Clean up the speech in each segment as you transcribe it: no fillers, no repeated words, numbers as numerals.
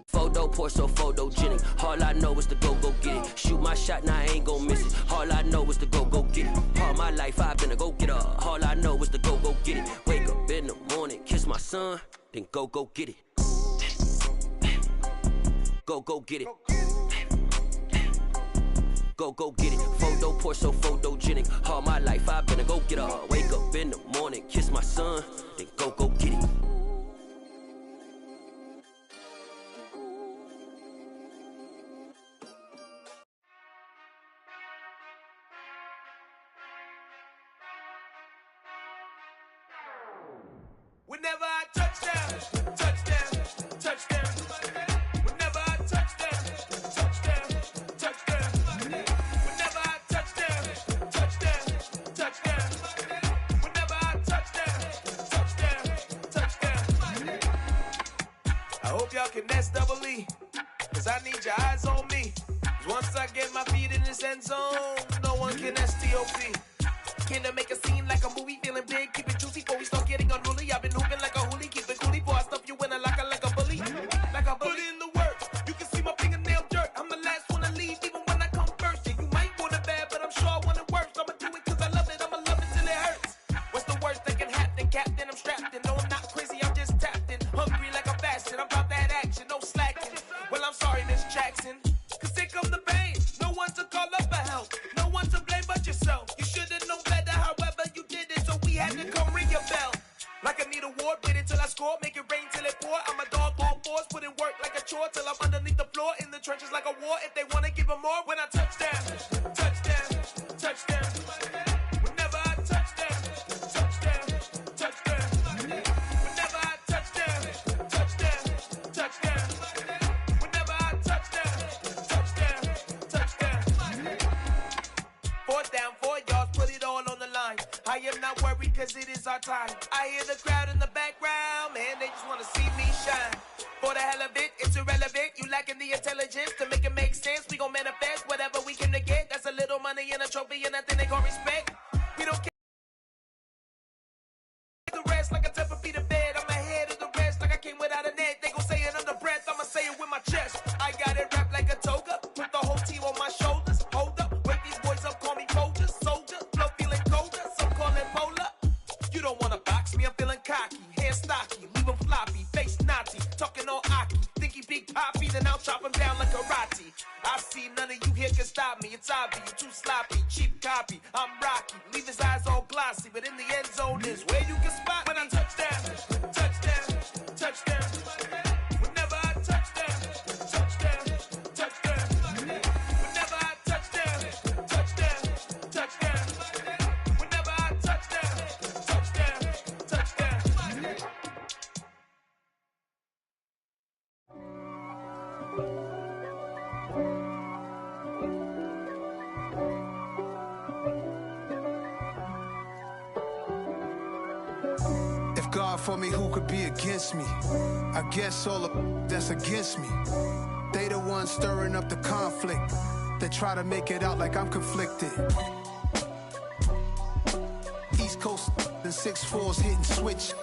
Photo poor, so photogenic. All I know is to go get it. Shoot my shot, now I ain't gon' miss it. All I know is to go get it. All my life I've been a go-getter. All I know is to go get it. Wake up in the morning, kiss my son, then go get it. Go get it. Go get it. Photo poor, so photogenic. All my life I've been a go-getter. Wake up in the morning, kiss my son, then go get it. Whenever I touchdown, touchdown, touchdown. Whenever I touchdown, touchdown, touchdown. Whenever I touchdown, touchdown, touchdown. Whenever I touchdown, touchdown, touchdown. I hope y'all can nest double E, cause I need your eyes on me. Cause once I get my feet in this end zone, no one can STOP. Came to make a scene like a movie, feeling big, keep it juicy before we start getting unruly. I've been hooping like a hoolie, keep it coolie before I stuff you in a locker like a bully. Like a bully. Put in the work, you can see my fingernail dirt. I'm the last one to leave, even when I come first. Yeah, you might want it bad, but I'm sure I want it worse. I'ma do it cause I love it, I'ma love it till it hurts. What's the worst that can happen, Captain? I'm strapped in, no I'm not crazy, I'm just tapped in. Hungry like I'm fasting, I'm about that action, no slacking. Well, I'm sorry, Miss Jackson, cause here come the pain. No one to call up for help, no one to blame but yourself. You should've known better, however you did it, so we had to come ring your bell. Like I need a ward, wait until I score, make it rain till it pour. I'm a dog, all fours, put in work like a chore till I'm underneath the floor, in the trenches like a war. If they wanna give them more, when I touchdown, touchdown, touchdown. Whenever I touchdown, touchdown, touchdown. Whenever I touchdown, touchdown, touchdown. Whenever I touchdown, touchdown, touchdown. Fourth down, 4 yards, put it all on the line. I am not worried cause it is our time. I hear the crowd in the background, man, they just wanna see me shine. For the hell of it, it's irrelevant. You lacking the intelligence to make it make sense. We gon' manifest whatever we came to get. That's a little money and a trophy and nothing they call respect. We don't care the rest like a 10 feet of bed. I'm ahead of the rest like I came without a net. They gon' say it under breath, I'ma say it with my chest. I got it wrapped like a toga, put the whole team on my shoulders. Hold up, wake these boys up, call me Folger, soldier, flow feeling colder, some call it polar. You don't wanna box me, I'm feeling cocky, hair stocky, leave him floppy, face naughty, talking all aki, think he big poppy, then I'll chop him down like karate. I see none of you here can stop me, it's obvious, you too sloppy, cheap copy, I'm Rocky, leave his eyes all glossy, but in the end zone is where you can spot when I touchdown, touchdown, touchdown. Whenever I touchdown, touchdown, touchdown. Whenever I touchdown, touchdown, touchdown. Whenever I touchdown, touchdown, touchdown. If God for me, who could be against me? I guess all the that's against me. They the ones stirring up the conflict. They try to make it out like I'm conflicted. East Coast and 6'4's hitting switch.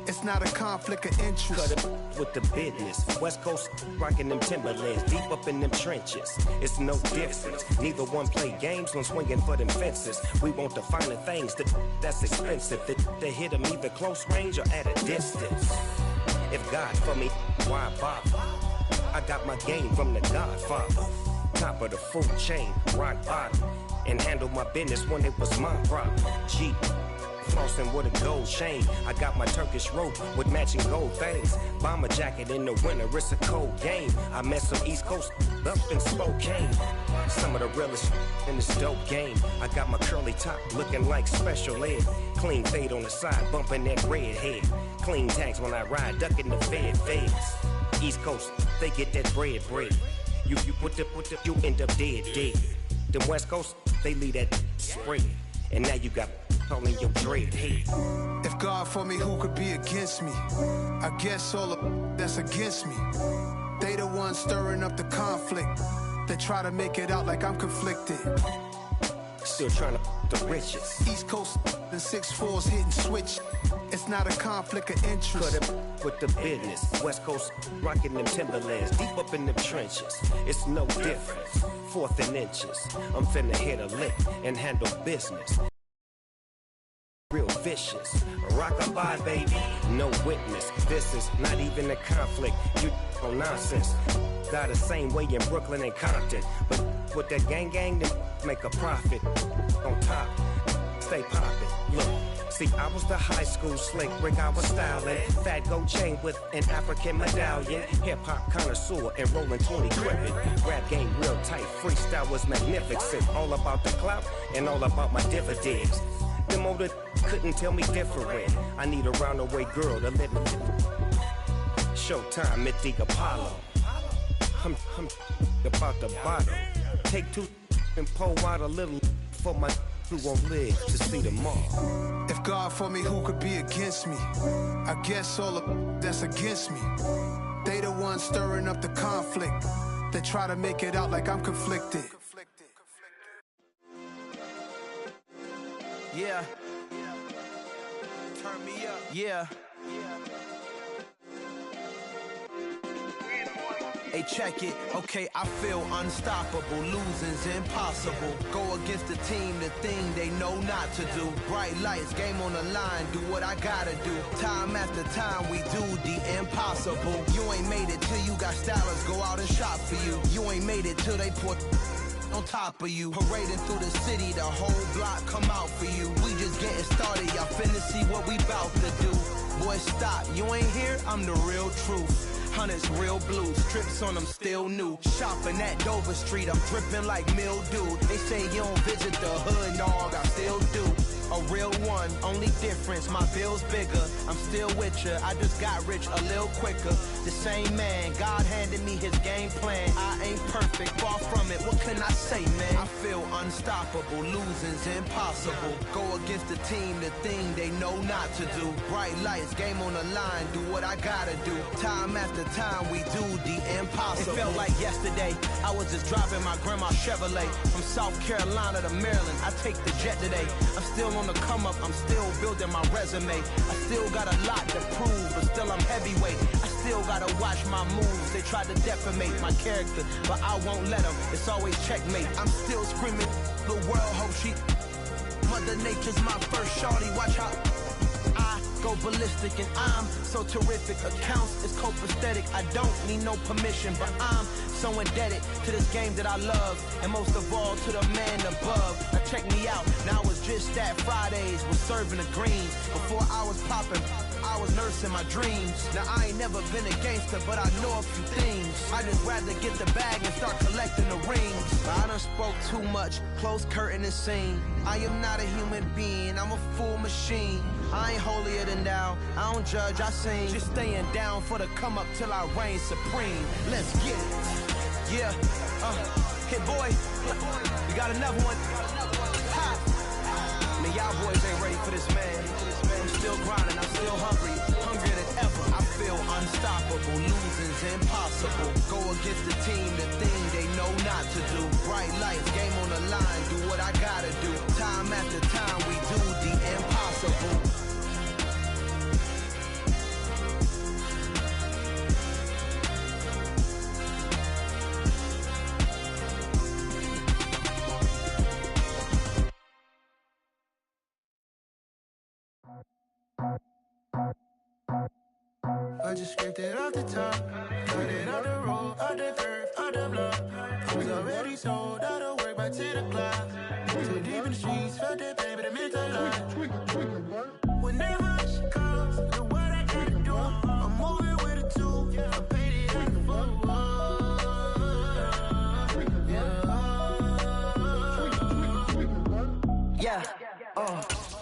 It's not a conflict of interest. Cut it with the business. West Coast rocking them Timberlands, deep up in them trenches. It's no difference. Neither one play games when swinging for them fences. We want the finer things that's expensive. They hit them either close range or at a distance. If God for me, why bother? I got my game from the Godfather. Top of the food chain, rock bottom. And handle my business when it was my problem. Jeep. Flossing with a gold chain. I got my Turkish rope with matching gold things. Bomber jacket in the winter, it's a cold game. I met some East Coast up in Spokane. Some of the realest in this dope game. I got my curly top looking like special ed. Clean fade on the side, bumping that red head. Clean tags when I ride, ducking the feds. East Coast, they get that bread. You put the, you end up dead. Them West Coast, they leave that spread. And now you got all in your dread head. If God for me, who could be against me? I guess all the that's against me. They the ones stirring up the conflict. They try to make it out like I'm conflicted. still trying to the richest. East Coast and 6'4s hitting switch. It's not a conflict of interest. Cut it with the business. West Coast rocking them Timberlands, deep up in them trenches. It's no difference. 4th and inches. I'm finna hit a lick and handle business. Real vicious. Rockabye, baby. No witness. This is not even a conflict. You on nonsense. Got the same way in Brooklyn and Compton. But with that gang, then make a profit. On top, stay poppin'. Look. See, I was the high school slick Rick, I was styling. Fat gold chain with an African medallion. Hip-hop connoisseur and rolling 20 gripping. Rap game real tight, freestyle was magnificent. All about the clout and all about my dividends. Them older couldn't tell me different. I need a roundaway girl to live with. Showtime at the Apollo. I'm about the bottle. Take 2 and pour out a little for my who won't live to see tomorrow. If God for me, who could be against me? I guess all of that's against me. They the ones stirring up the conflict. They try to make it out like I'm conflicted. Yeah. Turn me up. Yeah. Hey, check it. Okay, I feel unstoppable. Losing's impossible. Go against the team, the thing they know not to do. Bright lights, game on the line. Do what I gotta do. Time after time, we do the impossible. You ain't made it till you got stylists go out and shop for you. You ain't made it till they put on top of you. Parading through the city, the whole block come out for you. We just getting started, y'all finna see what we bout to do. Boy, stop, you ain't here, I'm the real truth. Hunters, real blues, strips on them still new. Shopping at Dover Street, I'm dripping like mildew. They say you don't visit the hood, dog, I still do. A real one, only difference, my bill's bigger. I'm still with ya, I just got rich a little quicker. The same man, God handed me his game plan. I ain't perfect, far from it, what can I say, man? I feel unstoppable, losing's impossible. Go against the team, the thing they know not to do. Bright lights, game on the line, do what I gotta do. Time after time, we do the impossible. It felt like yesterday, I was just driving my grandma's Chevrolet. From South Carolina to Maryland, I take the jet today. I'm still on the come up, I'm still building my resume. I still got a lot to prove, but still I'm heavyweight. I still gotta watch my moves. They tried to defamate my character, but I won't let them. It's always checkmate. I'm still screaming, the world hope she. Mother Nature's my first shorty, watch how I go ballistic and I'm so terrific. Accounts is copacetic, I don't need no permission, but I'm so indebted to this game that I love, and most of all to the man above. Now check me out, now it's just that Fridays was serving the greens. Before I was popping, I was nursing my dreams. Now I ain't never been a gangster, but I know a few things. I just rather get the bag and start collecting the rings. But I done spoke too much, close curtain and scene. I am not a human being, I'm a full machine. I ain't holier than thou, I don't judge, I sing. Just staying down for the come up till I reign supreme. Let's get it. Yeah, hit boy, we got another one. Ha. Man, y'all boys ain't ready for this, man. I'm still grinding, I'm still hungry, hungrier than ever. I feel unstoppable, losing's impossible. Go against the team, the thing they know not to do. Bright lights, game on the line, do what I gotta do. Time after time, we do the impossible. I just scraped it off the top, got it out the road, out the dirt, out the block. I was already sold out of work by 10 o'clock. Too deep in the streets, felt that pain, but it meant a lot. Whenever she calls, do what I gotta do. I'm moving with a two, I'm painted like a fool. Yeah,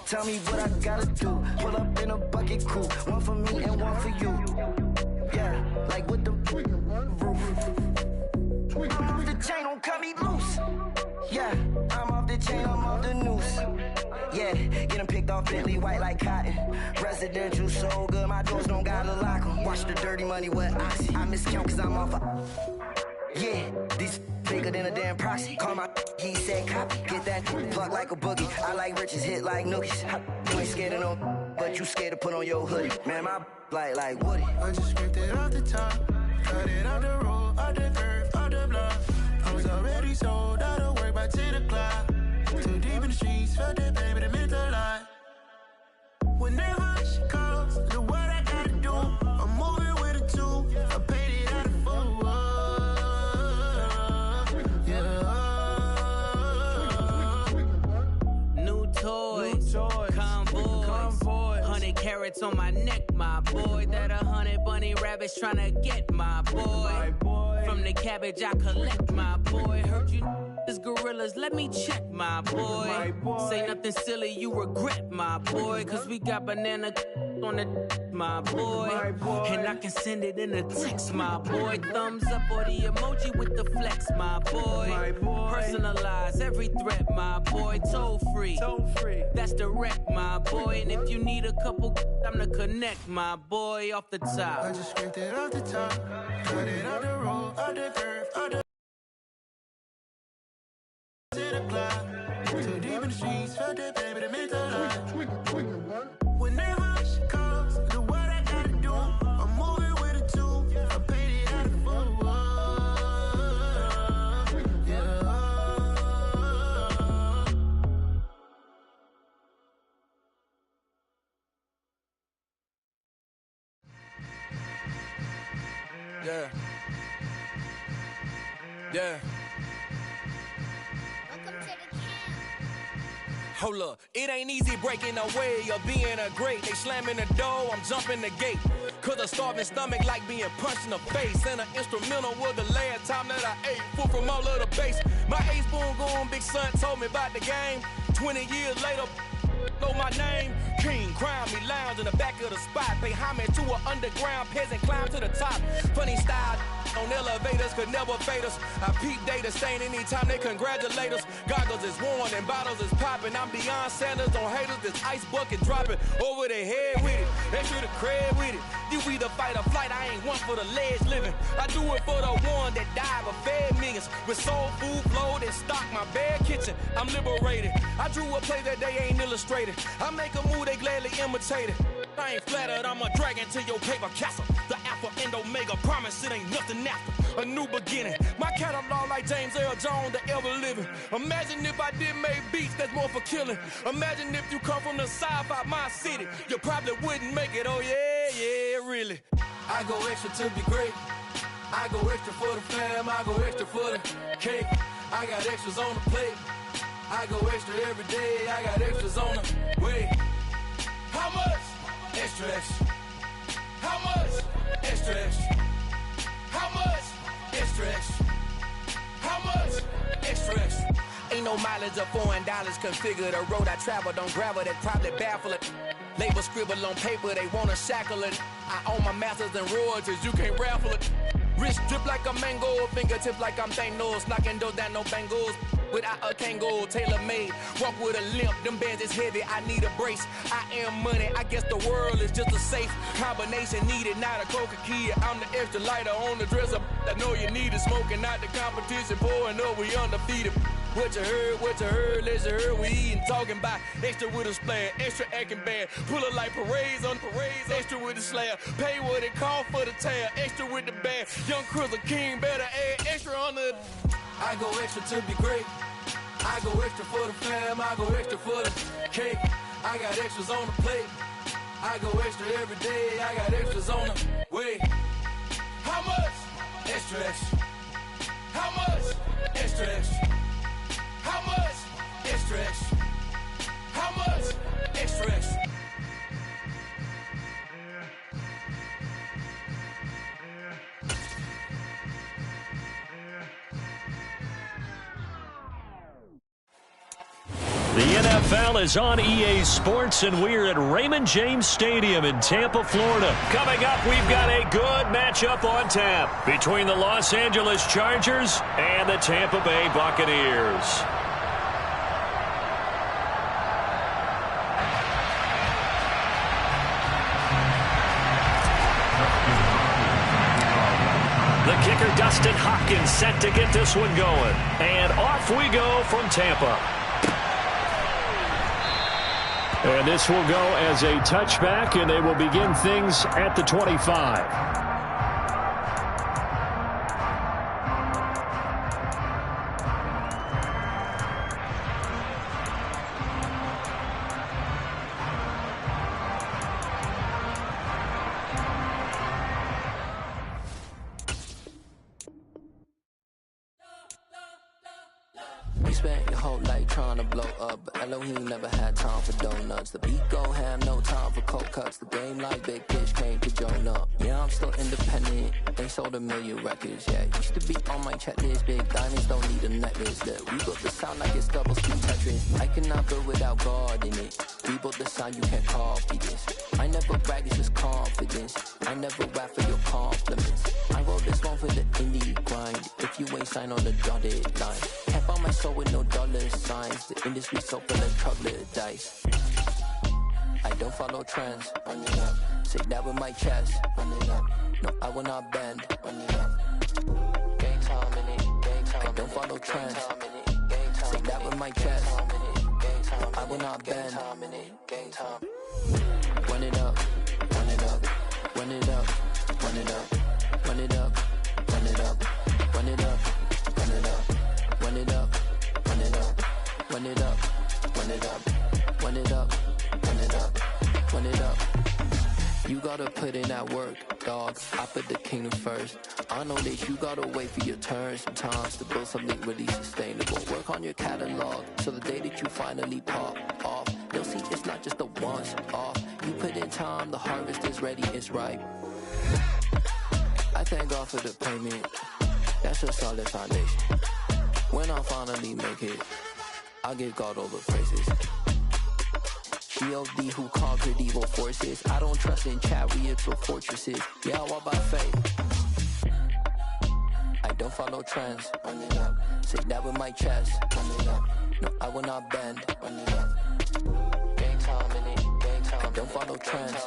tell me what I gotta do. Pull up in a bucket crew, one for me and one for you. Yeah, like with the roof. I'm off the chain, don't cut me loose. Yeah, I'm off the chain, I'm off the noose. Yeah, get them picked off Bentley, white like cotton. Residential so good, my doors don't gotta lock 'em. Watch the dirty money with Oxy. I miscount cause I'm off a... Yeah, these bigger than a damn proxy. Call my he said copy. Get that plug like a boogie. I like riches, hit like nookies. You ain't scared of no, but you scared to put on your hoodie. Man, my like Woody. I just scraped it off the top, cut it off the road, off the curve, off the block. I was already sold out of work by 10 o'clock. Too deep in the streets, felt that baby, that meant a lot. Whenever she calls, do what I gotta do. I'm moving with a two, I paid it out of full. Yeah. New toys, convoys, 100 carats on my neck, my boy. That 100 bunny rabbits tryna get my boy. From the cabbage I collect, my boy. Heard you is gorillas, let me check, my boy. Say nothing silly, you regret, my boy. Cause we got banana on the my boy. And I can send it in a text, my boy. Thumbs up or the emoji with the flex, my boy. Personalize every threat, my boy. Toll free, that's direct, my boy. And if you need a couple, I'm to connect, my boy, off the top. I just scraped it off the top, cut it off the road, off the curve, off the 10 o'clock. Too deep in the streets, felt that baby, that meant a lot. Whenever she calls, do what I gotta do. I'm moving with a two, I paid it out of full. Yeah. Yeah. Yeah. Hold up, it ain't easy breaking away or being a great. They slamming the door, I'm jumping the gate. Cause a starving stomach like being punched in the face. And an instrumental was the last time that I ate food from all of the base. My ace spoon going, big son told me about the game. 20 years later, know my name. King, crown me, lounge in the back of the spot. Pay homage to an underground peasant, climb to the top. Funny style on elevators could never fade us. I peep data stain anytime they congratulate us. Goggles is worn and bottles is popping. I'm beyond Sanders on haters, this ice bucket dropping over their head with it. They should have cred with it. You either fight or flight, I ain't one for the ledge living. I do it for the one that died but fed millions. With soul food flowed and stocked my bare kitchen. I'm liberated. I drew a play that they ain't illustrated. I make a move, they gladly imitate it. I ain't flattered, I'm a dragon to your paper castle. The Alpha and Omega, promise it ain't nothing after. A new beginning. My catalog like James Earl Jones, the ever living. Imagine if I did make beats that's more for killing. Imagine if you come from the south out my city. You probably wouldn't make it, oh yeah, really. I go extra to be great. I go extra for the fam, I go extra for the cake. I got extras on the plate. I go extra every day, I got extras on the way. How much? Extra, extra. How much? Extra, extra. How much? Extra, extra. How much? Extra, extra. Ain't no mileage of $4 configure the road I travel. Don't gravel that probably baffle it. Label scribble on paper, they wanna shackle it. I own my masters and royalties, you can't raffle it. Wrist drip like a mango, fingertips like I'm Thanos. Knocking doors down, no bangles. Without a Kango, tailor-made. Walk with a limp, them bands is heavy, I need a brace. I am money, I guess the world is just a safe combination needed, not a coca key. I'm the extra lighter on the dresser. I know you need it, smoking out the competition, pouring up, we undefeated. What you heard, let's you heard, we eating, talking about extra with a splash, extra acting bad. Pull it like parades on parades, extra with the slab. Pay what it cost for the tab, extra with the bag. Young Cruiser King, better add extra on the. I go extra to be great. I go extra for the fam, I go extra for the cake. I got extras on the plate. I go extra every day, I got extras on the way. How much? Extra, extra. How much? Extra, extra. How much? Extra, extra. How much? Extra, extra. The NFL is on EA Sports, and we're at Raymond James Stadium in Tampa, Florida. Coming up, we've got a good matchup on tap between the Los Angeles Chargers and the Tampa Bay Buccaneers. The kick kicker, Dustin Hopkins, set to get this one going. And off we go from Tampa. And this will go as a touchback, and they will begin things at the 25. You spent your whole life trying to blow up, but Elohim never had time for donuts. The beat go ham, no time for cold cuts. The game like Big Fish came to join up. Yeah, I'm still independent. They sold 1 million records, yeah. Used to be on my checklist. Big diamonds don't need a necklace. Look, we built the sound like it's double speed Tetris. I cannot build without God in it. We built the sound, you can't copy this. I never brag, it's just confidence. I never rap for your compliments. I wrote this one for the indie grind. If you ain't signed on the dotted line, can't buy my soul with no dollar signs. The industry so full of troubled dice. I don't follow trends. Run it up. Say that with my chest. Run it up. No, I will not bend. Run it up. Gang time in it. Gang time. I don't follow trends. Say that with my chest. I will not bend. Gang time. Run it up. Run it up. Run it up. Run it up. Run it up. Run it up. Run it up. Run it up. Run it up. Run it up. Run it up. Run it up. Run it up. Run it up. Run it up. You gotta put in that work, dog. I put the kingdom first. I know that you gotta wait for your turn sometimes to build something really sustainable. Work on your catalog, so the day that you finally pop off, they'll see it's not just a once off. You put in time, the harvest is ready, it's ripe. I thank God for the payment. That's a solid foundation. When I finally make it, I'll give God all the praises. G.O.D. who conquered evil forces. I don't trust in chariots or fortresses. Yeah, I walk by faith. I don't follow trends. Run it up. Say that with my chest. Run it up. No, I will not bend. Run it up. Gang time in it. Gang time. I don't follow trends.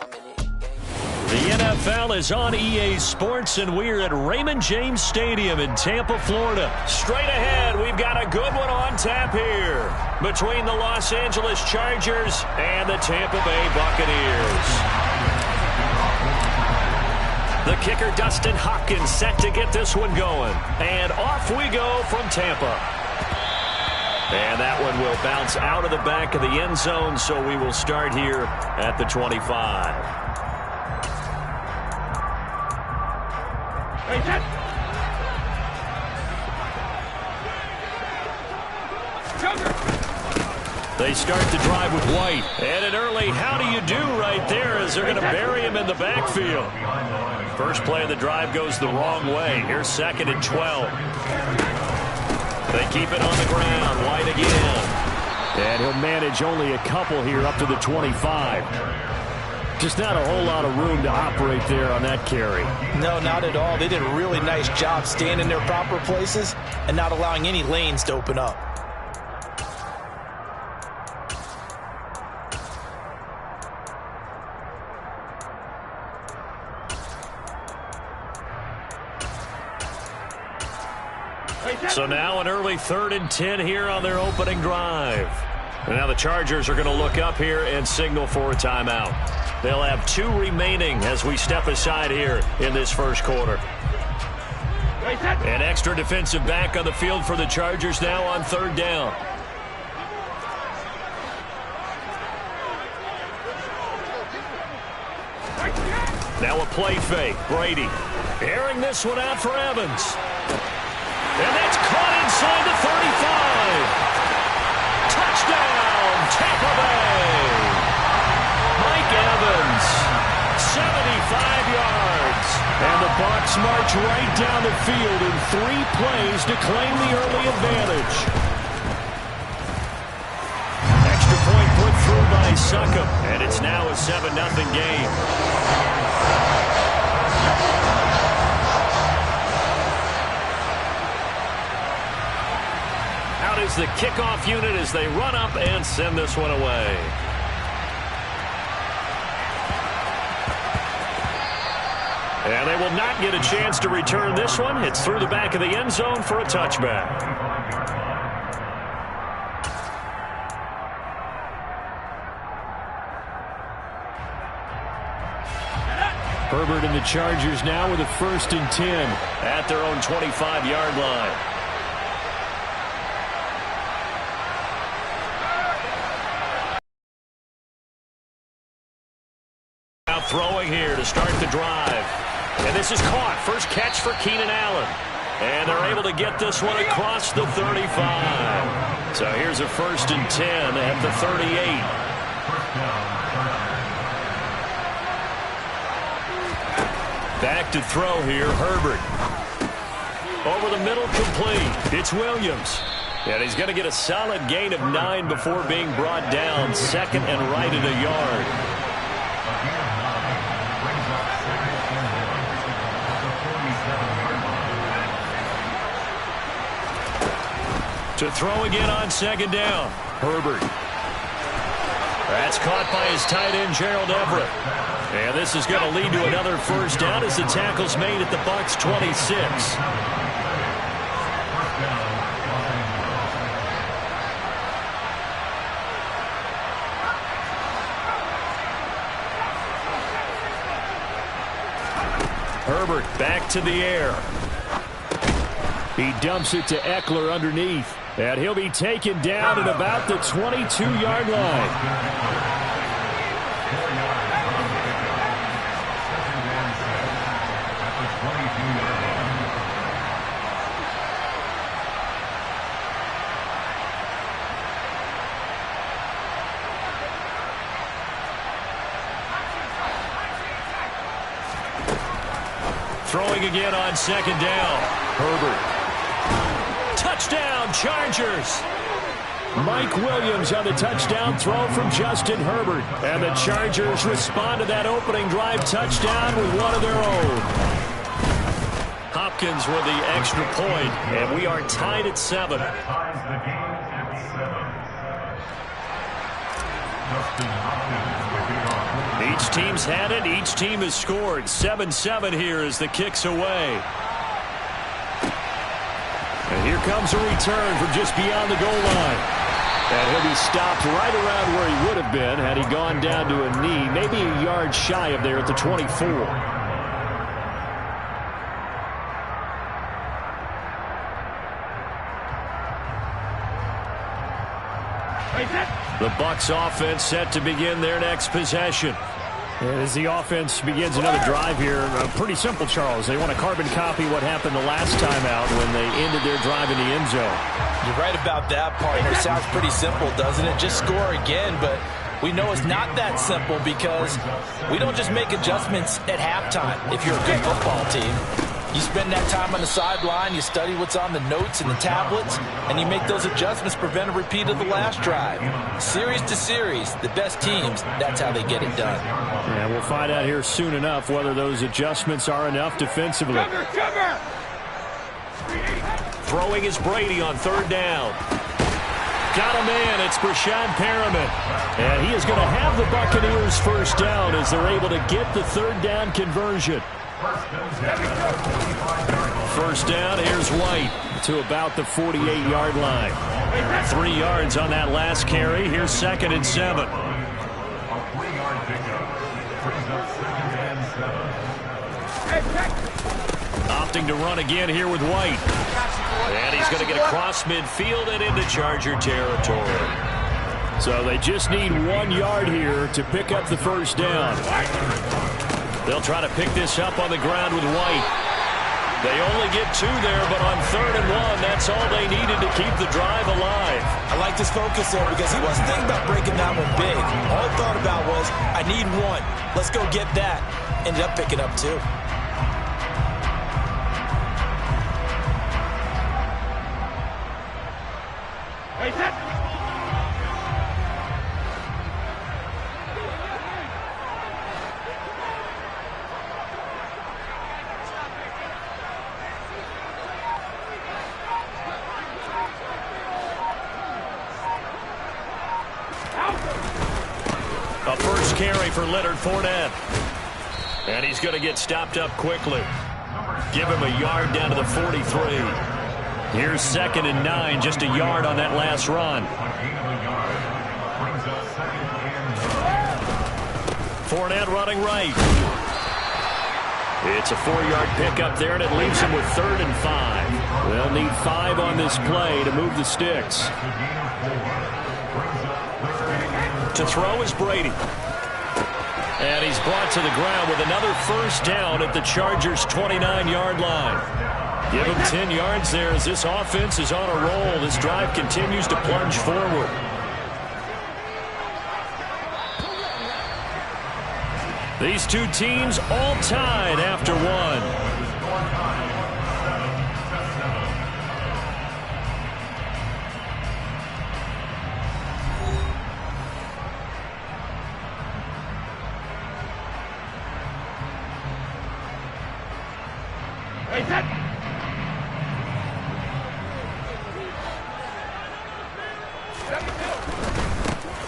The NFL is on EA Sports, and we're at Raymond James Stadium in Tampa, Florida. Straight ahead, we've got a good one on tap here between the Los Angeles Chargers and the Tampa Bay Buccaneers. The kicker, Dustin Hopkins, set to get this one going. And off we go from Tampa. And that one will bounce out of the back of the end zone, so we will start here at the 25. They start the drive with White. And an early how do you do right there as they're going to bury him in the backfield. First play of the drive goes the wrong way. Here's 2nd and 12. They keep it on the ground. White again. And he'll manage only a couple here up to the 25. Just not a whole lot of room to operate there on that carry. No, not at all. They did a really nice job staying in their proper places and not allowing any lanes to open up. So now an early 3rd and 10 here on their opening drive. And now the Chargers are going to look up here and signal for a timeout. They'll have 2 remaining as we step aside here in this first quarter. An extra defensive back on the field for the Chargers now on 3rd down. Now a play fake. Brady airing this one out for Evans. And that's caught inside the 35. Touchdown, Tampa Bay. Mike Evans, 75 yards. And the Bucs march right down the field in 3 plays to claim the early advantage. Extra point put through by Succop, and it's now a 7-0 game. Out is the kickoff unit as they run up and send this one away. And they will not get a chance to return this one. It's through the back of the end zone for a touchback. Herbert and the Chargers now with a 1st and 10 at their own 25-yard line. Now throwing here to start the drive. And this is caught. First catch for Keenan Allen. And they're able to get this one across the 35. So here's a 1st and 10 at the 38. Back to throw here, Herbert. Over the middle, complete. It's Williams. And he's going to get a solid gain of 9 before being brought down. 2nd and right at a yard. To throw again on 2nd down. Herbert. That's caught by his tight end, Gerald Everett. And this is going to lead to another 1st down as the tackle's made at the Bucs' 26. Herbert back to the air. He dumps it to Eckler underneath. And he'll be taken down at about the 22-yard line. Throwing again on 2nd down. Herbert. Touchdown, Chargers. Mike Williams on the touchdown throw from Justin Herbert. And the Chargers respond to that opening drive touchdown with one of their own. Hopkins with the extra point, and we are tied at 7. Each team's had it. Each team has scored. 7-7 here as the kick's away. And here comes a return from just beyond the goal line. And he'll be stopped right around where he would have been had he gone down to a knee, maybe a yard shy of there at the 24. The Bucs offense set to begin their next possession. As the offense begins another drive here, pretty simple, Charles. They want to carbon copy what happened the last time out when they ended their drive in the end zone. You're right about that, partner. Sounds pretty simple, doesn't it? Just score again, but we know it's not that simple because we don't just make adjustments at halftime if you're a good football team. You spend that time on the sideline, you study what's on the notes and the tablets, and you make those adjustments to prevent a repeat of the last drive. Series to series, the best teams, that's how they get it done. Yeah, we'll find out here soon enough whether those adjustments are enough defensively. Cover! Throwing is Brady on 3rd down. Got a man, it's Brashad Perriman. And he is going to have the Buccaneers 1st down as they're able to get the 3rd down conversion. 1st down, here's White to about the 48-yard line. 3 yards on that last carry. Here's 2nd and 7. Opting to run again here with White. And he's going to get across midfield and into Charger territory. So they just need 1 yard here to pick up the 1st down. They'll try to pick this up on the ground with White. They only get 2 there, but on 3rd and 1, that's all they needed to keep the drive alive. I like this focus there because he wasn't thinking about breaking that one big. All he thought about was, I need 1. Let's go get that. Ended up picking up 2. A first carry for Leonard Fournette. And he's going to get stopped up quickly. Give him a yard down to the 43. Here's 2nd and 9, just a yard on that last run. Fournette running right. It's a 4-yard pickup there, and it leaves him with 3rd and 5. They'll need 5 on this play to move the sticks. To throw is Brady. And he's brought to the ground with another first down at the Chargers' 29-yard line. Give him 10 yards there as this offense is on a roll. This drive continues to plunge forward. These two teams all tied after one.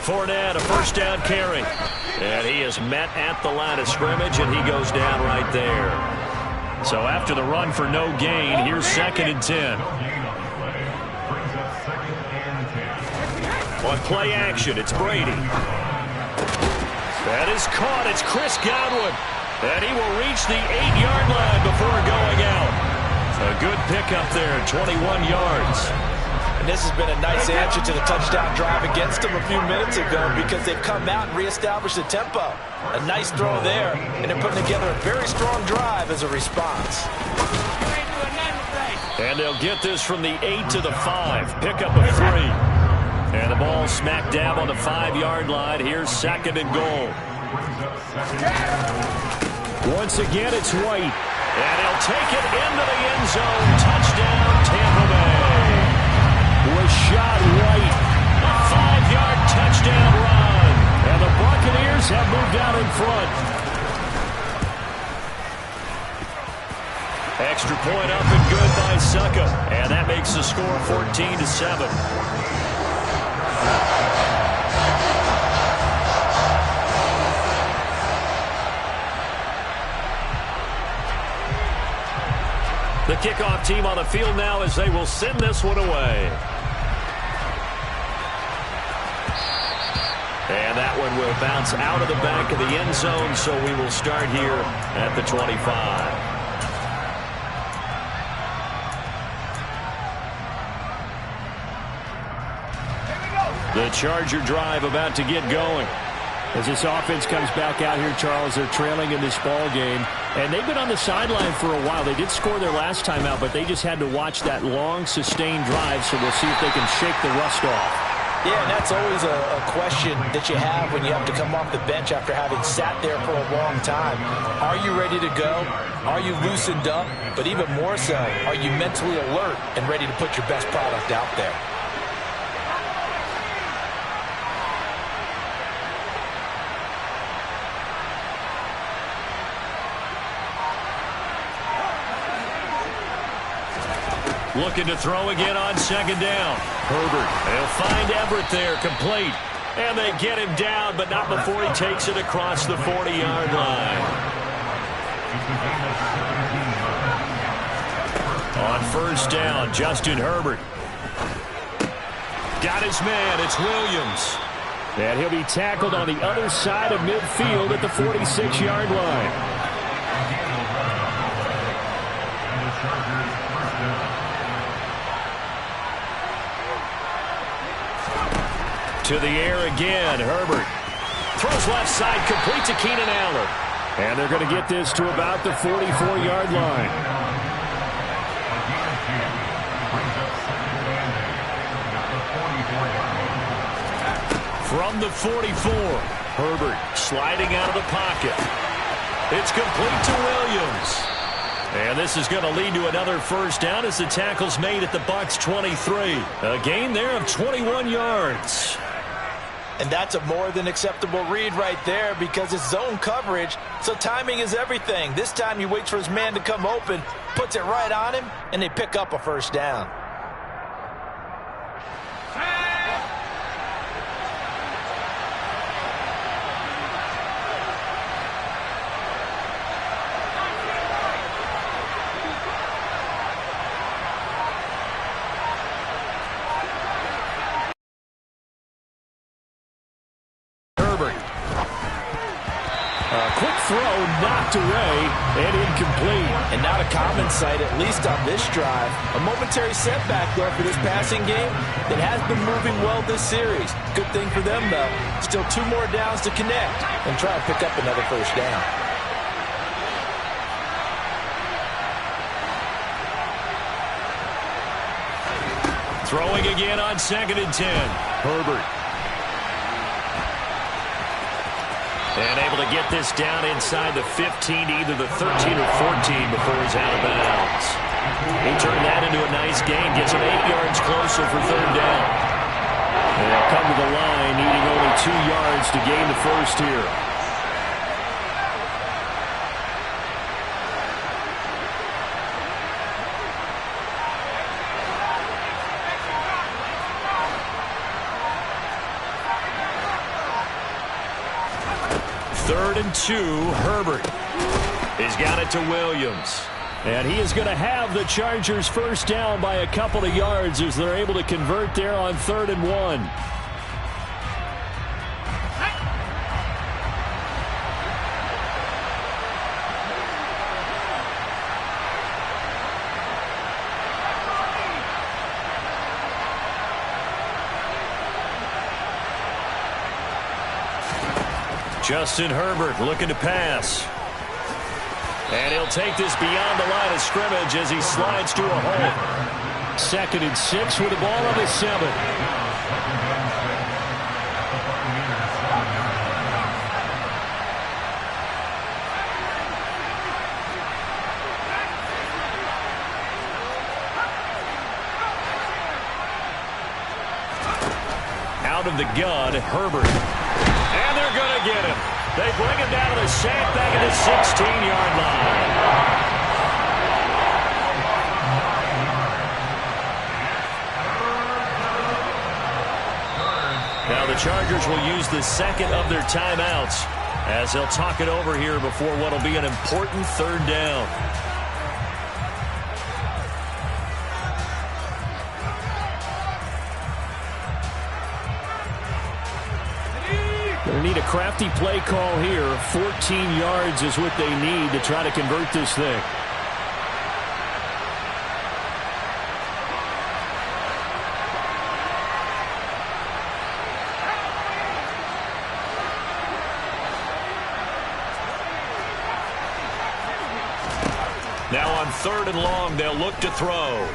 Fournette, a first down carry. And he is met at the line of scrimmage, and he goes down right there. So after the run for no gain, here's 2nd and 10. On play action, it's Brady. That is caught. It's Chris Godwin. And he will reach the 8-yard line before going out. A good pickup there, 21 yards. And this has been a nice answer to the touchdown drive against them a few minutes ago because they've come out and reestablished the tempo. A nice throw there, and they're putting together a very strong drive as a response. And they'll get this from the 8 to the 5. Pickup of 3. And the ball smack dab on the 5-yard line. Here's 2nd and goal. Once again, it's White. And he'll take it into the end zone. Touchdown, Tampa Bay. Rashad White, a 5-yard touchdown run. And the Buccaneers have moved out in front. Extra point up and good by Succa. And that makes the score 14-7. The kickoff team on the field now as they will send this one away. And that one will bounce out of the back of the end zone, so we will start here at the 25. The Charger drive about to get going. As this offense comes back out here, Charles, they're trailing in this ball game. And they've been on the sideline for a while. They did score their last time out, but they just had to watch that long, sustained drive, so we'll see if they can shake the rust off. Yeah, and that's always a question that you have when you have to come off the bench after having sat there for a long time. Are you ready to go? Are you loosened up? But even more so, are you mentally alert and ready to put your best product out there? Looking to throw again on 2nd down. Herbert, they'll find Everett there, complete. And they get him down, but not before he takes it across the 40-yard line. On 1st down, Justin Herbert. Got his man, it's Williams. And he'll be tackled on the other side of midfield at the 46-yard line. To the air again, Herbert. Throws left side, complete to Keenan Allen. And they're going to get this to about the 44-yard line. From the 44, Herbert sliding out of the pocket. It's complete to Williams. And this is going to lead to another first down as the tackle's made at the Bucs 23. A gain there of 21 yards. And that's a more than acceptable read right there because it's zone coverage, so timing is everything. This time he waits for his man to come open, puts it right on him, and they pick up a first down. throw knocked away and incomplete. And not a common sight, at least on this drive. A momentary setback, though, for this passing game that has been moving well this series. Good thing for them, though. Still 2 more downs to connect and try and pick up another first down. Throwing again on 2nd and 10. Herbert. And able to get this down inside the 15, either the 13 or 14 before he's out of bounds. He turned that into a nice gain, gets him 8 yards closer for 3rd down. And they'll come to the line, needing only 2 yards to gain the first here. Third and 2, Herbert. He's got it to Williams. And he is going to have the Chargers first down by a couple of yards as they're able to convert there on 3rd and 1. Justin Herbert looking to pass. And he'll take this beyond the line of scrimmage as he slides to a hole. 2nd and 6 with the ball on the 7. Out of the gun, Herbert. And they're going to get him. They bring him down to the sack back at the 16-yard line. Now the Chargers will use the second of their timeouts as they'll talk it over here before what will be an important 3rd down. They need a crafty play call here. 14 yards is what they need to try to convert this thing. Now on 3rd and long, they'll look to throw.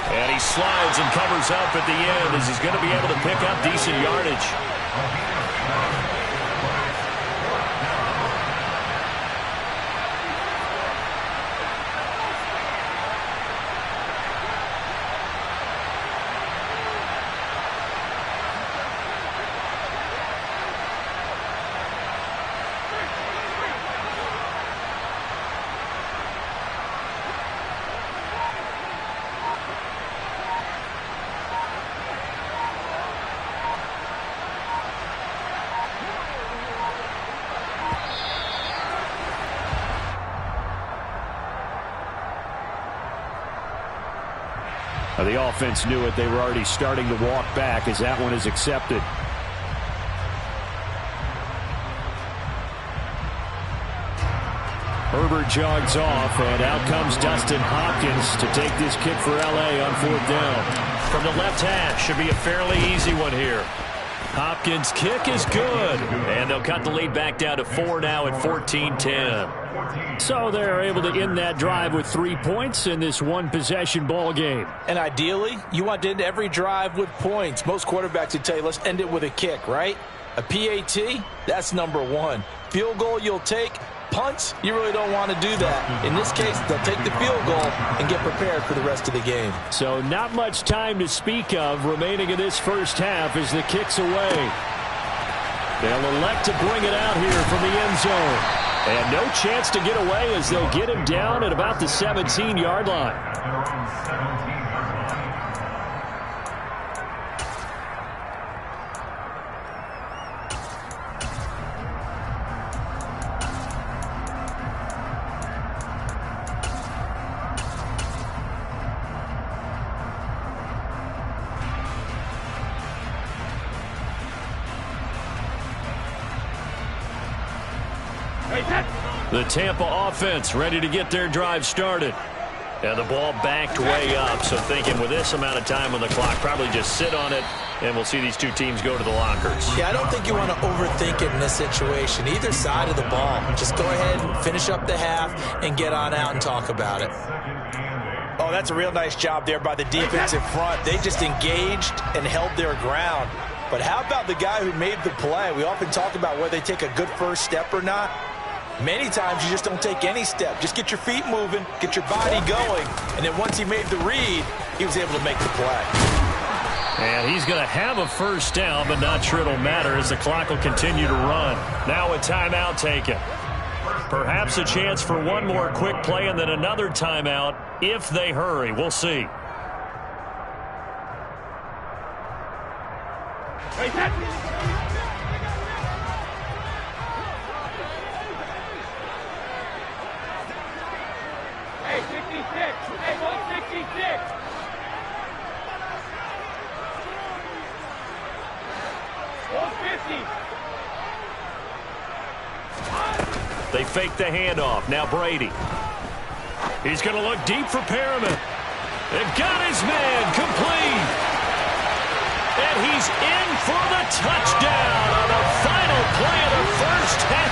And he slides and covers up at the end as he's going to be able to pick up decent yardage. The offense knew it. They were already starting to walk back as that one is accepted. Herbert jogs off, and out comes Dustin Hopkins to take this kick for L.A. on 4th down. From the left hash, should be a fairly easy one here. Hopkins' kick is good, and they'll cut the lead back down to 4 now at 14-10. So they're able to end that drive with 3 points in this one-possession ball game. And ideally, you want to end every drive with points. Most quarterbacks would tell you, let's end it with a kick, right? A PAT, that's number 1. Field goal you'll take. Punts, you really don't want to do that. In this case, they'll take the field goal and get prepared for the rest of the game. So not much time to speak of remaining in this first half as the kick's away. They'll elect to bring it out here from the end zone. And no chance to get away as they'll get him down at about the 17-yard line. The Tampa offense ready to get their drive started. And the ball backed way up, so thinking with this amount of time on the clock, probably just sit on it, and we'll see these two teams go to the lockers. Yeah, I don't think you want to overthink it in this situation. Either side of the ball. Just go ahead and finish up the half and get on out and talk about it. Oh, that's a real nice job there by the defensive front. They just engaged and held their ground. But how about the guy who made the play? We often talk about whether they take a good first step or not. Many times you just don't take any step. Just get your feet moving, get your body going, and then once he made the read, he was able to make the play. And he's going to have a first down, but not sure it'll matter as the clock will continue to run. Now a timeout taken. Perhaps a chance for one more quick play and then another timeout if they hurry. We'll see. They fake the handoff. Now Brady. He's going to look deep for Perriman. They've got his man complete. And he's in for the touchdown on the final play of the first half.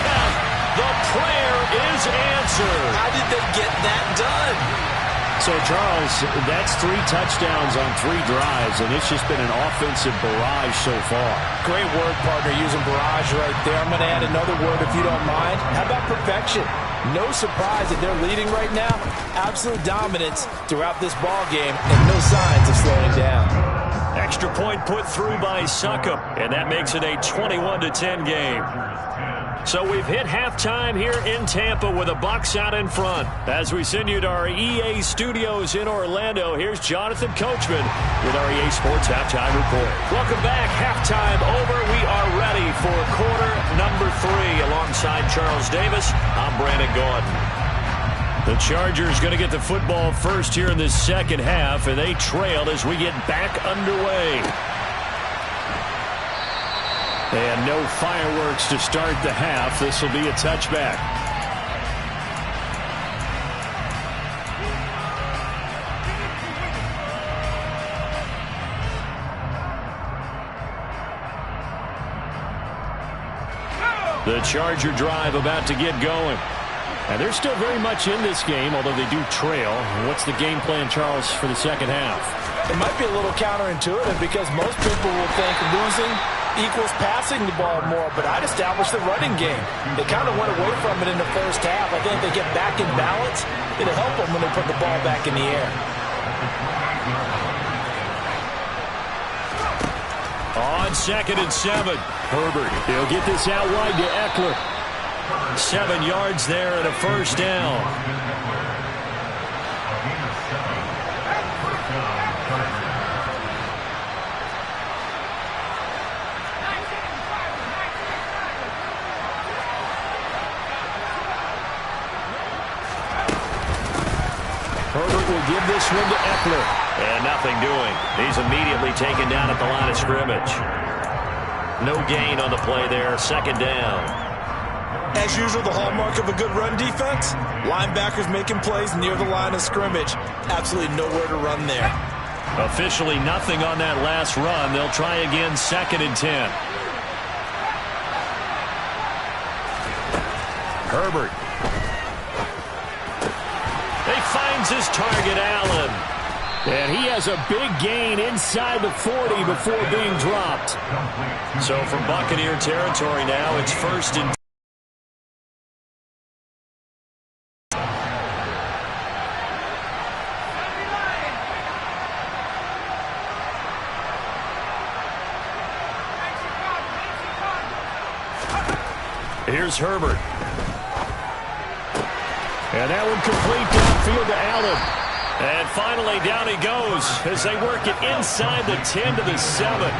The prayer is answered. How did they get that done? So, Charles, that's 3 touchdowns on 3 drives, and it's just been an offensive barrage so far. Great word, partner, using barrage right there. I'm going to add another word if you don't mind. How about perfection? No surprise that they're leading right now. Absolute dominance throughout this ball game, and no signs of slowing down. Extra point put through by Succop, and that makes it a 21-10 game. So we've hit halftime here in Tampa with the Bucs out in front. As we send you to our EA studios in Orlando, here's Jonathan Coachman with our EA Sports Halftime Report. Welcome back. Halftime over. We are ready for quarter number 3. Alongside Charles Davis, I'm Brandon Gaudin. The Chargers going to get the football first here in this second half, and they trail as we get back underway. And no fireworks to start the half. This will be a touchback. The Charger drive about to get going. And they're still very much in this game, although they do trail. What's the game plan, Charles, for the second half? It might be a little counterintuitive because most people will think losing equals passing the ball more, but I'd establish the running game. They kind of went away from it in the first half. I think they get back in balance. It'll help them when they put the ball back in the air. On 2nd and 7, Herbert. He'll get this out wide to Eckler. 7 yards there and a first down. Herbert will give this one to Eckler. And nothing doing. He's immediately taken down at the line of scrimmage. No gain on the play there. 2nd down. As usual, the hallmark of a good run defense, linebackers making plays near the line of scrimmage. Absolutely nowhere to run there. Officially nothing on that last run. They'll try again 2nd and 10. Herbert. He finds his target, Allen. And he has a big gain inside the 40 before being dropped. So from Buccaneer territory now, it's 1st and 10. Here's Herbert. And that one complete downfield to Allen. And finally down he goes as they work it inside the 10 to the 7.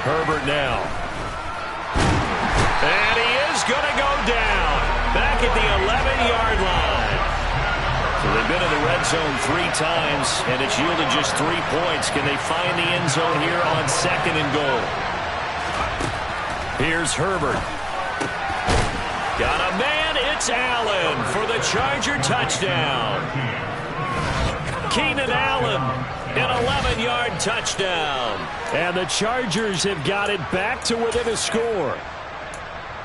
Herbert now. And he is going to go down. Back at the 11-yard line. So they've been in the red zone 3 times, and it's yielded just 3 points. Can they find the end zone here on 2nd and goal? Here's Herbert. Got a man. It's Allen for the Charger touchdown. Keenan Allen, an 11-yard touchdown. And the Chargers have got it back to within a score.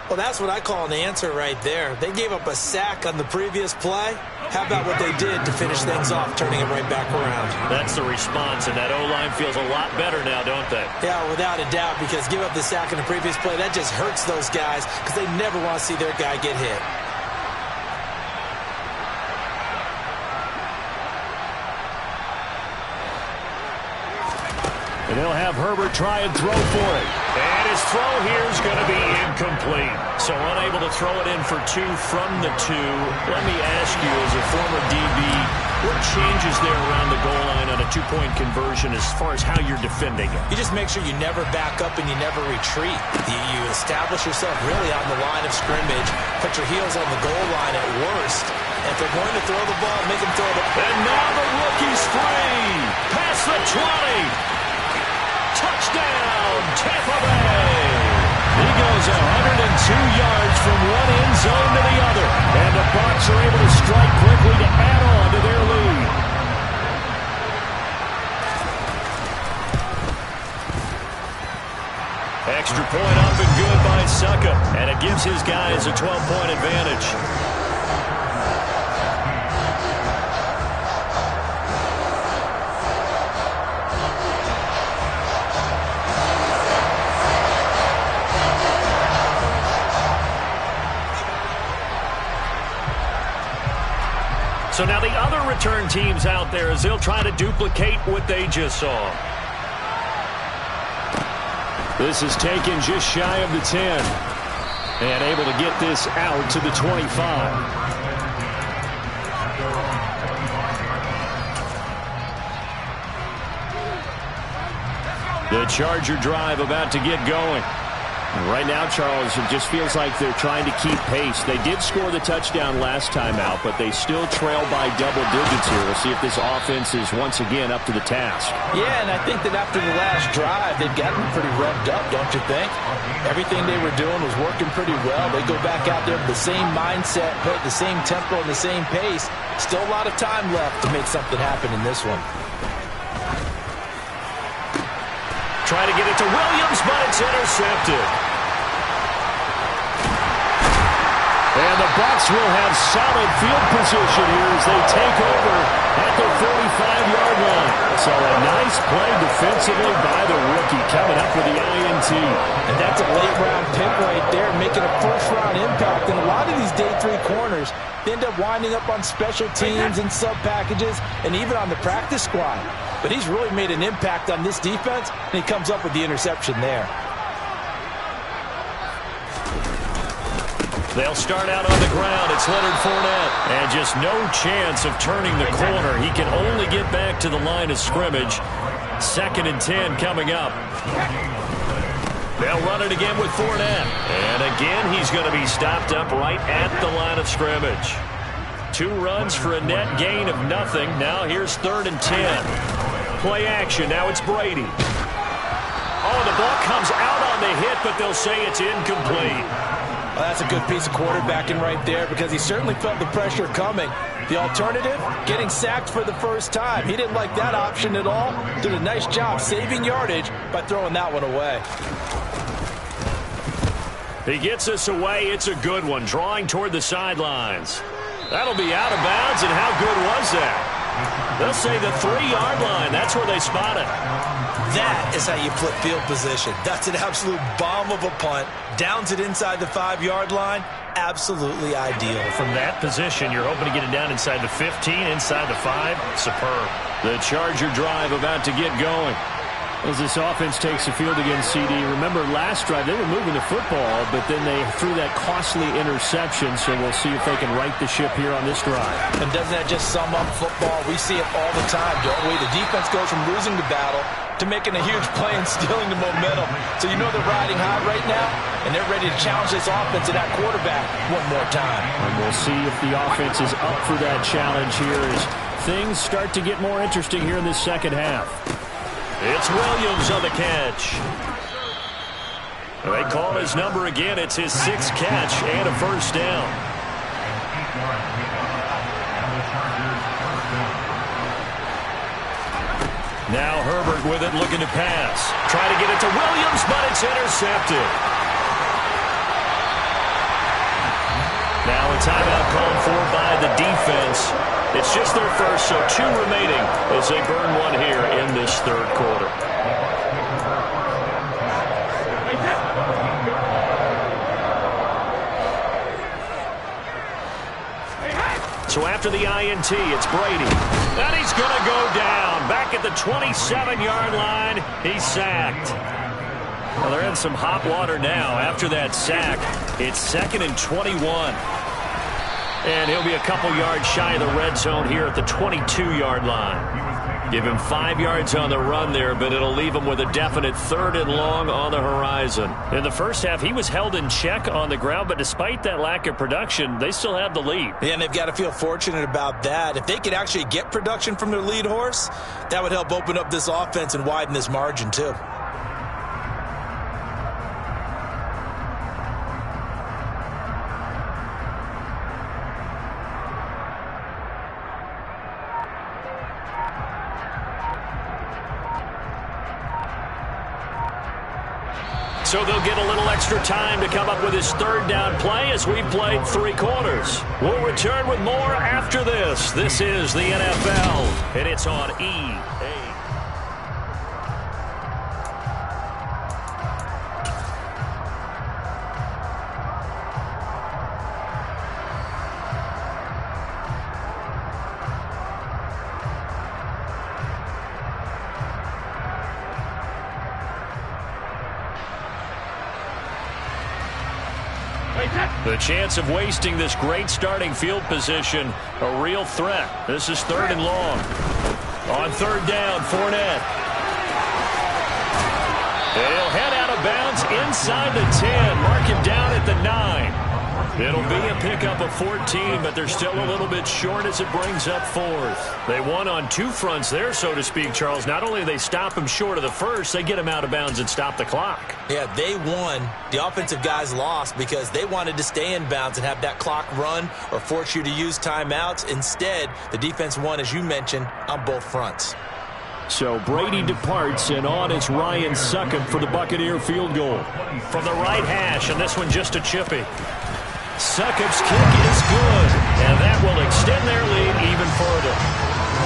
Well, that's what I call an answer right there. They gave up a sack on the previous play. How about what they did to finish things off, turning it right back around? That's the response, and that O-line feels a lot better now, don't they? Yeah, without a doubt, because give up the sack in the previous play, that just hurts those guys because they never want to see their guy get hit. And they'll have Herbert try and throw for it. And his throw here is going to be incomplete. So unable to throw it in for 2 from the 2. Let me ask you, as a former DB, what changes there around the goal line on a 2-point conversion as far as how you're defending it? You just make sure you never back up and you never retreat. You establish yourself really on the line of scrimmage, put your heels on the goal line at worst. If they're going to throw the ball, make them throw the ball. And now the rookie's free. Past the 20. Touchdown, Tampa Bay! He goes 102 yards from one end zone to the other. And the Bucs are able to strike quickly to add on to their lead. Extra point up and good by Succa. And it gives his guys a 12-point advantage. So now the other return teams out there as they'll try to duplicate what they just saw. This is taken just shy of the 10. And able to get this out to the 25. The Charger drive about to get going. Right now, Charles, it just feels like they're trying to keep pace. They did score the touchdown last time out, but they still trail by double digits here. We'll see if this offense is once again up to the task. Yeah, and I think that after the last drive, they've gotten pretty revved up, don't you think? Everything they were doing was working pretty well. They go back out there with the same mindset, play at the same tempo and the same pace. Still a lot of time left to make something happen in this one. Try to get it to Williams, but it's intercepted. And the Bucs will have solid field position here as they take over at the 45-yard line. So a nice play defensively by the rookie coming up with the INT. And that's a late-round pick right there, making a first-round impact. And a lot of these day 3 corners, they end up winding up on special teams and sub-packages and even on the practice squad. But he's really made an impact on this defense, and he comes up with the interception there. They'll start out on the ground. It's Leonard Fournette. And just no chance of turning the corner. He can only get back to the line of scrimmage. 2nd and 10 coming up. They'll run it again with Fournette. And again, he's going to be stopped up right at the line of scrimmage. 2 runs for a net gain of nothing. Now here's 3rd and 10. Play action. Now it's Brady. Oh, the ball comes out on the hit, but they'll say it's incomplete. Well, that's a good piece of quarterbacking right there because he certainly felt the pressure coming. The alternative, getting sacked for the first time. He didn't like that option at all. Did a nice job saving yardage by throwing that one away. He gets us away. It's a good one. Drawing toward the sidelines. That'll be out of bounds, and how good was that? They'll say the 3-yard line. That's where they spot it. That is how you flip field position. That's an absolute bomb of a punt. Downs it inside the 5-yard line. Absolutely ideal. From that position, you're hoping to get it down inside the 15, inside the 5. Superb. The Charger drive about to get going. As this offense takes the field against CD, remember last drive they were moving the football, but then they threw that costly interception, so we'll see if they can right the ship here on this drive. And doesn't that just sum up football? We see it all the time, don't we? The defense goes from losing the battle to making a huge play and stealing the momentum. So you know they're riding high right now, and they're ready to challenge this offense and that quarterback one more time. And we'll see if the offense is up for that challenge here as things start to get more interesting here in this second half. It's Williams on the catch. They call his number again. It's his 6th catch and a first down. Now Herbert with it, looking to pass. Try to get it to Williams, but it's intercepted. Now a timeout called for by the defense. It's just their first, so 2 remaining as they burn one here in this third quarter. So after the INT, it's Brady. And he's going to go down. Back at the 27-yard line, he's sacked. Well, they're in some hot water now. After that sack, it's 2nd and 21. And he'll be a couple yards shy of the red zone here at the 22-yard line. Give him 5 yards on the run there, but it'll leave him with a definite 3rd and long on the horizon. In the first half, he was held in check on the ground, but despite that lack of production, they still have the lead. Yeah, and they've got to feel fortunate about that. If they could actually get production from their lead horse, that would help open up this offense and widen this margin too. So they'll get a little extra time to come up with his 3rd down play as we've played 3 quarters. We'll return with more after this. This is the NFL, and it's on EA. The chance of wasting this great starting field position, a real threat. This is 3rd and long. On 3rd down, Fournette. And he'll head out of bounds inside the 10. Mark him down at the 9. It'll be a pickup of 14, but they're still a little bit short as it brings up 4th. They won on 2 fronts there, so to speak, Charles. Not only do they stop him short of the first, they get him out of bounds and stop the clock. Yeah, they won. The offensive guys lost because they wanted to stay in bounds and have that clock run or force you to use timeouts. Instead, the defense won, as you mentioned, on both fronts. So Brady departs, and on is Ryan Succop for the Buccaneer field goal. From the right hash, and this one just a chippy. Succop's kick is good, and that will extend their lead even further.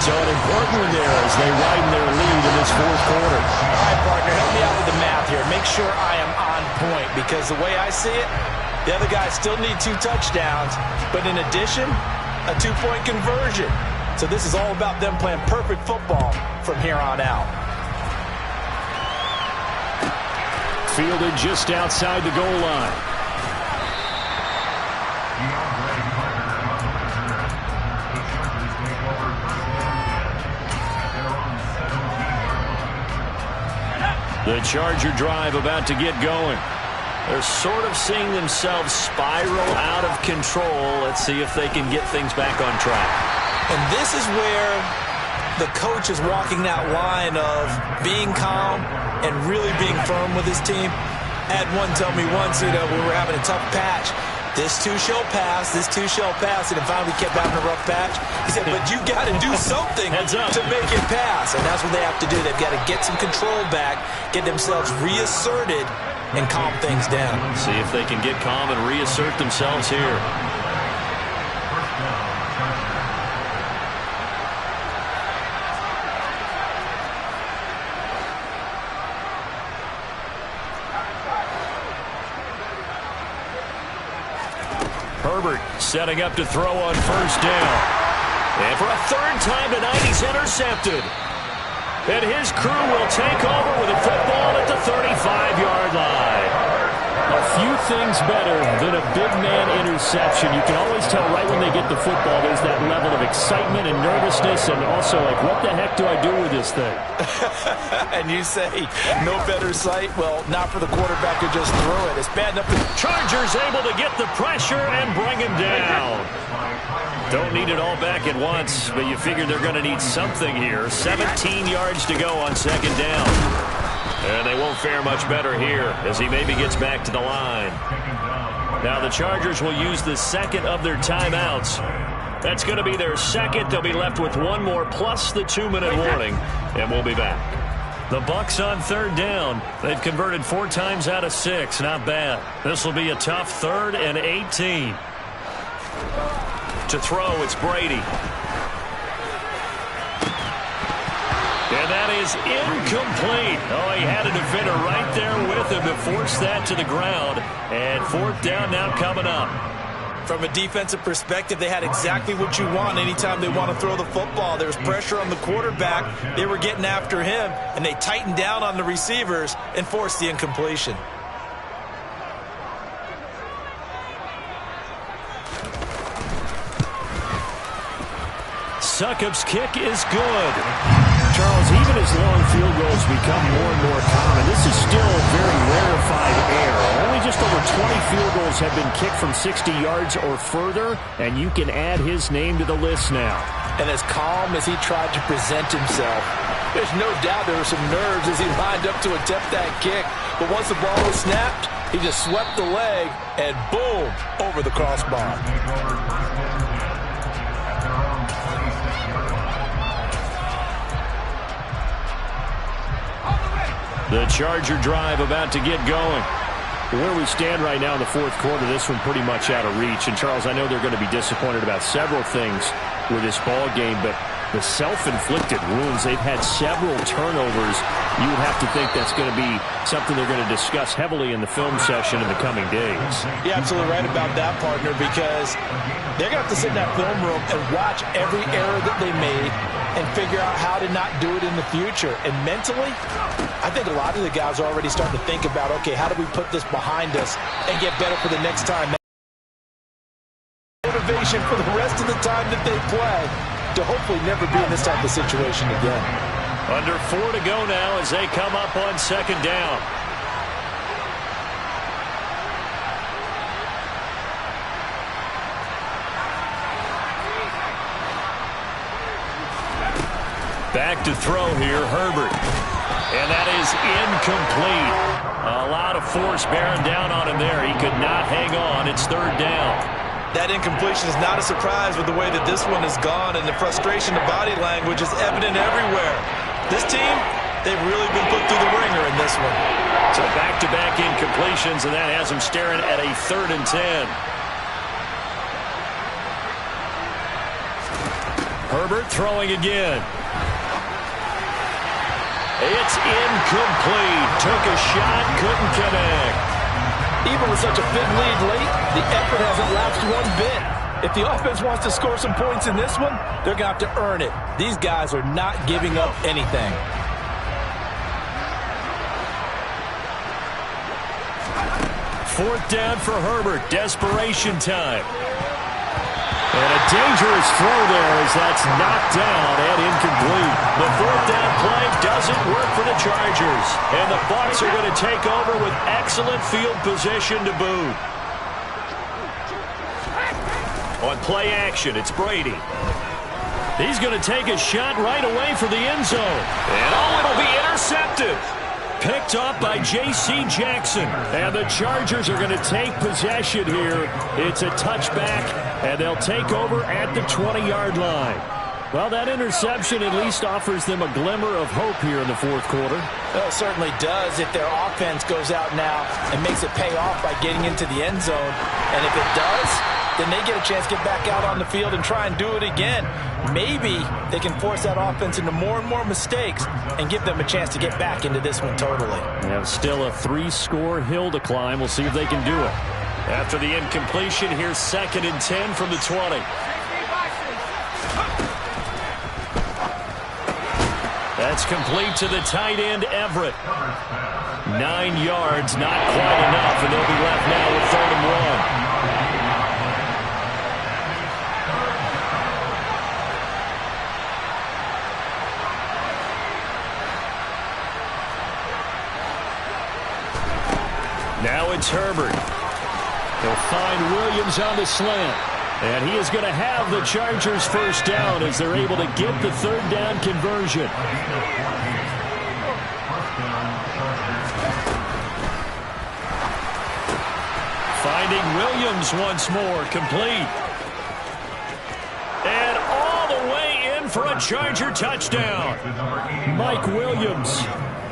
So an important one there as they widen their lead in this 4th quarter. All right, partner, help me out with the math here. Make sure I am on point, because the way I see it, the other guys still need 2 touchdowns, but in addition, a 2-point conversion. So this is all about them playing perfect football from here on out. Fielded just outside the goal line. The Charger drive about to get going. They're sort of seeing themselves spiral out of control. Let's see if they can get things back on track. And this is where the coach is walking that line of being calm and really being firm with his team. I had one tell me once, we were having a tough patch. This too shall pass, this too shall pass, and then finally kept having a rough patch. He said, but you got to do something to make it pass, and that's what they have to do. They've got to get some control back, get themselves reasserted, and calm things down. See if they can get calm and reassert themselves here. Herbert setting up to throw on 1st down. And for a 3rd time tonight, he's intercepted. And his crew will take over with a football at the 35-yard line. A few things better than a big man interception. You can always tell right when they get the football, there's that level of excitement and nervousness, and also like, what the heck do I do with this thing? And you say, no better sight? Well, not for the quarterback who just threw it. It's bad enough. Chargers able to get the pressure and bring him down. Don't need it all back at once, but you figure they're going to need something here. 17 yards to go on second down. And they won't fare much better here as he maybe gets back to the line. Now the Chargers will use the second of their timeouts. That's going to be their second. They'll be left with one more plus the 2-minute warning, and we'll be back. The Bucks on third down. They've converted 4 times out of 6. Not bad. This will be a tough 3rd and 18. To throw, it's Brady. And that is incomplete. Oh, he had a defender right there with him to force that to the ground. And 4th down now coming up. From a defensive perspective, they had exactly what you want anytime they want to throw the football. There was pressure on the quarterback. They were getting after him, and they tightened down on the receivers and forced the incompletion. Succop's kick is good. Charles, even as long field goals become more and more common, this is still very rarefied air. Only just over 20 field goals have been kicked from 60 yards or further, and you can add his name to the list now. And as calm as he tried to present himself, there's no doubt there were some nerves as he lined up to attempt that kick. But once the ball was snapped, he just swept the leg, and boom, over the crossbar. The Charger drive about to get going. Where we stand right now in the 4th quarter, this one pretty much out of reach. And, Charles, I know they're going to be disappointed about several things with this ball game, but the self-inflicted wounds, they've had several turnovers. You would have to think that's going to be something they're going to discuss heavily in the film session in the coming days. You're absolutely right about that, partner, because they're going to have to sit in that film room and watch every error that they made and figure out how to not do it in the future. And mentally, I think a lot of the guys are already starting to think about, okay, how do we put this behind us and get better for the next time? Motivation for the rest of the time that they play to hopefully never be in this type of situation again. Under 4 to go now as they come up on second down. Back to throw here, Herbert. And that is incomplete. A lot of force bearing down on him there. He could not hang on. It's 3rd down. That incompletion is not a surprise with the way that this one has gone, and the frustration, the body language is evident everywhere. This team, they've really been put through the ringer in this one. So back-to-back incompletions, and that has them staring at a 3rd and 10. Herbert throwing again. It's incomplete. Took a shot, couldn't connect. Even with such a big lead late, the effort hasn't lapsed one bit. If the offense wants to score some points in this one, they're going to have to earn it. These guys are not giving up anything. Fourth down for Herbert. Desperation time. And a dangerous throw there as that's knocked down and incomplete. The 4th down play doesn't work for the Chargers. And the Bucs are going to take over with excellent field position to boot. On play action, it's Brady. He's going to take a shot right away for the end zone. And it'll be intercepted. Picked up by J.C. Jackson. And the Chargers are going to take possession here. It's a touchback, and they'll take over at the 20-yard line. Well, that interception at least offers them a glimmer of hope here in the 4th quarter. Well, it certainly does if their offense goes out now and makes it pay off by getting into the end zone. And if it does, then they get a chance to get back out on the field and try and do it again. Maybe they can force that offense into more and more mistakes and give them a chance to get back into this one totally. Yeah, still a 3-score hill to climb. We'll see if they can do it. After the incompletion, here's 2nd and 10 from the 20. That's complete to the tight end, Everett. 9 yards, not quite enough, and they'll be left now with 3rd and 1. Now it's Herbert. He'll find Williams on the slant. And he is going to have the Chargers first down as they're able to get the 3rd down conversion. Finding Williams once more, complete. And all the way in for a Charger touchdown. Mike Williams,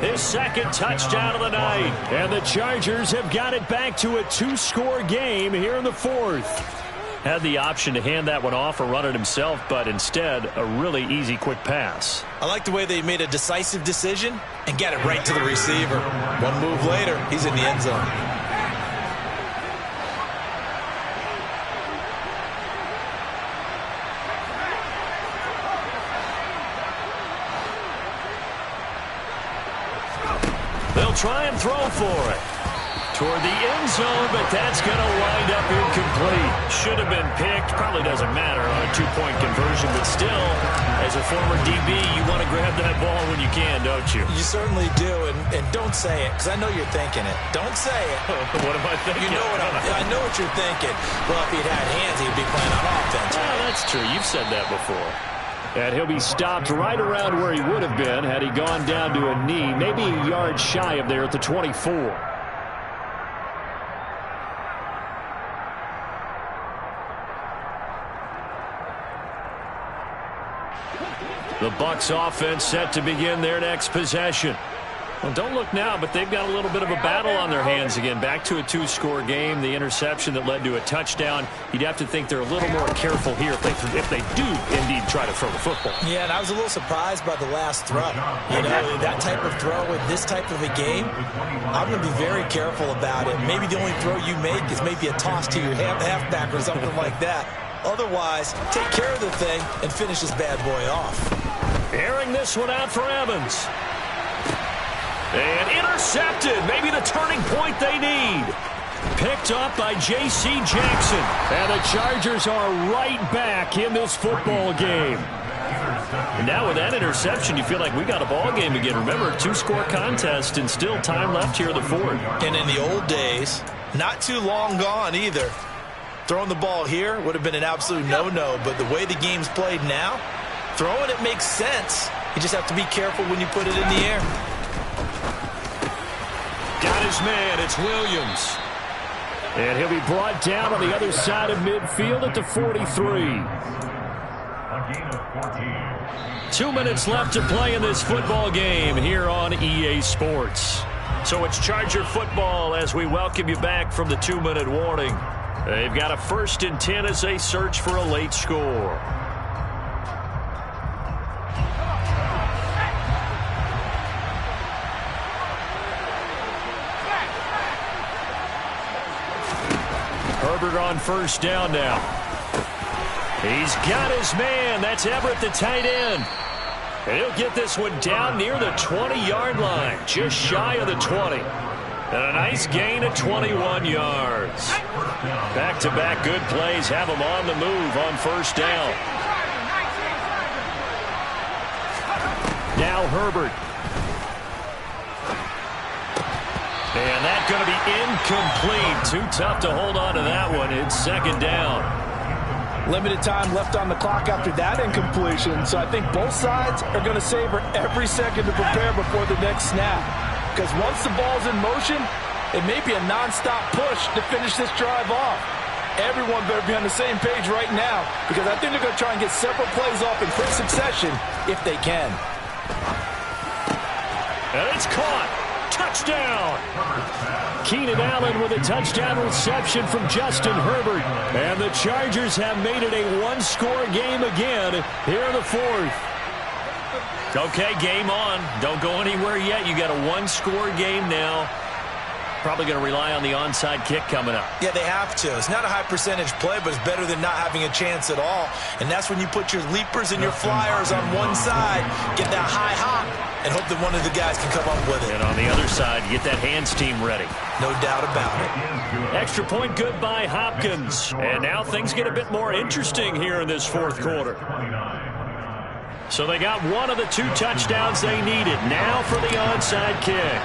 his 2nd touchdown of the night. And the Chargers have got it back to a 2-score game here in the 4th. Had the option to hand that one off or run it himself, but instead, a really easy, quick pass. I like the way they made a decisive decision and got it right to the receiver. One move later, he's in the end zone. They'll try and throw for it. Toward the end zone, but that's going to wind up incomplete. Should have been picked. Probably doesn't matter on a 2-point conversion, but still, as a former DB, you want to grab that ball when you can, don't you? You certainly do, and don't say it, because I know you're thinking it. Don't say it. What am I thinking? You know I know what you're thinking. Well, if he'd had hands, he'd be playing on offense. Well, that's true. You've said that before. And he'll be stopped right around where he would have been had he gone down to a knee, maybe a yard shy of there at the 24. The Bucs offense set to begin their next possession. Well, don't look now, but they've got a little bit of a battle on their hands again. Back to a 2-score game. The interception that led to a touchdown. You'd have to think they're a little more careful here if they do indeed try to throw the football. Yeah, and I was a little surprised by the last throw. You know, that type of throw in this type of a game, I'm going to be very careful about it. Maybe the only throw you make is maybe a toss to your halfback or something like that. Otherwise, take care of the thing and finish this bad boy off. Airing this one out for Evans. And intercepted. Maybe the turning point they need. Picked up by J.C. Jackson. And the Chargers are right back in this football game. And now with that interception, you feel like we got a ball game again. Remember, 2-score contest and still time left here in the 4th. And in the old days, not too long gone either. Throwing the ball here would have been an absolute no-no, but the way the game's played now, throwing it makes sense. You just have to be careful when you put it in the air. Got his man. It's Williams. And he'll be brought down on the other side of midfield at the 43. 2 minutes left to play in this football game here on EA Sports. So it's Charger football as we welcome you back from the 2-minute warning. They've got a 1st and 10 as they search for a late score. Herbert on 1st down now. He's got his man. That's Everett, the tight end. And he'll get this one down near the 20-yard line, just shy of the 20. And a nice gain of 21 yards. Back-to-back good plays have him on the move on 1st down. Now Herbert. And that's going to be incomplete. Too tough to hold on to that one. It's 2nd down. Limited time left on the clock after that incompletion, so I think both sides are going to savor every second to prepare before the next snap. Because once the ball's in motion, it may be a non-stop push to finish this drive off. Everyone better be on the same page right now, because I think they're going to try and get several plays off in quick succession if they can. And it's caught. Touchdown. Keenan Allen with a touchdown reception from Justin Herbert. And the Chargers have made it a 1-score game again here in the 4th. Okay, game on. Don't go anywhere yet. You got a 1-score game now. Probably going to rely on the onside kick coming up. Yeah, they have to. It's not a high percentage play, but it's better than not having a chance at all. And that's when you put your leapers and your flyers on one side, get that high hop, and hope that one of the guys can come up with it. And on the other side, get that hands team ready. No doubt about it. Extra point good by Hopkins. And now things get a bit more interesting here in this fourth quarter. So they got one of the 2 touchdowns they needed. Now for the onside kick.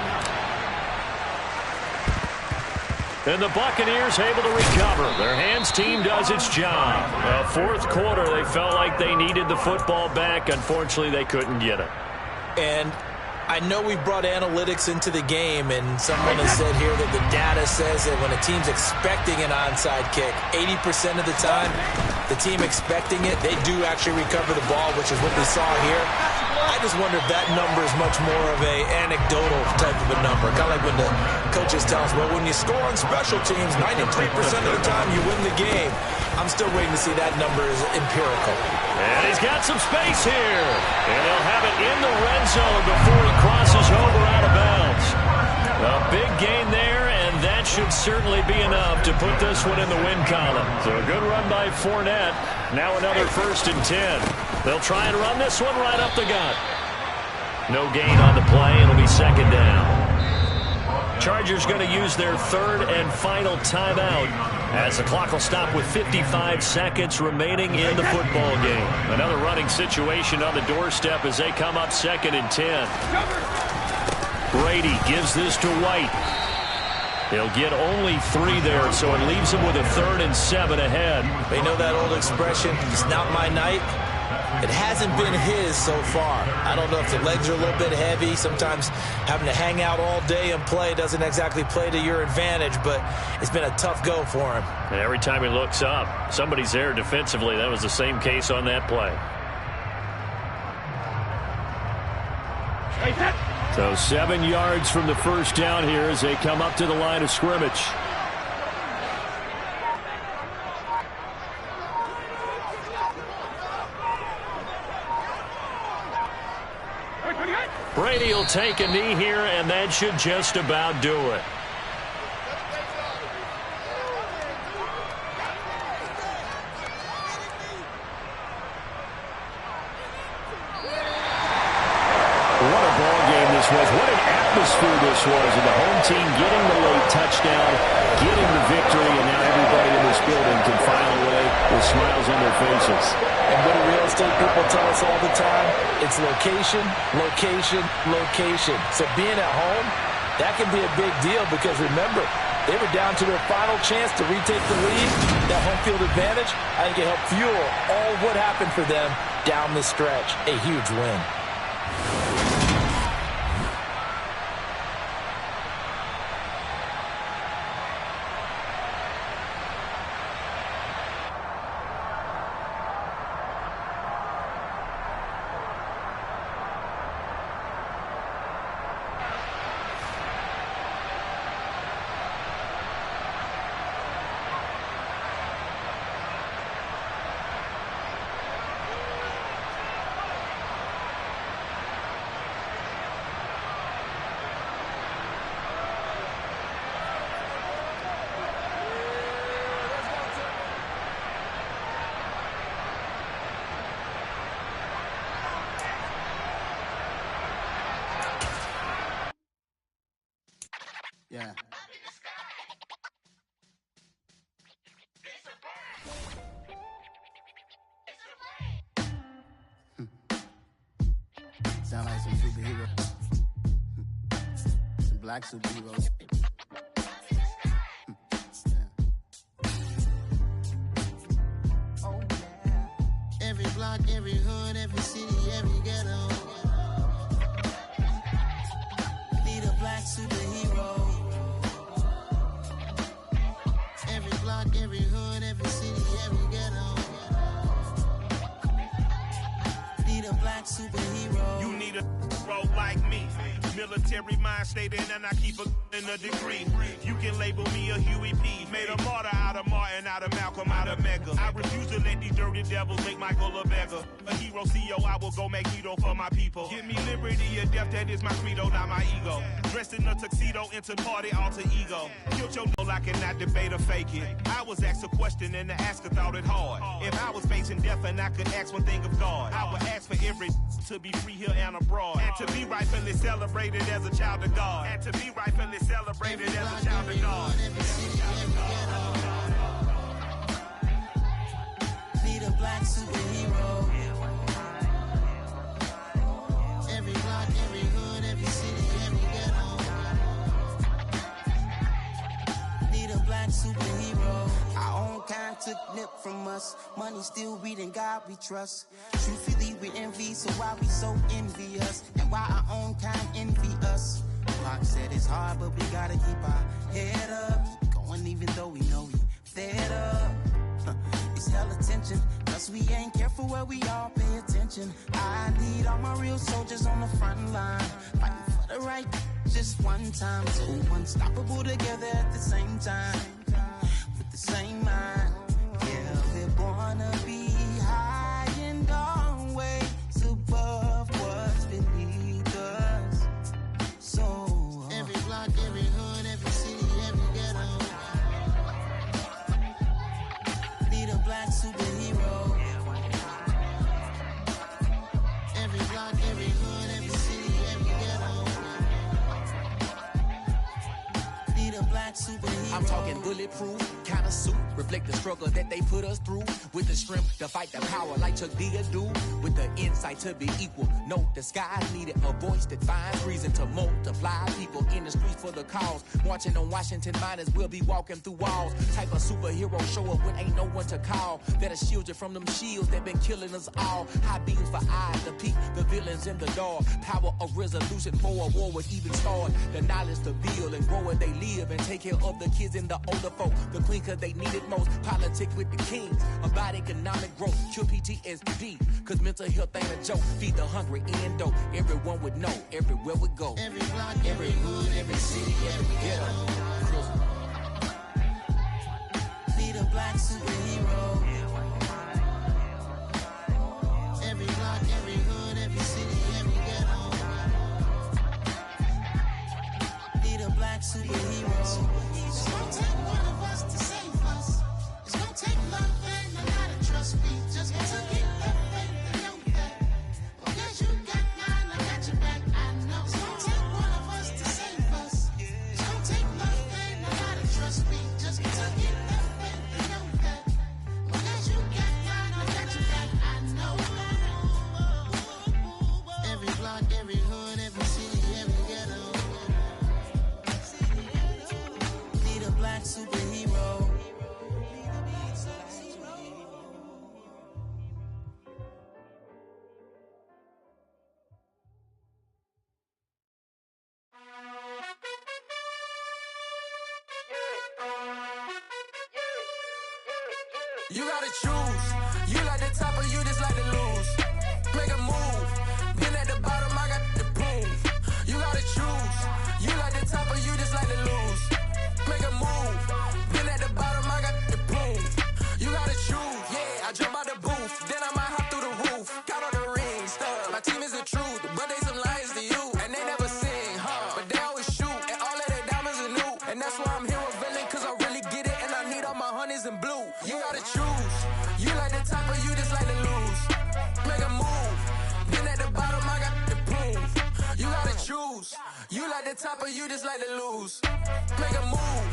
And the Buccaneers able to recover. Their hands team does its job. Well, fourth quarter, they felt like they needed the football back. Unfortunately, they couldn't get it. And I know we brought analytics into the game, and someone has said here that the data says that when a team's expecting an onside kick, 80% of the time, the team expecting it, they do actually recover the ball, which is what we saw here. I just wonder if that number is much more of a anecdotal type of a number. Kind of like when the coaches tell us, well, when you score on special teams, 93% of the time you win the game. I'm still waiting to see that number is empirical. And he's got some space here. And he'll have it in the red zone before he crosses over out of bounds. A big gain there, and that should certainly be enough to put this one in the win column. So a good run by Fournette. Now another 1st and 10. They'll try and run this one right up the gut. No gain on the play. It'll be 2nd down. Chargers going to use their 3rd and final timeout as the clock will stop with 55 seconds remaining in the football game. Another running situation on the doorstep as they come up 2nd and 10. Brady gives this to White. He'll get only 3 there, so it leaves him with a 3rd and 7 ahead. They know that old expression, it's not my night. It hasn't been his so far. I don't know if the legs are a little bit heavy. Sometimes having to hang out all day and play doesn't exactly play to your advantage, but it's been a tough go for him. And every time he looks up, somebody's there defensively. That was the same case on that play. So 7 yards from the first down here as they come up to the line of scrimmage. Brady will take a knee here, and that should just about do it. What a ball game this was. What an atmosphere this was. And the home team getting the late touchdown, getting the victory, and now everybody in this building can file away with smiles on their faces. And what do real estate people tell us all the time? It's location, location, location. So being at home, that can be a big deal because remember, they were down to their final chance to retake the lead. That home field advantage, I think it helped fuel all what happened for them down the stretch. A huge win. Yeah. Sound like some superheroes. Some black superheroes. Oh, yeah. Every block, every hood, every city, every ghetto. Need a black superhero. Every block, every hood, every city, every ghetto. Need a black superhero. You need a hero like me. Military mind stated, and I keep a in a degree. You can label me a Huey P. Made a martyr out of Martin, out of Malcolm, out of Mega. I refuse to let these dirty devils make Michael a beggar. A hero CEO, I will go Magneto for my people. Give me liberty or death, that is my credo, not my ego. Dressed in a tuxedo, into party, alter ego. Killed your no, I cannot debate or fake it. I was asked a question and the asker thought it hard. If I was facing death and I could ask one thing of God, I would ask for every to be free here and abroad. And to be rightfully celebrated as a child of God. And to be rightfully celebrated as a child of God. Need a black superhero. Every block, every hood, every city, every ghetto. Need a black superhero. Our own kind took nip from us. Money still reading God we trust. Truthfully we envy, so why we so envious? And why our own kind envy us? Block said it's hard, but we gotta keep our head up. Going even though we know we fed up. It's hell attention, cause we ain't careful where we all pay attention. I need all my real soldiers on the front line, fighting for the right just one time. So unstoppable together at the same time, with the same mind. Yeah, we're gonna be high and always above what's beneath us. So every block, every hood, every city, every ghetto. Need a black superhero. Every block, every hood, every city, every ghetto. Need a black superhero. I'm talking bulletproof, kind of suit, reflect the struggle that they put us through. With the strength to fight the power like Chuck D do. With the insight to be equal. Note the skies needed a voice that finds reason to multiply. People in the streets for the cause. Marching on Washington miners will be walking through walls. Type of superhero show up when ain't no one to call. That'll shield you from them shields that been killing us all. High beams for eyes to peek the villains in the dark. Power of resolution for a war would even start. The knowledge to build and grow where they live and take care of the kids and the older folk. The queen cause they need it most. Politics with the kings. About economic growth. Cure PTSD. Cause mental health ain't a joke. Feed the hungry and dope. Everyone would know. Everywhere we go. Every block, every hood, every city, every ghetto. Need a black superhero. Every block, every hood, every city, every ghetto. Need a black superhero. It's gonna take one of us to save us. It's gonna take love and a lot of trust. We just got to get that faith and know that. Because you got mine, I got your back, I know. It's gonna take one of us to save us. It's gonna take love and a lot of trust. We just got to get that faith and know that. Because you got mine, I got your back, I know. Every block, every hood, every city, every ghetto. Need a black superhero. You gotta choose. You like the top or you just like to lose. Make a move. Been at the bottom, I got the proof. You gotta choose. You like the top or you just like to lose. Make a move. Been at the bottom, I got the proof. You gotta choose. Yeah, I jump out the booth. Then I might hop through the roof. Count on the ring stuff. My team is the truth, but they some liars to you. And they never sing, but they always shoot. And all of their diamonds are new. And that's why I'm here with Villain, cause I really get it. And I need all my honeys in blue. You gotta choose. You like the top or you just like to lose. Make a move. Been at the bottom, I got the proof. You gotta choose. You like the top or you just like to lose. Make a move.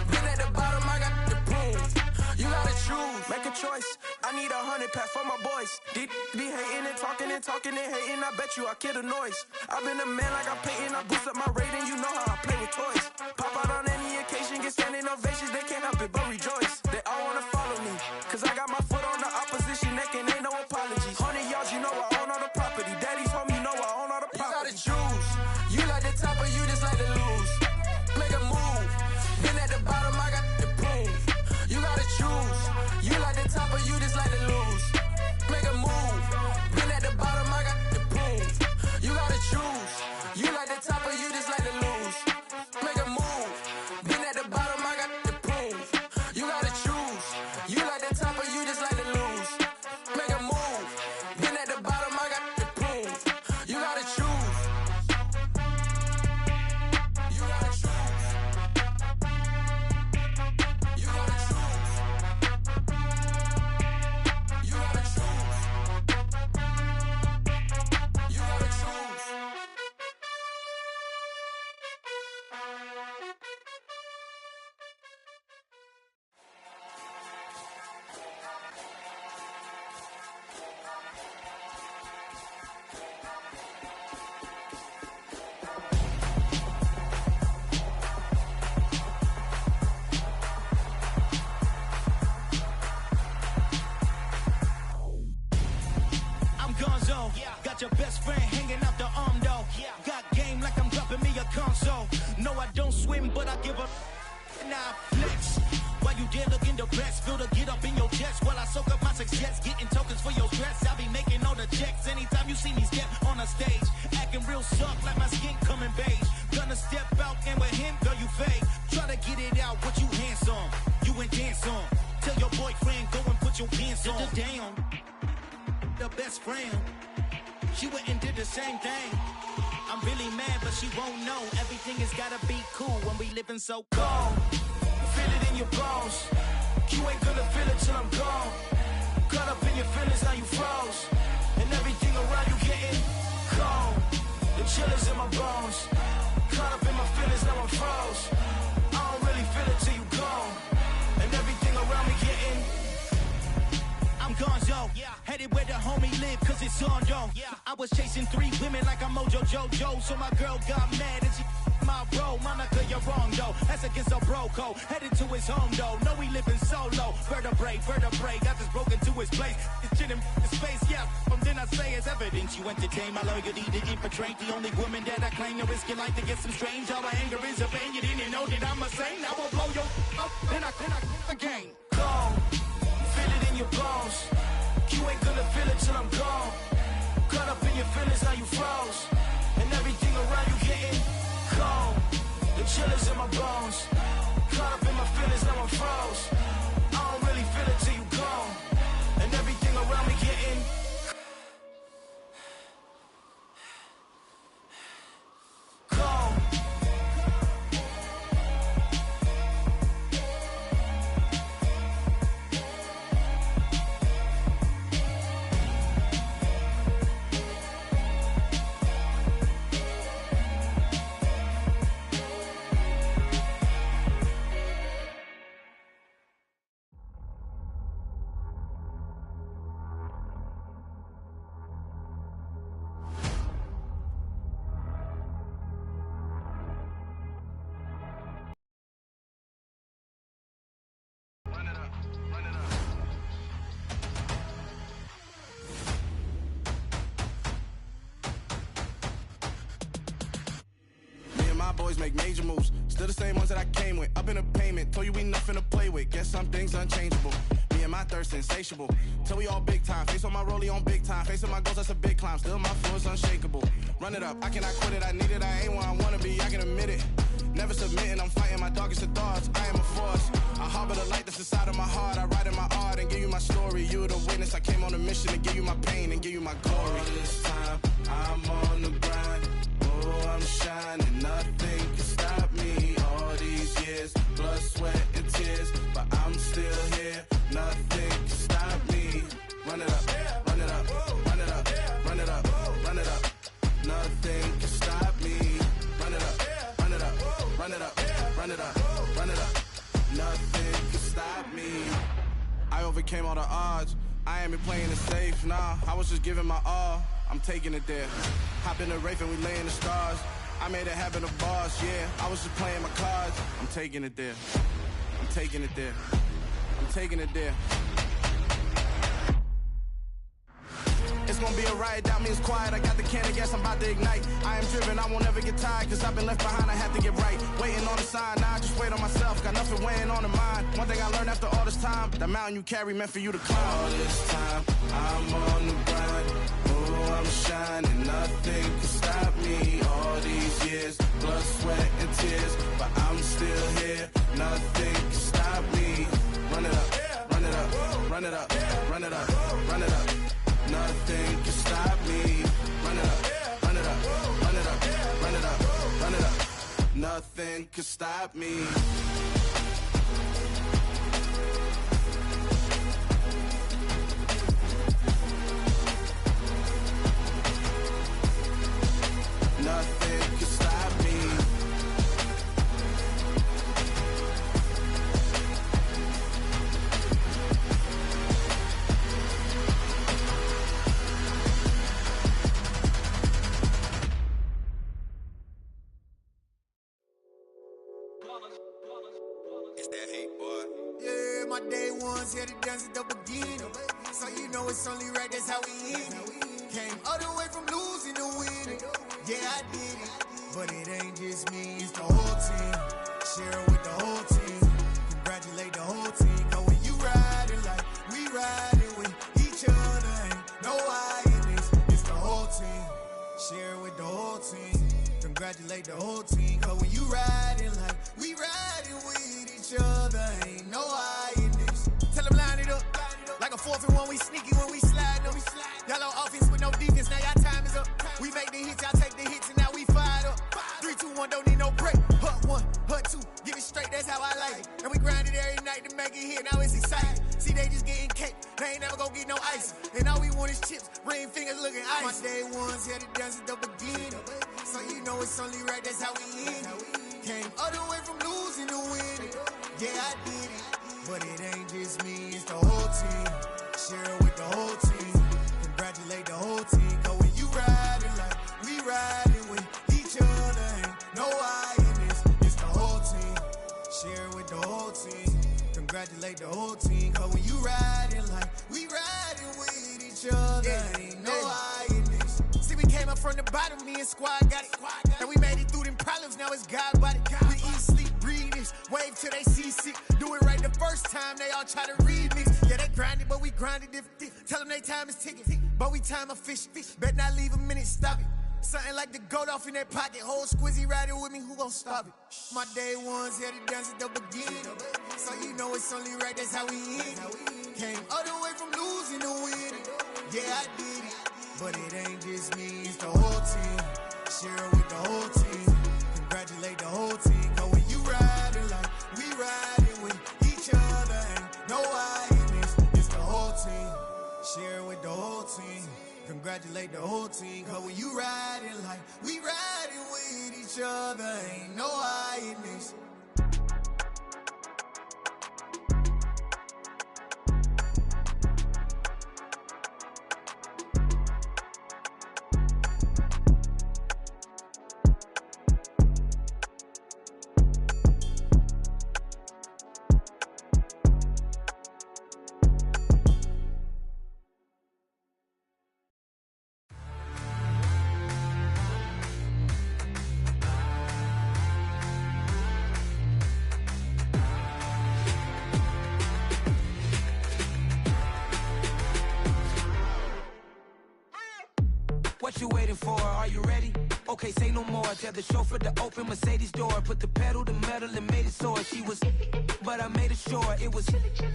Been at the bottom, I got the proof. You gotta choose. Make a choice. I need 100 pack for my boys. Deep be hating and talking and hating. I bet you I kill the noise. I've been a man like I'm Peyton. I boost up my rating. You know how I play with toys. Pop out on any occasion, get standing ovations. They can't help it but rejoice. They all wanna follow me, cause I got my foot on the opposition neck and ain't no apologies. 100 yards, you know I own all the property. Daddy's home, you know I own all the property. You gotta choose. You like the top or you just like to lose. Make a move. Been at the bottom, I got the proof. You gotta choose. You like the top or you just like to lose. Make a move. Been at the bottom, I got the proof. You gotta choose. You like the top or you swim, but I give a now flex. While you there looking the best, feel the get up in your chest while I soak up my success, getting tokens for your stress. I be making all the checks anytime you see me step on a stage, acting real suck like my skin coming beige. Gonna step out and with him, girl, you fade. Try to get it out, what you handsome, you ain't dance on. Tell your boyfriend, go and put your pants on. Down, the best friend, she went and did the same thing. I'm really mad, but she won't know. Everything has gotta be cool when we living so cold. Feel it in your bones. You ain't gonna feel it till I'm gone. Caught up in your feelings, now you froze. And everything around you getting cold. The chill is in my bones. Caught up in my feelings, now I'm froze. I don't really feel it till you gone. And everything around me getting I'm gonzo, headed where the homie live, cause it's on, yo. I was chasing 3 women like I'm Mojo Jojo, so my girl got mad and she my bro. Monica, you're wrong, though. That's against a bro code. Headed to his home, though. No, we living solo. Vertebrae, got this broken to his place. This shit in his face, yeah. From then I say it's evidence. You entertain my loyalty to infiltrate. The only woman that I claim to risk your life to get some strange. All my anger is a pain. You didn't know that I'm a saint. I will blow your up, then I again. Gone. Feel it in your bones. You ain't gonna feel it till I'm gone. Caught up in your feelings, now you froze. And everything around you getting cold. The chill is in my bones. Caught up in my feelings, now I'm froze. I don't really feel it till you gone. And everything around me getting cold. Boys make major moves, still the same ones that I came with. Up in a payment, told you we nothing to play with. Guess some things unchangeable. Me and my thirst insatiable. Till we all big time. Face on my rollie on big time. Facing my goals, that's a big climb. Still my flow is unshakable. Run it up, I cannot quit it. I need it, I ain't where I wanna be. I can admit it. Never submitting, I'm fighting my darkest of thoughts. I am a force. I harbor the light that's inside of my heart. I write in my art and give you my story. You the witness. I came on a mission to give you my pain and give you my glory. All this time, I'm on the grind. Oh, I'm shining, nothing can stop me. All these years, blood, sweat, and tears, but I'm still here. Nothing can stop me. Run it up, run it up, run it up, run it up, run it up. Nothing can stop me. Run it up, run it up, run it up, run it up, run it up. Nothing can stop me. I overcame all the odds. I ain't been playing it safe, nah. I was just giving my all. I'm taking it there. Hop in the Wraith and we lay in the stars. I made it happen to boss, yeah. I was just playing my cards. I'm taking it there. I'm taking it there. I'm taking it there. It's gonna be a riot, doubt me it's quiet. I got the can of gas, I'm about to ignite. I am driven, I won't ever get tired, cause I've been left behind, I have to get right. Waiting on the sign, now I just wait on myself. Got nothing weighing on the mind. One thing I learned after all this time, the mountain you carry meant for you to climb. All this time, I'm on the grind. Oh, I'm shining, nothing can stop me. All these years, blood, sweat, and tears, but I'm still here. Nothing can stop me. Run it up, run it up, run it up, run it up, run it up. Nothing can stop me. Run it up, run it up, run it up, run it up, run it up. Nothing can stop me. Nothing can stop me. It's that hate, boy. Yeah, my day ones here to dance at the beginning. So you know it's only right, that's how we end it. Came all the way from losing to winning. Yeah, I did it. But it ain't just me, it's the whole team. straight, that's how I like it. And we grinded every night to make it here, now it's exciting. See, they just getting cake, they ain't never gonna get no ice. And all we want is chips, ring fingers looking ice. My day ones here to dance at the beginning. So you know it's only right, that's how we end it. Came all the way from losing to winning. Yeah, I did it. But it ain't just me, it's the whole team. Share it with the whole team. Congratulate the whole team. Cause when you riding like we riding with each other, ain't no I in this. It's the whole team. Share it with the whole team. Congratulate the whole team. Cause when you riding like we riding with each other, ain't no I in this. See, we came up from the bottom, me and squad got it. And we made it through them problems, now it's God body. We eat, sleep, breathe this. Wave till they see sick. Do it right the first time, they all try to remix. Yeah, they grinded, but we grinded different. Tell them they time is ticking, but we time a fish. Bet not leave a minute, stop it. Something like the goat off in that pocket. Whole squizzy riding with me, who gon' stop it? My day ones here to dance at the beginning. So you know it's only right, that's how we end it. Came all the way from losing to winning. Yeah, I did it. But it ain't just me, it's the whole team. Share it with the whole team. Congratulate the whole team. Cause when you riding like we riding with each other, ain't no I in this. It's the whole team. Share it with the whole team. Congratulate the whole team. Cause when you riding like we riding with each other, ain't no I in this. What you waiting for? Are you ready? Okay, say no more. Tell the chauffeur to open Mercedes door. Put the pedal to metal and made it soar. She was, but I made it sure it was.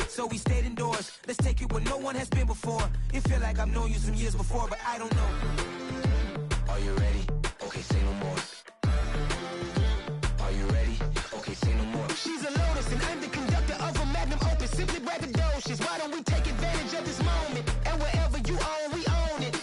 So we stayed indoors. Let's take it where no one has been before. It feel like I've known you some years before, but I don't know. Are you ready? Okay, say no more. Are you ready? Okay, say no more. She's a Lotus and I'm the conductor of a Magnum Opus. Simply braggadocious. Why don't we take advantage of this moment? And wherever you own, we own it.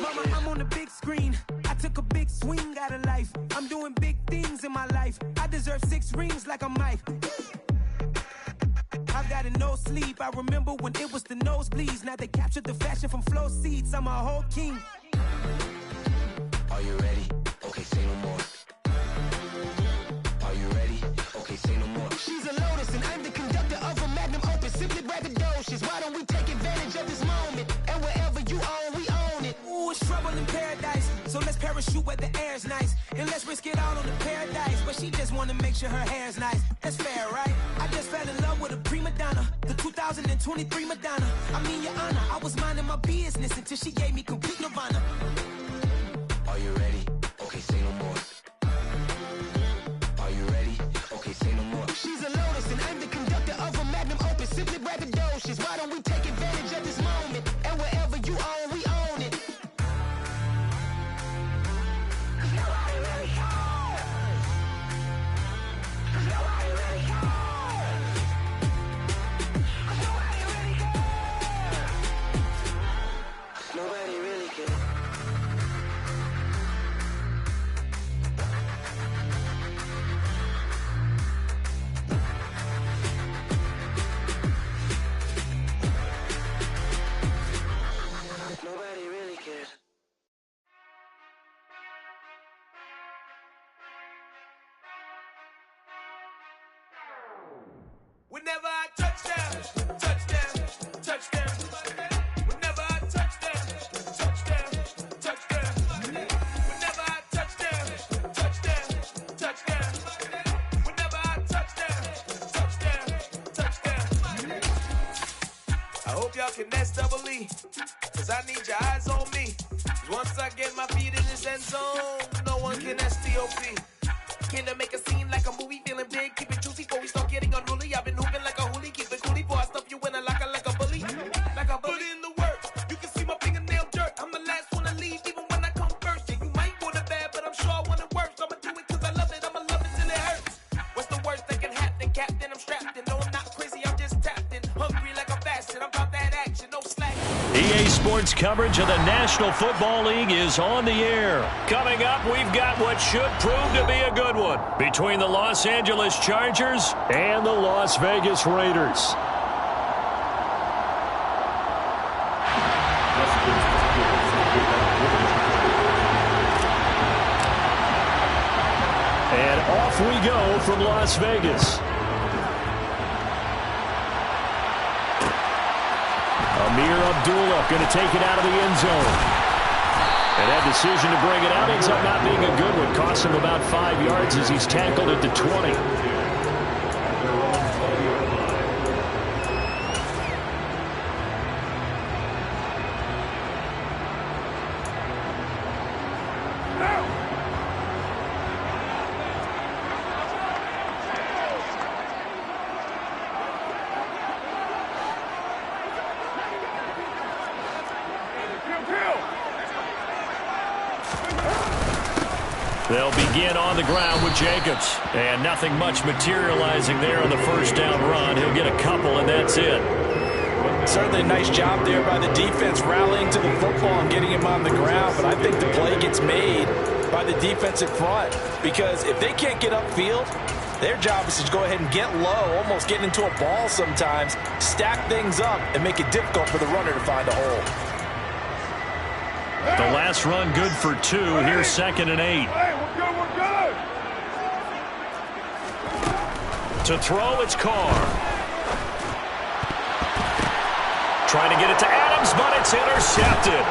Mama, I'm on the big screen. I took a big swing out of life. I'm doing big things in my life. I deserve 6 rings like I'm Mike. I've got no sleep. I remember when it was the nosebleeds. Now they captured the fashion from flow seats. I'm a whole king. Are you ready? Okay, say no more. Are you ready? Okay, say no more. She's a Lotus and I'm the conductor of a Magnum Opus. Simply braggadocious. Why don't we take advantage of this moment? And wherever you own, we own it. Ooh, it's trouble in paradise. So let's parachute where the air's nice. And let's risk it all on the paradise. But she just wanna make sure her hair's nice. That's fair, right? I just fell in love with a prima donna. The 2023 Madonna. I mean, your honor, I was minding my business until she gave me complete nirvana. Are you ready? Okay, say no more. Are you ready? Okay, say no more. She's a Lotus and I'm the conductor of a Magnum Opus. Simply braggadocious. Why don't we take advantage of this moment? And wherever you own, we own it. Nobody really cares. Nobody really cares. Nobody really cares. Nobody really cares. Nobody really cares. Whenever I touch them, touch them, touch them. Whenever I touch them, touch them, touch them. Whenever I touch them, touch them, touch them. Whenever I touch them, touch them, touch them. I hope y'all can nest double E, cause I need your eyes on me. 'Cause once I get my feet in this end zone, no one can STOP. Came to make a scene like a movie, feeling big, keep it juicy before we start getting strapped in. No, I'm not crazy, I'm just tapped in. Hungry like a bastard, I'm about that action, no slack. EA Sports coverage of the National Football League is on the air. Coming up, we've got what should prove to be a good one between the Los Angeles Chargers and the Las Vegas Raiders. And off we go from Las Vegas. Amir Abdullah going to take it out of the end zone. And that decision to bring it out ends up not being a good one. Costs him about 5 yards as he's tackled at the 20. They'll begin on the ground with Jacobs. And nothing much materializing there on the first down run. He'll get a couple, and that's it. Certainly a nice job there by the defense rallying to the football and getting him on the ground. But I think the play gets made by the defensive front. Because if they can't get upfield, their job is to go ahead and get low, almost get into a ball sometimes, stack things up, and make it difficult for the runner to find a hole. The last run good for 2. Here's 2nd and 8. We're good. To throw, it's Carr. Trying to get it to Adams, but it's intercepted.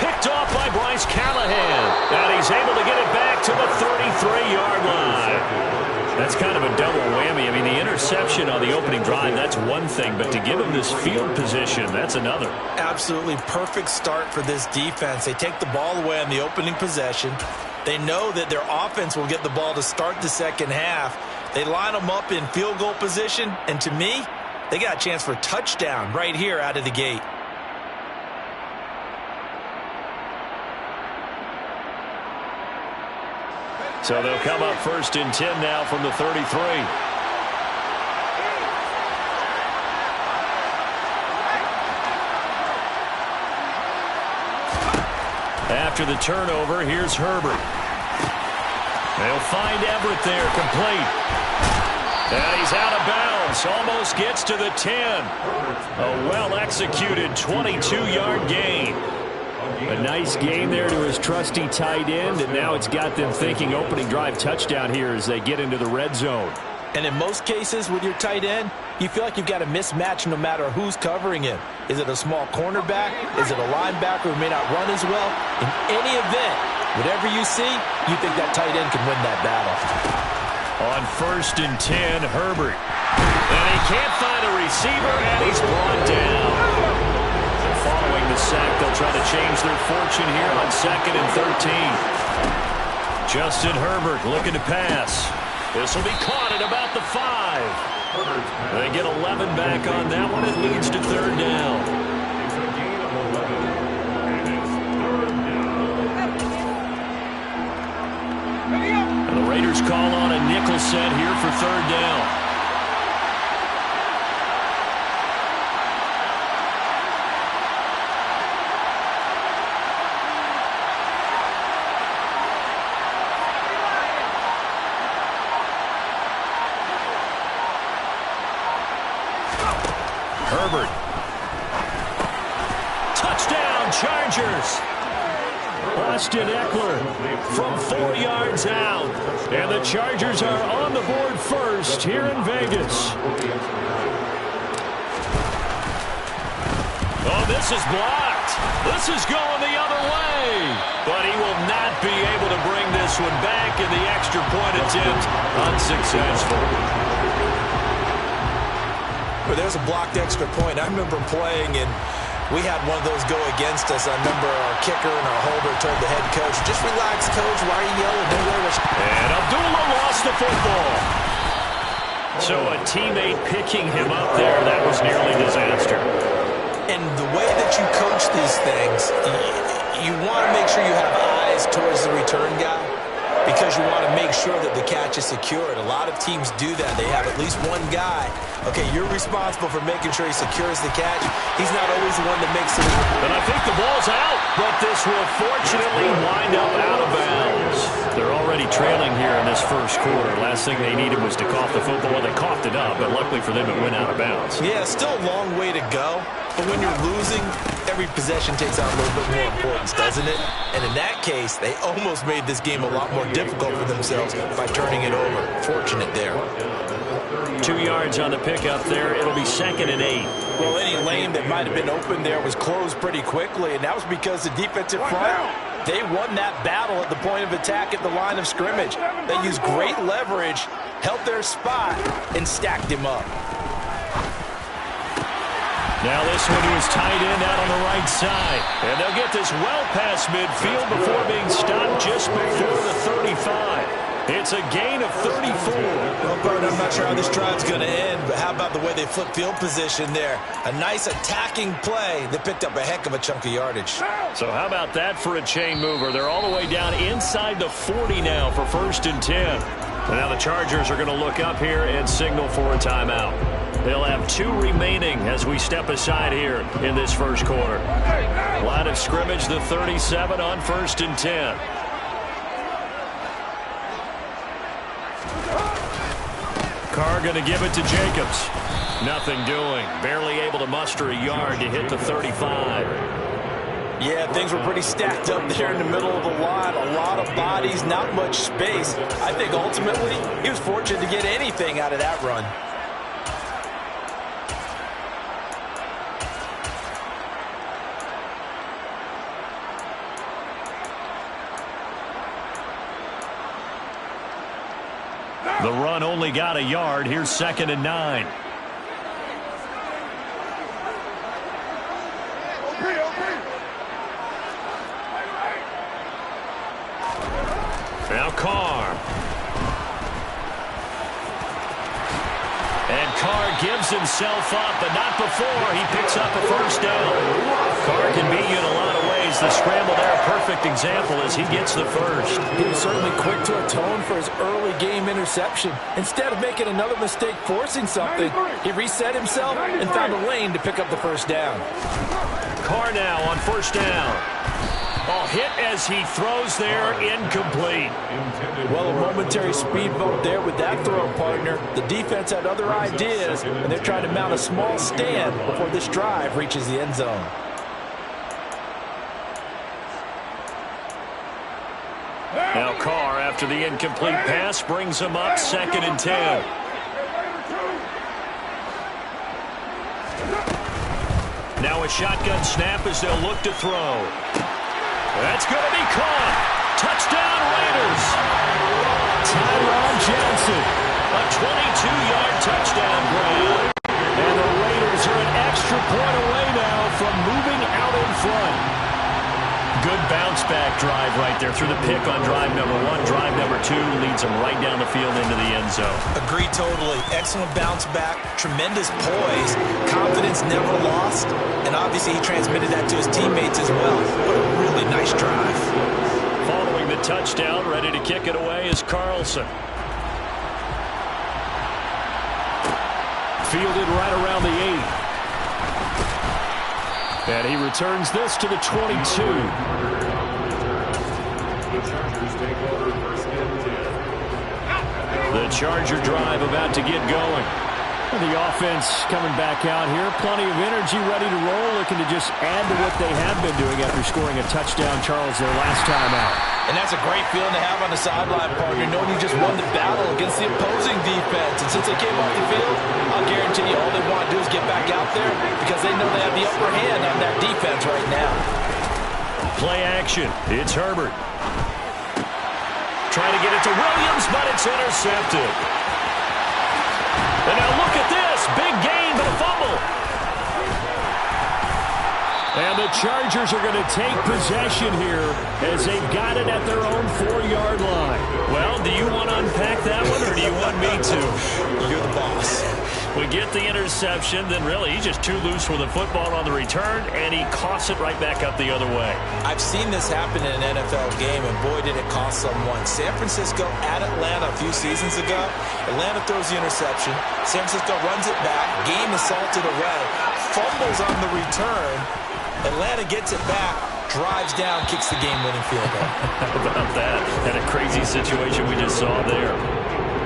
Picked off by Bryce Callahan. And he's able to get it back to the 33-yard line. That's kind of a double whammy. I mean, the interception on the opening drive, that's one thing. But to give him this field position, that's another. Absolutely perfect start for this defense. They take the ball away on the opening possession. They know that their offense will get the ball to start the second half. They line them up in field goal position. And to me, they got a chance for a touchdown right here out of the gate. So they'll come up 1st and 10 now from the 33. After the turnover, here's Herbert. They'll find Everett there, complete. And he's out of bounds, almost gets to the 10. A well-executed 22-yard gain. A nice game there to his trusty tight end, and now it's got them thinking opening drive touchdown here as they get into the red zone. And in most cases with your tight end, you feel like you've got a mismatch no matter who's covering him. Is it a small cornerback? Is it a linebacker who may not run as well? In any event, whatever you see, you think that tight end can win that battle. On 1st and 10, Herbert. And he can't find a receiver, and he's brought down. Following the sack, they'll try to change their fortune here on 2nd and 13. Justin Herbert looking to pass. This will be caught at about the 5. They get 11 back on that one. It leads to 3rd down. And the Raiders call on a nickel set here for 3rd down. Herbert. Touchdown, Chargers. Austin Eckler from 4 yards out. And the Chargers are on the board first here in Vegas. Oh, this is blocked. This is going the other way. But he will not be able to bring this one back, in the extra point attempt unsuccessful. Well, there's a blocked extra point. I remember playing, and we had one of those go against us. I remember our kicker and our holder told the head coach, just relax, coach. Why are you yelling? And Abdullah lost the football. So a teammate picking him up there, that was nearly disaster. And the way that you coach these things, you want to make sure you have eyes towards the return guy. because you want to make sure that the catch is secured. A lot of teams do that. They have at least one guy. Okay, you're responsible for making sure he secures the catch. He's not always the one that makes it. And I think the ball's out, but this will fortunately wind up out of bounds. They're already trailing here in this first quarter. Last thing they needed was to cough the football. Well, they coughed it up, but luckily for them, it went out of bounds. Yeah, still a long way to go. But when you're losing, every possession takes on a little bit more importance, doesn't it? And in that case, they almost made this game a lot more difficult for themselves by turning it over. Fortunate there. 2 yards on the pickup there. It'll be 2nd and 8. Well, any lane that might have been open there was closed pretty quickly, and that was because the defensive front, they won that battle at the point of attack at the line of scrimmage. They used great leverage, held their spot, and stacked him up. Now this one was tight end out on the right side. And they'll get this well past midfield before being stopped just before the 35. It's a gain of 34. Well, partner, I'm not sure how this drive's going to end, but how about the way they flip field position there? A nice attacking play that picked up a heck of a chunk of yardage. So how about that for a chain mover? They're all the way down inside the 40 now for 1st and 10. And now the Chargers are going to look up here and signal for a timeout. They'll have 2 remaining as we step aside here in this first quarter. Line of scrimmage, the 37 on 1st and 10. Carr going to give it to Jacobs. Nothing doing. Barely able to muster a yard to hit the 35. Yeah, things were pretty stacked up there in the middle of the line. A lot of bodies, not much space. I think ultimately he was fortunate to get anything out of that run. The run only got a yard. Here's 2nd and 9. Now Carr. And Carr gives himself up, but not before he picks up a 1st down. Carr can beat you in a lot of ways. The scramble there, a perfect example as he gets the 1st. He was certainly quick to atone for his early game interception. Instead of making another mistake forcing something, he reset himself and found a lane to pick up the 1st down. Carr now on 1st down. Oh, hit as he throws there, incomplete. Well, a momentary speed bump there with that throw, partner. The defense had other ideas, and they're trying to mount a small stand before this drive reaches the end zone. Now Carr, after the incomplete pass, brings him up 2nd and 10. Now a shotgun snap as they'll look to throw. That's going to be caught. Touchdown Raiders. Tyron Johnson. A 22-yard touchdown grab. And the Raiders are an extra point away now from moving out in front. Good bounce-back drive right there through the pick on drive number 1. Drive number 2 leads them right down the field into the end zone. Agree totally. Excellent bounce-back, tremendous poise, confidence never lost, and obviously he transmitted that to his teammates as well. What a really nice drive. Following the touchdown, ready to kick it away is Carlson. Fielded right around the 8. And he returns this to the 22. The Charger drive about to get going. And the offense coming back out here. Plenty of energy, ready to roll, looking to just add to what they have been doing after scoring a touchdown, Charles, their last time out. And that's a great feeling to have on the sideline, partner, knowing you just won the battle against the opposing defense. And since they came off the field, I'll guarantee you all they want to do is get back out there because they know they have the upper hand on that defense right now. Play action. It's Herbert. Trying to get it to Williams, but it's intercepted. And now look at this. Big gain, but a fumble. And the Chargers are going to take possession here as they've got it at their own 4-yard line. Well, do you want to unpack that one, or do you want me to? You're the boss. We get the interception, then really he's just too loose with the football on the return, and he coughs it right back up the other way. I've seen this happen in an NFL game, and boy, did it cost someone. San Francisco at Atlanta a few seasons ago. Atlanta throws the interception. San Francisco runs it back. Game is salted away. Fumbles on the return. Atlanta gets it back, drives down, kicks the game-winning field goal. How about that? And a crazy situation we just saw there.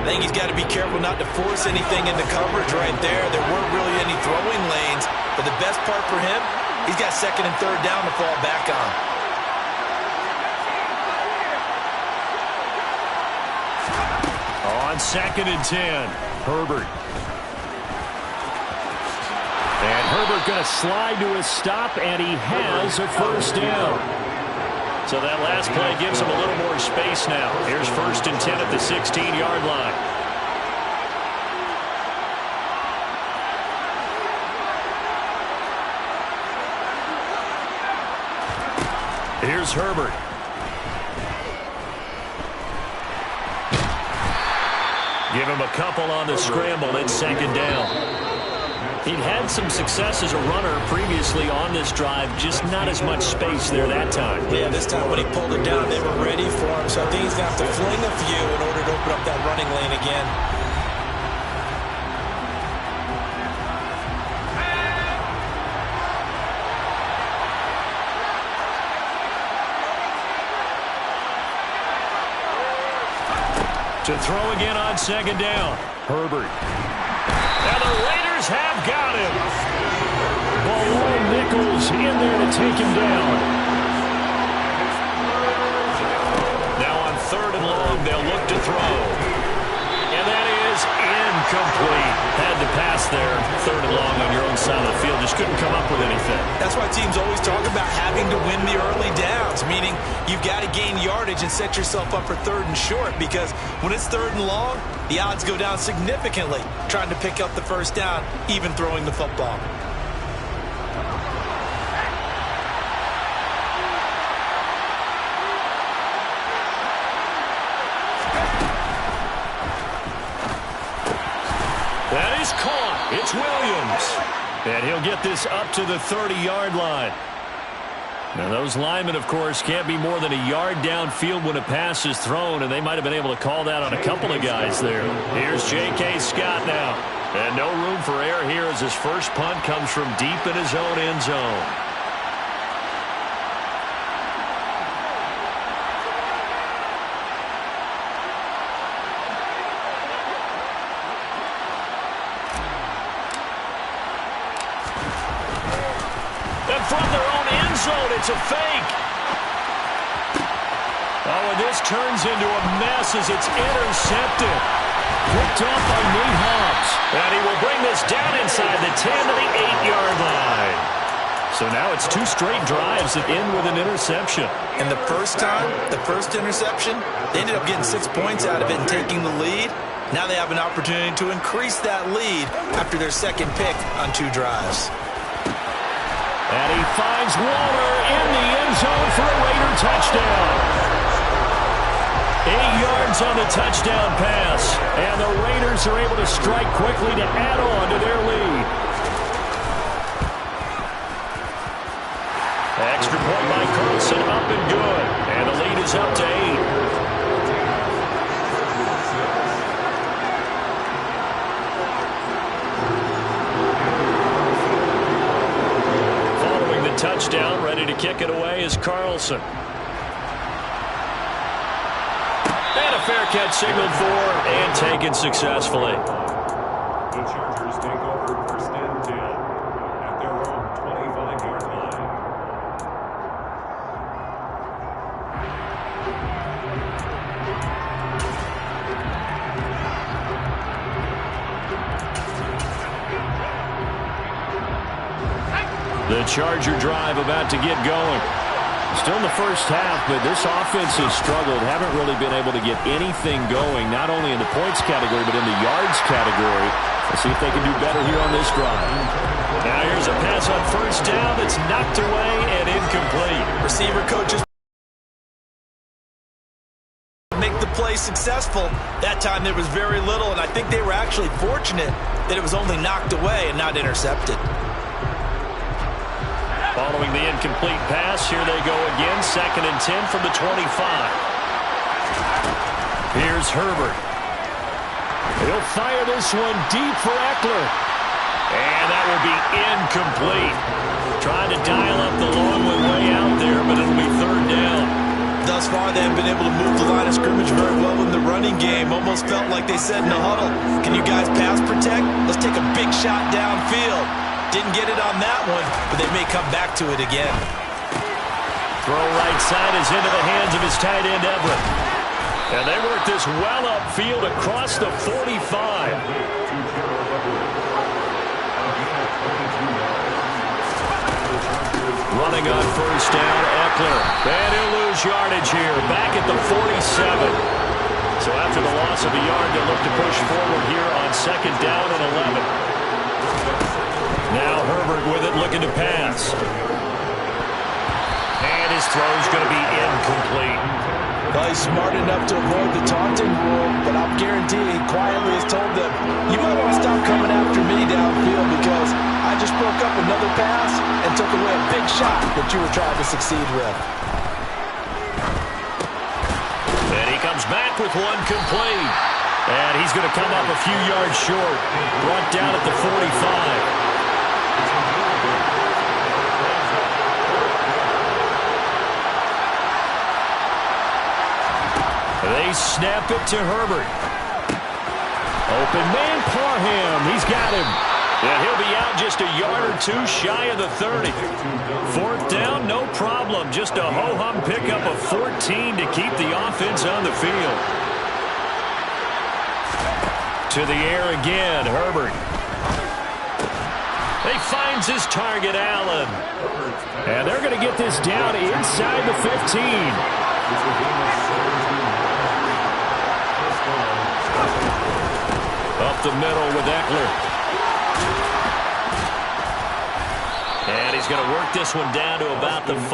I think he's got to be careful not to force anything into coverage right there. There weren't really any throwing lanes, but the best part for him, he's got second and third down to fall back on. On 2nd and 10, Herbert. And Herbert going to slide to a stop, and he has a first down. So that last play gives him a little more space now. Here's 1st and 10 at the 16-yard line. Here's Herbert. Give him a couple on the scramble and 2nd down. He'd had some success as a runner previously on this drive, just not as much space there that time. Yeah, this time when he pulled it down, they were ready for him, so I think he's going to have to fling a few in order to open up that running lane again. To throw again on 2nd down, Herbert. And the Raiders have got him. Malone Nichols in there to take him down. Now on 3rd and long, they'll look to throw. And that is incomplete. Had to pass there. 3rd and long on your own side of the field. Just couldn't come up with anything. That's why teams always talk about having to win the early downs, meaning you've got to gain yardage and set yourself up for 3rd and short, because when it's 3rd and long, the odds go down significantly trying to pick up the first down, even throwing the football. That is caught. It's Williams. And he'll get this up to the 30-yard line. Now, those linemen, of course, can't be more than a yard downfield when a pass is thrown, and they might have been able to call that on a couple of guys there. Here's J.K. Scott now. And no room for error here as his first punt comes from deep in his own end zone. And from their own end zone, it's a fake. Oh, and this turns into a mess as it's intercepted. Picked off by Nate Hobbs. And he will bring this down inside the 10 to the 8-yard line. So now it's 2 straight drives that end with an interception. And the first time, the first interception, they ended up getting 6 points out of it and taking the lead. Now they have an opportunity to increase that lead after their second pick on 2 drives. And he finds Waller in the end zone for a Raider touchdown. 8 yards on the touchdown pass. And the Raiders are able to strike quickly to add on to their lead. Extra point by Carlson, up and good. And the lead is up to 8. Touchdown, ready to kick it away is Carlson. And a fair catch signaled for and taken successfully. The Chargers take over 1st and 10 at their own 25-yard line. The Charger drive about to get going. Still in the first half, but this offense has struggled. Haven't really been able to get anything going, not only in the points category, but in the yards category. Let's see if they can do better here on this drive. Now here's a pass on 1st down that's knocked away and incomplete. Receiver coaches make the play successful. That time there was very little, and I think they were actually fortunate that it was only knocked away and not intercepted. Following the incomplete pass, here they go again. 2nd and 10 from the 25. Here's Herbert. He'll fire this one deep for Eckler. And that will be incomplete. Trying to dial up the long one way out there, but it'll be 3rd down. Thus far, they have been able to move the line of scrimmage very well in the running game. Almost felt like they said in the huddle, can you guys pass protect? Let's take a big shot downfield. Didn't get it on that one, but they may come back to it again. Throw right side is into the hands of his tight end, Everett. And they work this well upfield across the 45. Running on 1st down, Eckler. And he'll lose yardage here, back at the 47. So after the loss of a yard, they'll look to push forward here on 2nd down and 11. Now Herbert with it, looking to pass. And his throw's going to be incomplete. Well, he's smart enough to avoid the taunting rule, but I'll guarantee he quietly has told them, you might want to stop coming after me downfield because I just broke up another pass and took away a big shot that you were trying to succeed with. And he comes back with one complete. And he's going to come up a few yards short. Brought down at the 45. They snap it to Herbert. Open man, Parham. He's got him. And he'll be out just a yard or two shy of the 30. 4th down, no problem. Just a ho-hum pickup of 14 to keep the offense on the field. To the air again, Herbert. He finds his target, Allen. And they're going to get this down inside the 15. Up the middle with Eckler. And he's going to work this one down to about the 5.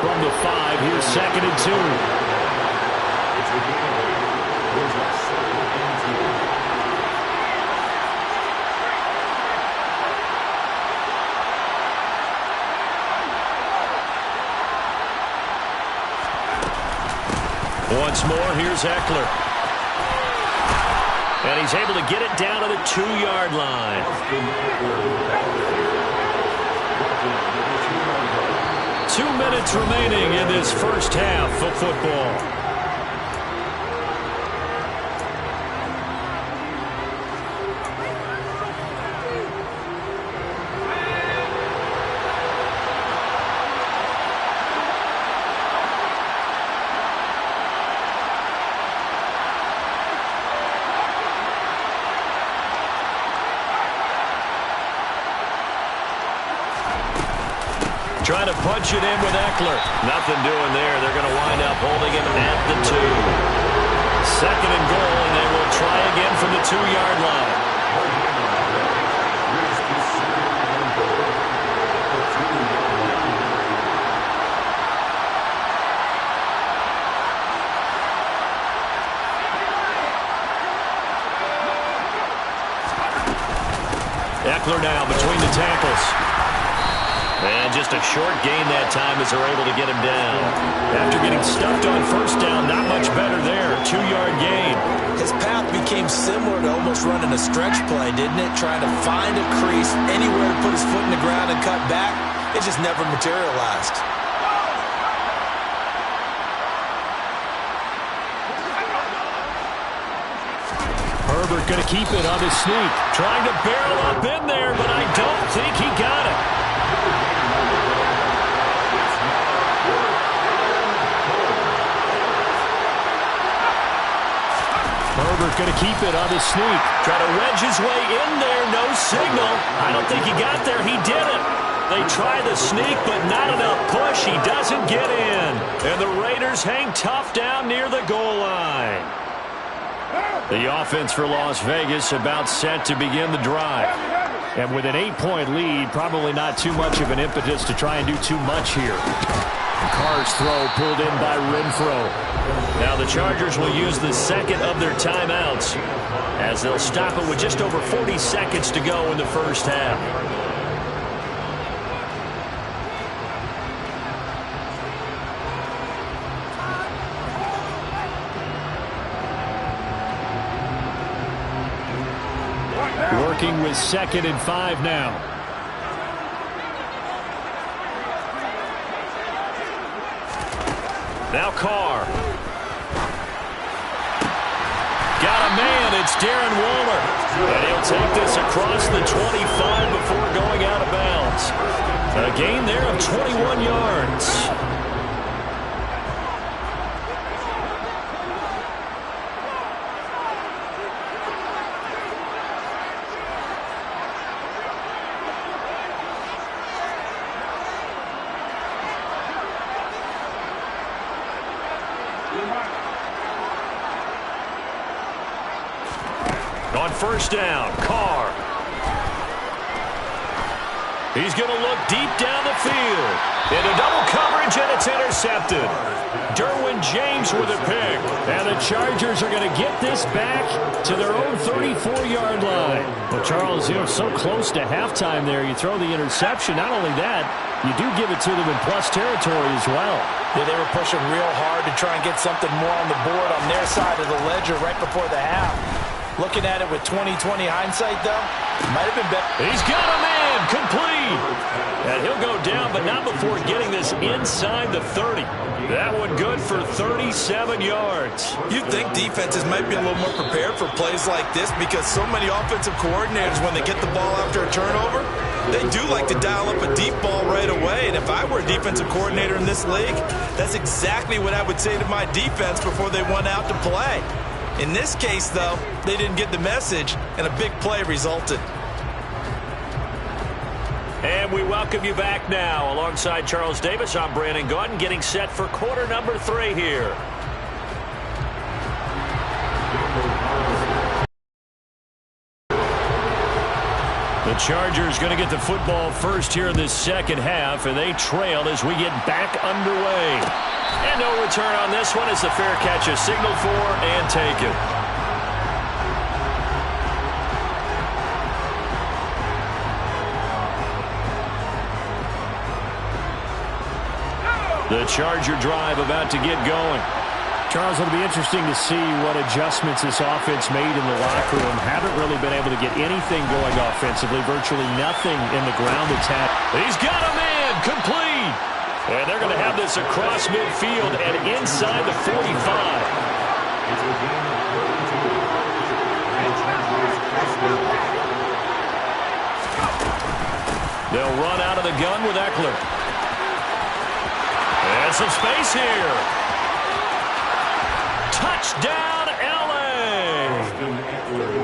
From the 5, here's 2nd and 2. Once more, here's Eckler. And he's able to get it down to the 2-yard line. Two minutes remaining in this first half of football. Trying to punch it in with Eckler. Nothing doing there. They're going to wind up holding him at the 2. 2nd and goal, and they will try again from the 2-yard line. Eckler now between the tackles. And just a short gain that time as they're able to get him down. After getting stuffed on 1st down, not much better there. 2-yard gain. His path became similar to almost running a stretch play, didn't it? Trying to find a crease, anywhere to put his foot in the ground and cut back. It just never materialized. Herbert going to keep it on his sneak. Trying to barrel up in there, but I don't think he got it. Herbert going to keep it on his sneak. Try to wedge his way in there. No signal. I don't think he got there. He did it. They try the sneak, but not enough push. He doesn't get in. And the Raiders hang tough down near the goal line. The offense for Las Vegas about set to begin the drive. And with an 8-point lead, probably not too much of an impetus to try and do too much here. Carr's throw pulled in by Renfro. Now the Chargers will use the second of their timeouts as they'll stop it with just over 40 seconds to go in the first half. Working with 2nd and 5 now. Now Carr. Got a man. It's Darren Waller. And he'll take this across the 25 before going out of bounds. A gain there of 21 yards. On first down, Carr. He's going to look deep down the field. Into double coverage, and it's intercepted. Derwin James with a pick. And the Chargers are going to get this back to their own 34-yard line. Well, Charles, you're so close to halftime there. You throw the interception. Not only that, you do give it to them in plus territory as well. Yeah, they were pushing real hard to try and get something more on the board on their side of the ledger right before the half. Looking at it with 20/20 hindsight, though, might have been better. He's got a man, complete. And he'll go down, but not before getting this inside the 30. That one good for 37 yards. You'd think defenses might be a little more prepared for plays like this because so many offensive coordinators, when they get the ball after a turnover, they do like to dial up a deep ball right away. And if I were a defensive coordinator in this league, that's exactly what I would say to my defense before they went out to play. In this case, though, they didn't get the message, and a big play resulted. And we welcome you back now. Alongside Charles Davis, I'm Brandon Gaudin, getting set for quarter number 3 here. The Chargers going to get the football first here in this second half, and they trail as we get back underway. And no return on this one as the fair catch is signaled for and taken. The Charger drive about to get going. Charles, it'll be interesting to see what adjustments this offense made in the locker room. Haven't really been able to get anything going offensively. Virtually nothing in the ground attack. He's got a man, complete. And they're going to have this across midfield and inside the 45. They'll run out of the gun with Eckler. And some space here. Touchdown, L.A.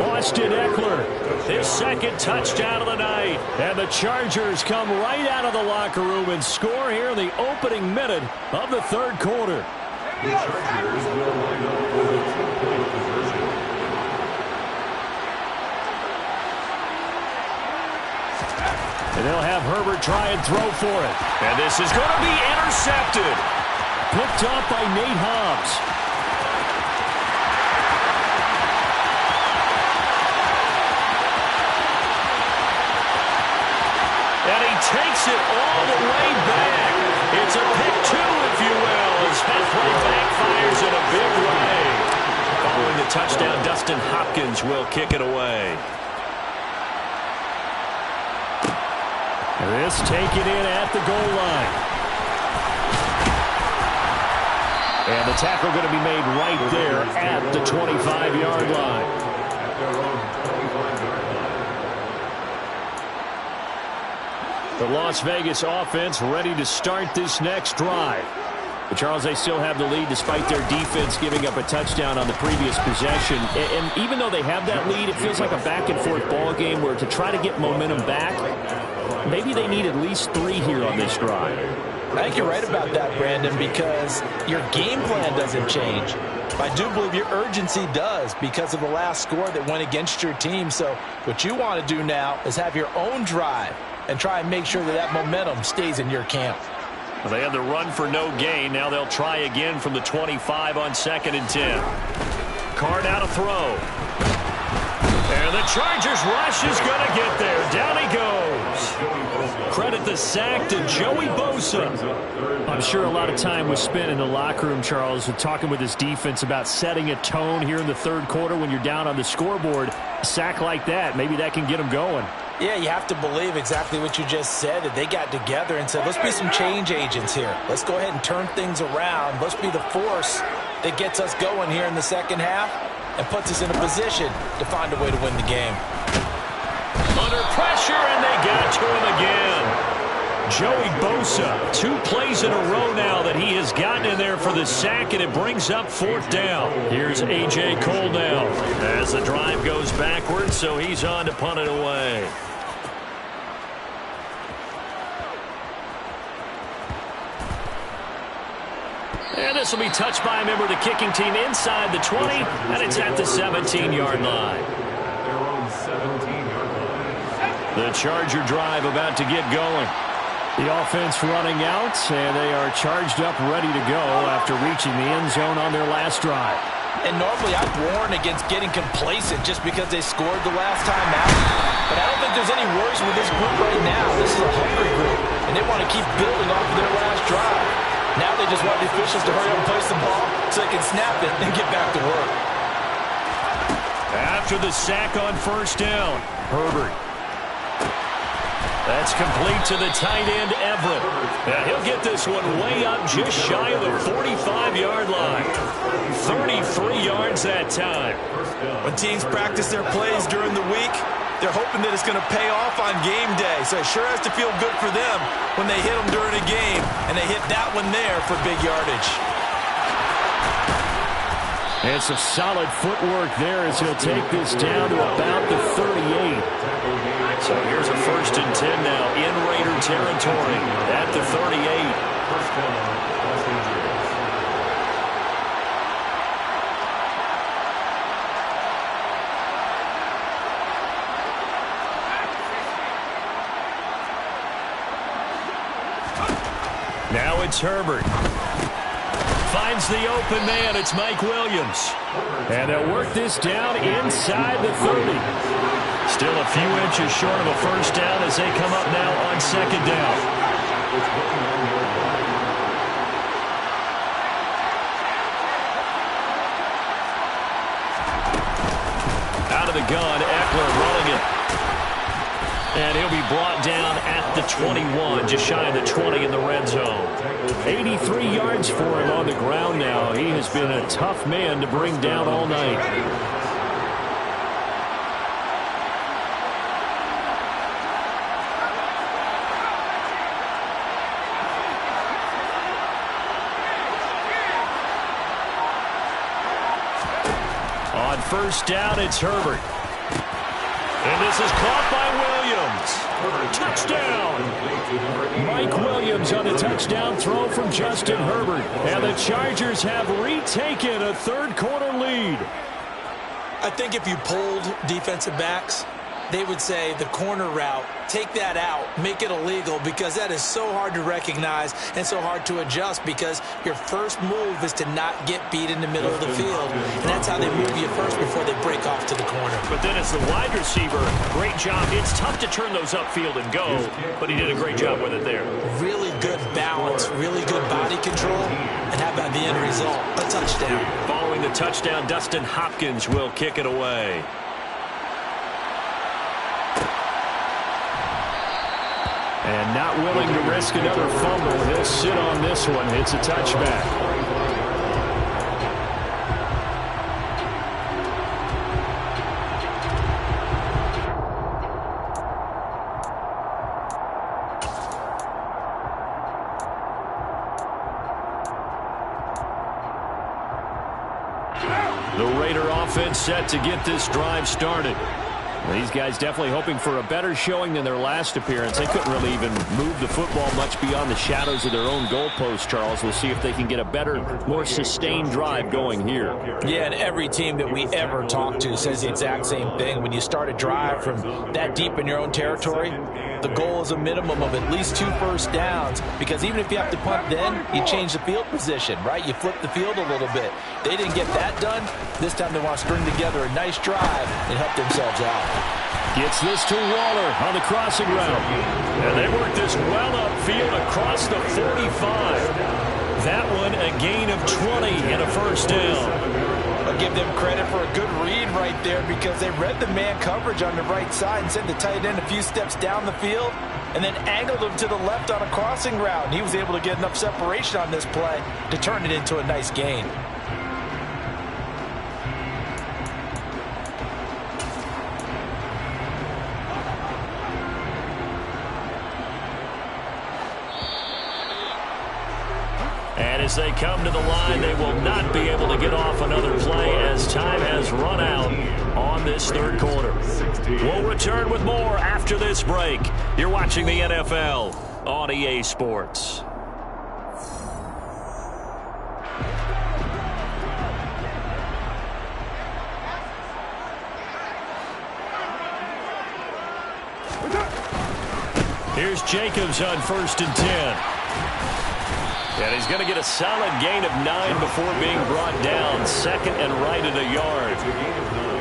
Austin Eckler, his second touchdown of the night. And the Chargers come right out of the locker room and score here in the opening minute of the third quarter. The Chargers will line up with a 2-point conversion. And they'll have Herbert try and throw for it. And this is going to be intercepted. Picked up by Nate Hobbs. And he takes it all the way back. It's a pick 2, if you will, as that play backfires in a big way. Following the touchdown, Dustin Hopkins will kick it away. This taken in at the goal line. And the tackle going to be made right there at the 25-yard line. The Las Vegas offense ready to start this next drive. But Charles, they still have the lead despite their defense giving up a touchdown on the previous possession. And even though they have that lead, it feels like a back-and-forth ball game where to try to get momentum back, maybe they need at least 3 here on this drive. I think you're right about that, Brandon, because your game plan doesn't change. I do believe your urgency does because of the last score that went against your team. So what you want to do now is have your own drive and try and make sure that that momentum stays in your camp. Well, they had the run for no gain. Now they'll try again from the 25 on 2nd and 10. Card out a throw. And the Chargers rush is going to get there. Down he goes. Credit the sack to Joey Bosa. I'm sure a lot of time was spent in the locker room, Charles, talking with his defense about setting a tone here in the third quarter when you're down on the scoreboard. A sack like that, maybe that can get them going. Yeah, you have to believe exactly what you just said, that they got together and said, let's be some change agents here. Let's go ahead and turn things around. Let's be the force that gets us going here in the second half and puts us in a position to find a way to win the game. Under pressure, and they got to him again. Joey Bosa, 2 plays in a row now that he has gotten in there for the sack, and it brings up 4th down. Here's A.J. Cole now as the drive goes backwards, so he's on to punt it away. And this will be touched by a member of the kicking team inside the 20, and it's at the 17-yard line. The Charger drive about to get going. The offense running out, and they are charged up, ready to go after reaching the end zone on their last drive. And normally I'd warn against getting complacent just because they scored the last time out. But I don't think there's any worries with this group right now. This is a hungry group, and they want to keep building off of their last drive. Now they just want the officials to hurry up and place the ball so they can snap it and get back to work. After the sack on 1st down, Herbert. That's complete to the tight end, Everett. Now he'll get this one way up just shy of the 45-yard line. 33 yards that time. When teams practice their plays during the week, they're hoping that it's going to pay off on game day. So it sure has to feel good for them when they hit them during a game, and they hit that one there for big yardage. And some solid footwork there as he'll take this down to about the 38. So here's a 1st and 10 now in Raider territory at the 38. Now it's Herbert. Finds the open man. It's Mike Williams. And they'll work this down inside the 30. Still a few inches short of a 1st down as they come up now on 2nd down. Out of the gun, Eckler running it. And he'll be brought down at the 21, just shy of the 20 in the red zone. 83 yards for him on the ground now. He has been a tough man to bring down all night. On 1st down, it's Herbert. And this is caught by Williams. Touchdown! Mike Williams on the touchdown throw from Justin Herbert. And the Chargers have retaken a third-quarter lead. I think if you polled defensive backs, they would say the corner route, take that out, make it illegal, because that is so hard to recognize and so hard to adjust, because your first move is to not get beat in the middle of the field. And that's how they move you first before they break off to the corner. But then as the wide receiver, great job. It's tough to turn those upfield and go, but he did a great job with it there. Really good balance, really good body control, and how about the end result? A touchdown. Following the touchdown, Dustin Hopkins will kick it away. And not willing to risk another fumble. He'll sit on this one. It's a touchback. The Raider offense set to get this drive started. These guys definitely hoping for a better showing than their last appearance. They couldn't really even move the football much beyond the shadows of their own goalpost, Charles. We'll see if they can get a better, more sustained drive going here. Yeah, and every team that we ever talk to says the exact same thing. When you start a drive from that deep in your own territory, the goal is a minimum of at least 2 first downs, because even if you have to punt then, you change the field position, right? You flip the field a little bit. They didn't get that done. This time they want to string together a nice drive and help themselves out. Gets this to Waller on the crossing route. And they work this well upfield across the 45. That one a gain of 20 and a first down. I'll give them credit for a good read right there, because they read the man coverage on the right side and sent the tight end a few steps down the field and then angled him to the left on a crossing route. And he was able to get enough separation on this play to turn it into a nice gain. And as they come to the line, they will not be able to get off another play as time has run out on this third quarter. We'll return with more after this break. You're watching the NFL on EA Sports. Here's Jacobs on 1st and 10. And he's going to get a solid gain of 9 before being brought down. 2nd and right at a yard.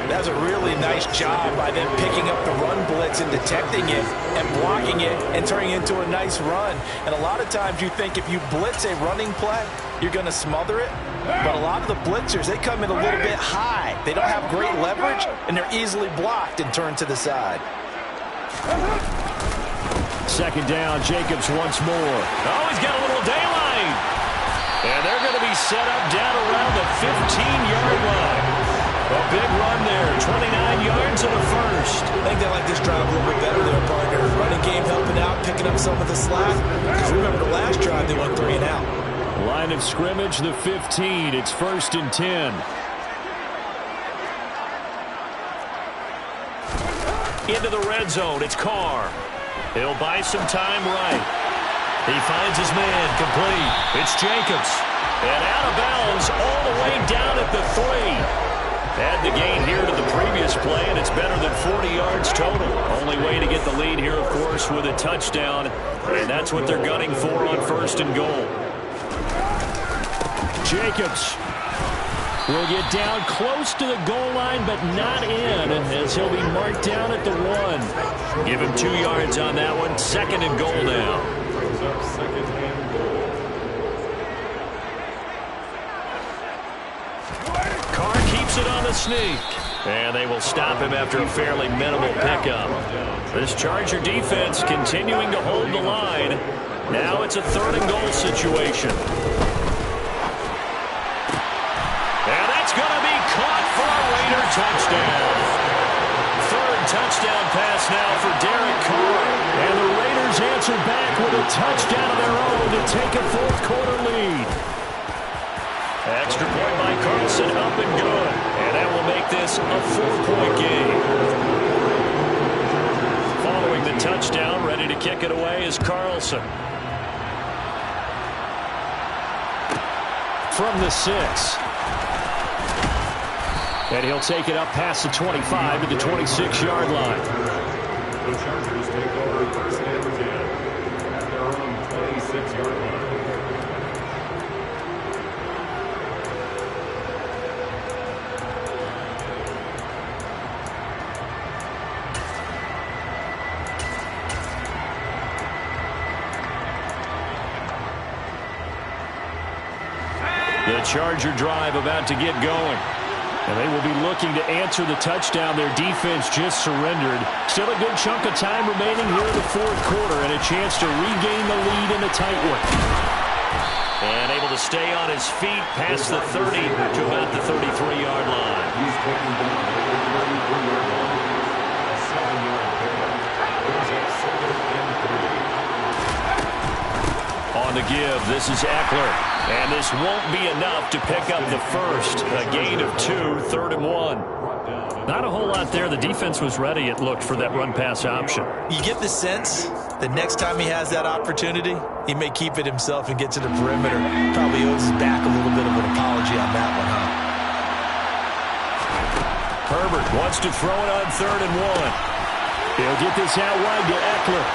That's a really nice job by them picking up the run blitz and detecting it and blocking it and turning it into a nice run. And a lot of times you think if you blitz a running play, you're going to smother it. But a lot of the blitzers, they come in a little bit high. They don't have great leverage, and they're easily blocked and turned to the side. 2nd down, Jacobs once more. Oh, he's got a little daylight. And they're going to be set up down around the 15-yard line. A big run there, 29 yards and a first. I think they like this drive a little bit better there, partner. Running game helping out, picking up some of the slack. Because remember the last drive, they went 3 and out. Line of scrimmage, the 15. It's 1st and 10. Into the red zone, it's Carr. He'll buy some time right. He finds his man, complete. It's Jacobs. And out of bounds all the way down at the 3. Add the gain here to the previous play, and it's better than 40 yards total. Only way to get the lead here, of course, with a touchdown. And that's what they're gunning for on 1st and goal. Jacobs will get down close to the goal line, but not in, as he'll be marked down at the 1. Give him 2 yards on that one. 2nd and goal now. Brings up 2nd and goal. Carr keeps it on the sneak. And they will stop him after a fairly minimal pickup. This Charger defense continuing to hold the line. Now it's a 3rd and goal situation. And that's going to be caught for a Raider touchdown. 3rd touchdown pass now for Derek Carr. And the Raiders answer back with a touchdown of their own to take a 4th quarter lead. Extra point by Carlson, up and good. And that will make this a 4-point game. Following the touchdown, ready to kick it away is Carlson. From the 6. And he'll take it up past the 25 to the 26-yard line. The Chargers take over 1st and 10 at their own 26-yard line. The Charger drive about to get going. And they will be looking to answer the touchdown their defense just surrendered. Still a good chunk of time remaining here in the 4th quarter and a chance to regain the lead in a tight one. And able to stay on his feet past the 30 to about the 33-yard line. He's taken down at the 33-yard line. A 7-yard pickup. Brings up 2nd and 3. On the give, this is Eckler. And this won't be enough to pick up the first. A gain of 2, 3rd and 1. Not a whole lot there. The defense was ready, it looked, for that run-pass option. You get the sense that next time he has that opportunity, he may keep it himself and get to the perimeter. Probably owes his back a little bit of an apology on that one, huh? Herbert wants to throw it on 3rd and 1. He'll get this out wide to Eckler.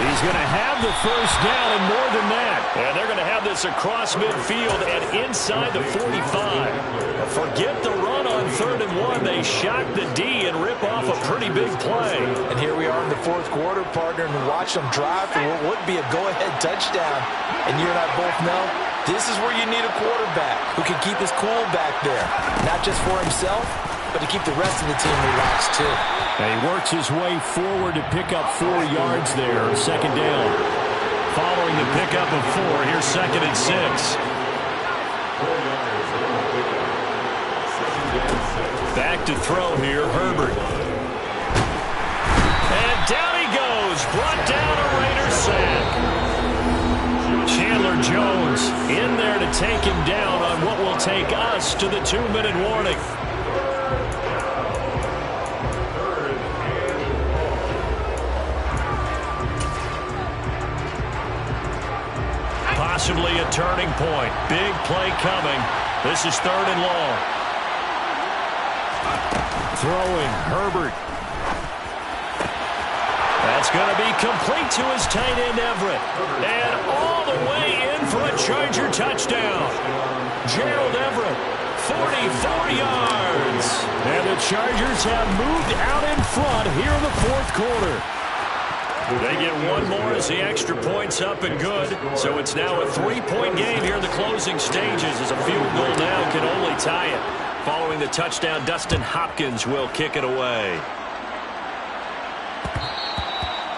He's going to have the first down and more than that. And they're going to have this across midfield and inside the 45. Forget the run on 3rd and 1. They shock the D and rip off a pretty big play. And here we are in the 4th quarter, partner, and watch them drive for what would be a go-ahead touchdown. And you and I both know this is where you need a quarterback who can keep his cool back there. Not just for himself, but to keep the rest of the team relaxed, too. And he works his way forward to pick up 4 yards there, 2nd down. Following the pickup of 4, here's 2nd and 6. Back to throw here, Herbert. And down he goes, brought down a Raiders sack. Chandler Jones in there to take him down on what will take us to the 2-minute warning. Possibly a turning point. Big play coming. This is 3rd and long. Throwing, Herbert. That's going to be complete to his tight end, Everett. And all the way in for a Charger touchdown. Gerald Everett, 44 yards. And the Chargers have moved out in front here in the 4th quarter. They get one more as the extra point's up and good. So it's now a 3-point game here in the closing stages as a field goal now can only tie it. Following the touchdown, Dustin Hopkins will kick it away.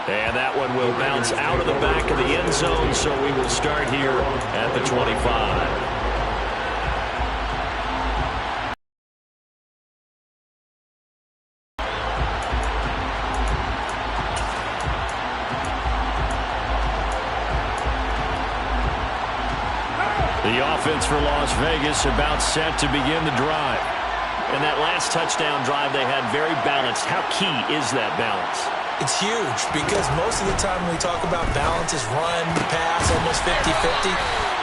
And that one will bounce out of the back of the end zone, so we will start here at the 25. The offense for Las Vegas about set to begin the drive. And that last touchdown drive they had very balanced. How key is that balance? It's huge because most of the time when we talk about balance is run, pass, almost 50-50.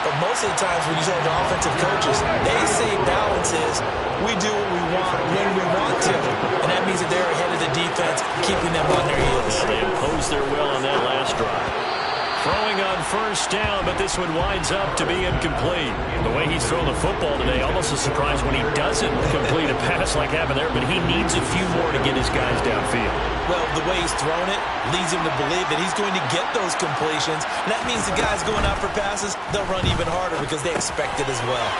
But most of the times when you talk to offensive coaches, they say balance is we do what we want when we want to. And that means that they're ahead of the defense, keeping them on their heels. They imposed their will on that last drive. Throwing on first down, but this one winds up to be incomplete. The way he's thrown the football today, almost a surprise when he doesn't complete a pass like happened there, but he needs a few more to get his guys downfield. Well, the way he's thrown it leads him to believe that he's going to get those completions. And that means the guys going out for passes, they'll run even harder because they expect it as well.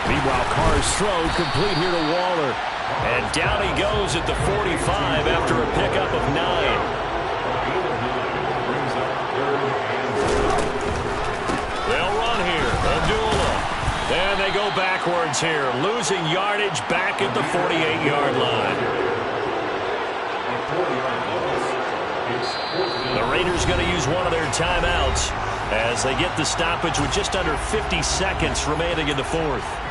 Meanwhile, Carr's throw complete here to Waller. And down he goes at the 45 after a pickup of 9. And they go backwards here, losing yardage back at the 48-yard line. The Raiders going to use one of their timeouts as they get the stoppage with just under 50 seconds remaining in the 4th.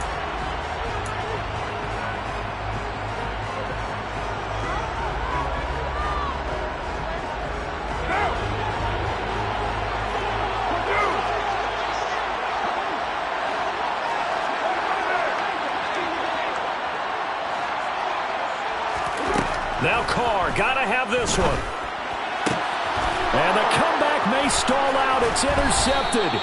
Now Carr, gotta have this one. And the comeback may stall out. It's intercepted.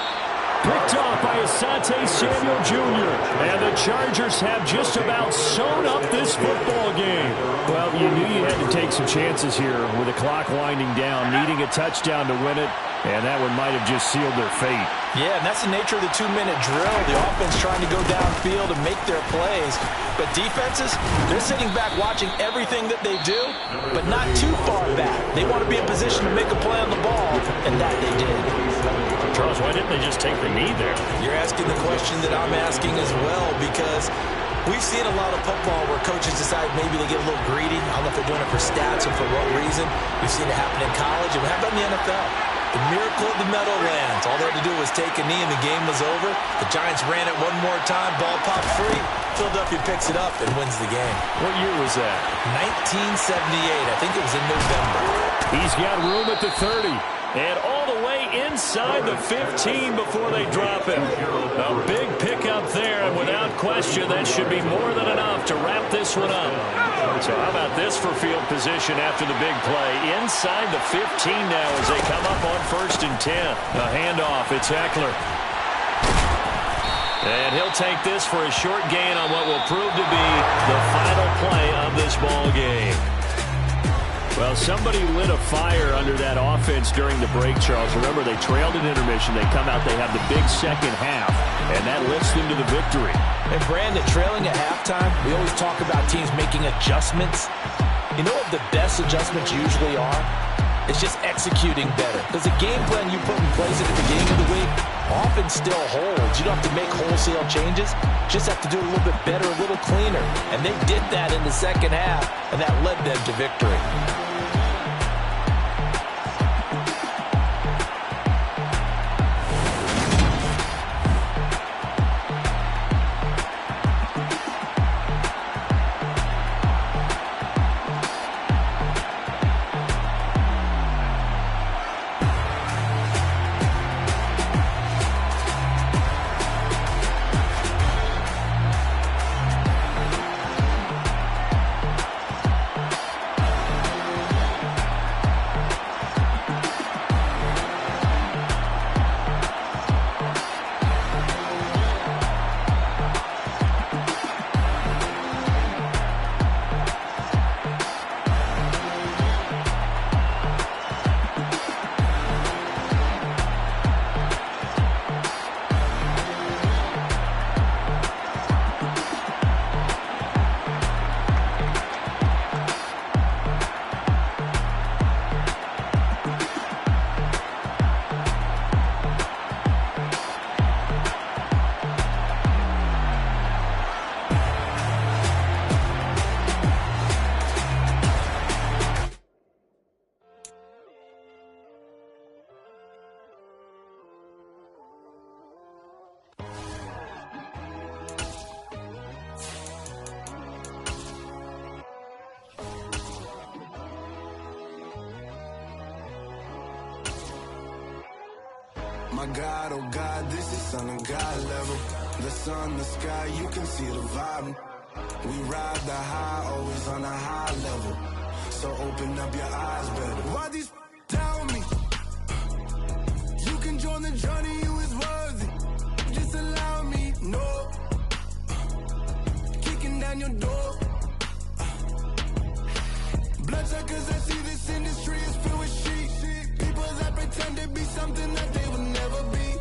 Picked off by Asante Samuel Jr. And the Chargers have just about sewn up this football game. Well, you knew you had to take some chances here with the clock winding down, needing a touchdown to win it. And that one might have just sealed their fate. Yeah, and that's the nature of the 2-minute drill. The offense trying to go downfield and make their plays. But defenses, they're sitting back watching everything that they do, but not too far back. They want to be in position to make a play on the ball, and that they did. Charles, why didn't they just take the knee there? You're asking the question that I'm asking as well, because we've seen a lot of football where coaches decide maybe they get a little greedy. I don't know if they're doing it for stats or for what reason. We've seen it happen in college, and it happened in the NFL. The miracle of the Meadowlands. All they had to do was take a knee and the game was over. The Giants ran it one more time. Ball popped free. Philadelphia picks it up and wins the game. What year was that? 1978. I think it was in November. He's got room at the 30. And all the way inside the 15 before they drop him. A big pickup there, and without question, that should be more than enough to wrap this one up. So how about this for field position after the big play? Inside the 15 now as they come up on 1st and 10. A handoff, it's Eckler. And he'll take this for a short gain on what will prove to be the final play of this ball game. Well, somebody lit a fire under that offense during the break, Charles. Remember, they trailed at intermission. They come out, they have the big second half, and that lifts them to the victory. And Brandon, trailing at halftime, we always talk about teams making adjustments. You know what the best adjustments usually are? It's just executing better. Because the game plan you put in place at the beginning of the week often still holds. You don't have to make wholesale changes. Just have to do it a little bit better, a little cleaner. And they did that in the second half, and that led them to victory. My God, oh God, this is Son of God level. The sun, the sky, you can see the vibe. We ride the high, always on a high level. So open up your eyes better. Why these tell me? You can join the journey, you is worthy. Just allow me, no. Kicking down your door. Bloodshot, cause I see this industry is filled with sheep. People that pretend to be something that they will never be.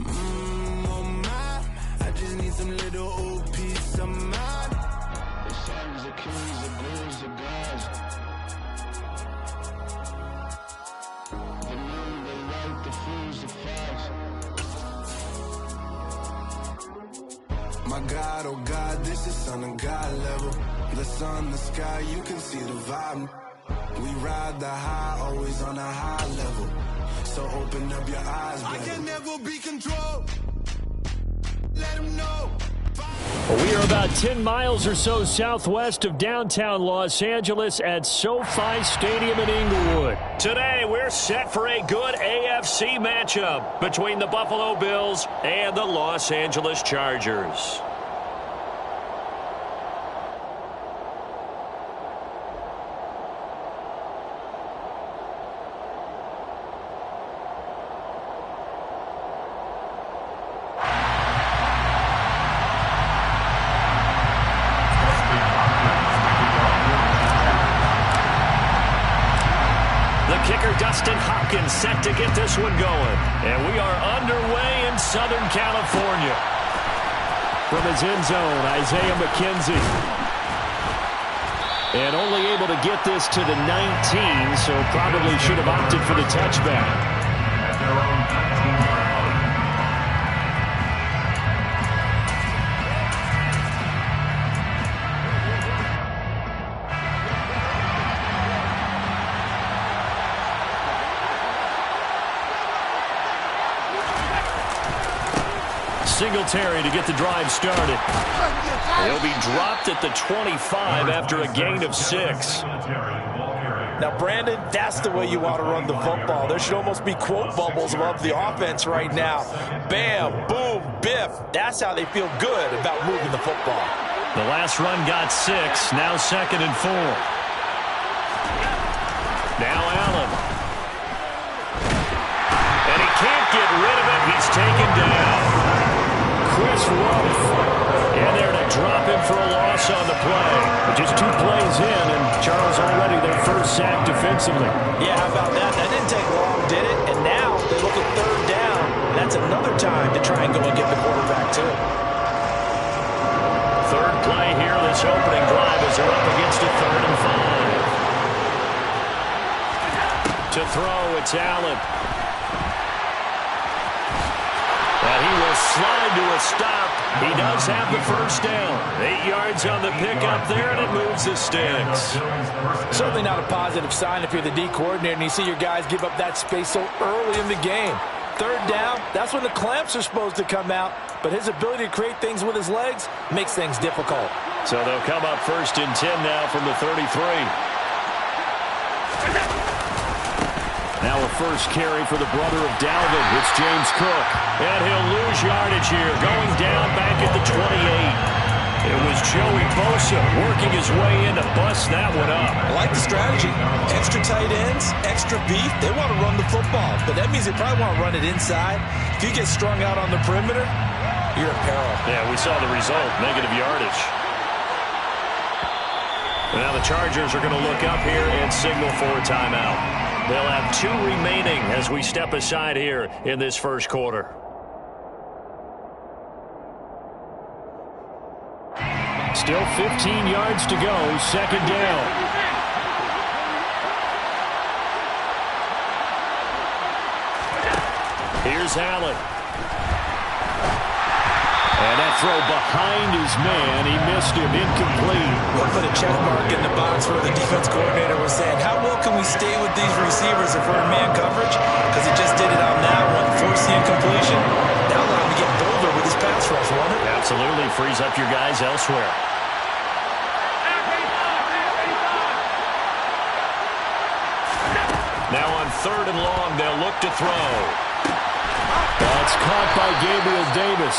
Oh my, I just need some little old peace of mind. The sons, the kings, the ghouls, the gods. The moon, the light, the fools, the facts. My God, oh God, this is Son of God level. The sun, the sky, you can see the vibe. We ride the high, always on a high level. So open up your eyes, baby. I can never be controlled. Let them know. We are about 10 miles or so southwest of downtown Los Angeles at SoFi Stadium in Inglewood. Today, we're set for a good AFC matchup between the Buffalo Bills and the Los Angeles Chargers. Dustin Hopkins set to get this one going. And we are underway in Southern California. From his end zone, Isaiah McKenzie. And only able to get this to the 19, so probably should have opted for the touchback. Singletary to get the drive started. He'll be dropped at the 25 after a gain of 6. Now, Brandon, that's the way you want to run the football. There should almost be quote bubbles above the offense right now. Bam, boom, biff. That's how they feel good about moving the football. The last run got 6. Now 2nd and 4. Now Allen. And he can't get rid of it. He's taken down. Chris Rumph. And they're to drop him for a loss on the play. But just 2 plays in, and Charles already their first sack defensively. Yeah, how about that? That didn't take long, did it? And now they look at 3rd down. That's another time to try and go and get the quarterback, too. 3rd play here, this opening drive as they're up against a 3rd and 5. To throw, it's Allen. And he will slide to a stop. He does have the first down. 8 yards on the pickup there, and it moves the sticks. Certainly not a positive sign if you're the D coordinator and you see your guys give up that space so early in the game. 3rd down, that's when the clamps are supposed to come out, but his ability to create things with his legs makes things difficult. So they'll come up 1st and 10 now from the 33. Now a first carry for the brother of Dalvin. It's James Cook. And he'll lose yardage here, going down back at the 28. It was Joey Bosa working his way in to bust that one up. I like the strategy. Extra tight ends, extra beef. They want to run the football, but that means they probably want to run it inside. If you get strung out on the perimeter, you're in peril. Yeah, we saw the result, negative yardage. Now the Chargers are going to look up here and signal for a timeout. They'll have 2 remaining as we step aside here in this first quarter. Still 15 yards to go, 2nd down. Here's Allen. And that throw behind his man. He missed him, incomplete. We'll put a check mark in the box where the defense coordinator was saying, how well can we stay with these receivers if we're in man coverage? Because he just did it on that one, forced the incompletion. Now allow him to get bolder with his pass rush, won't it? Absolutely, frees up your guys elsewhere. Now on 3rd and long, they'll look to throw. That's caught by Gabriel Davis.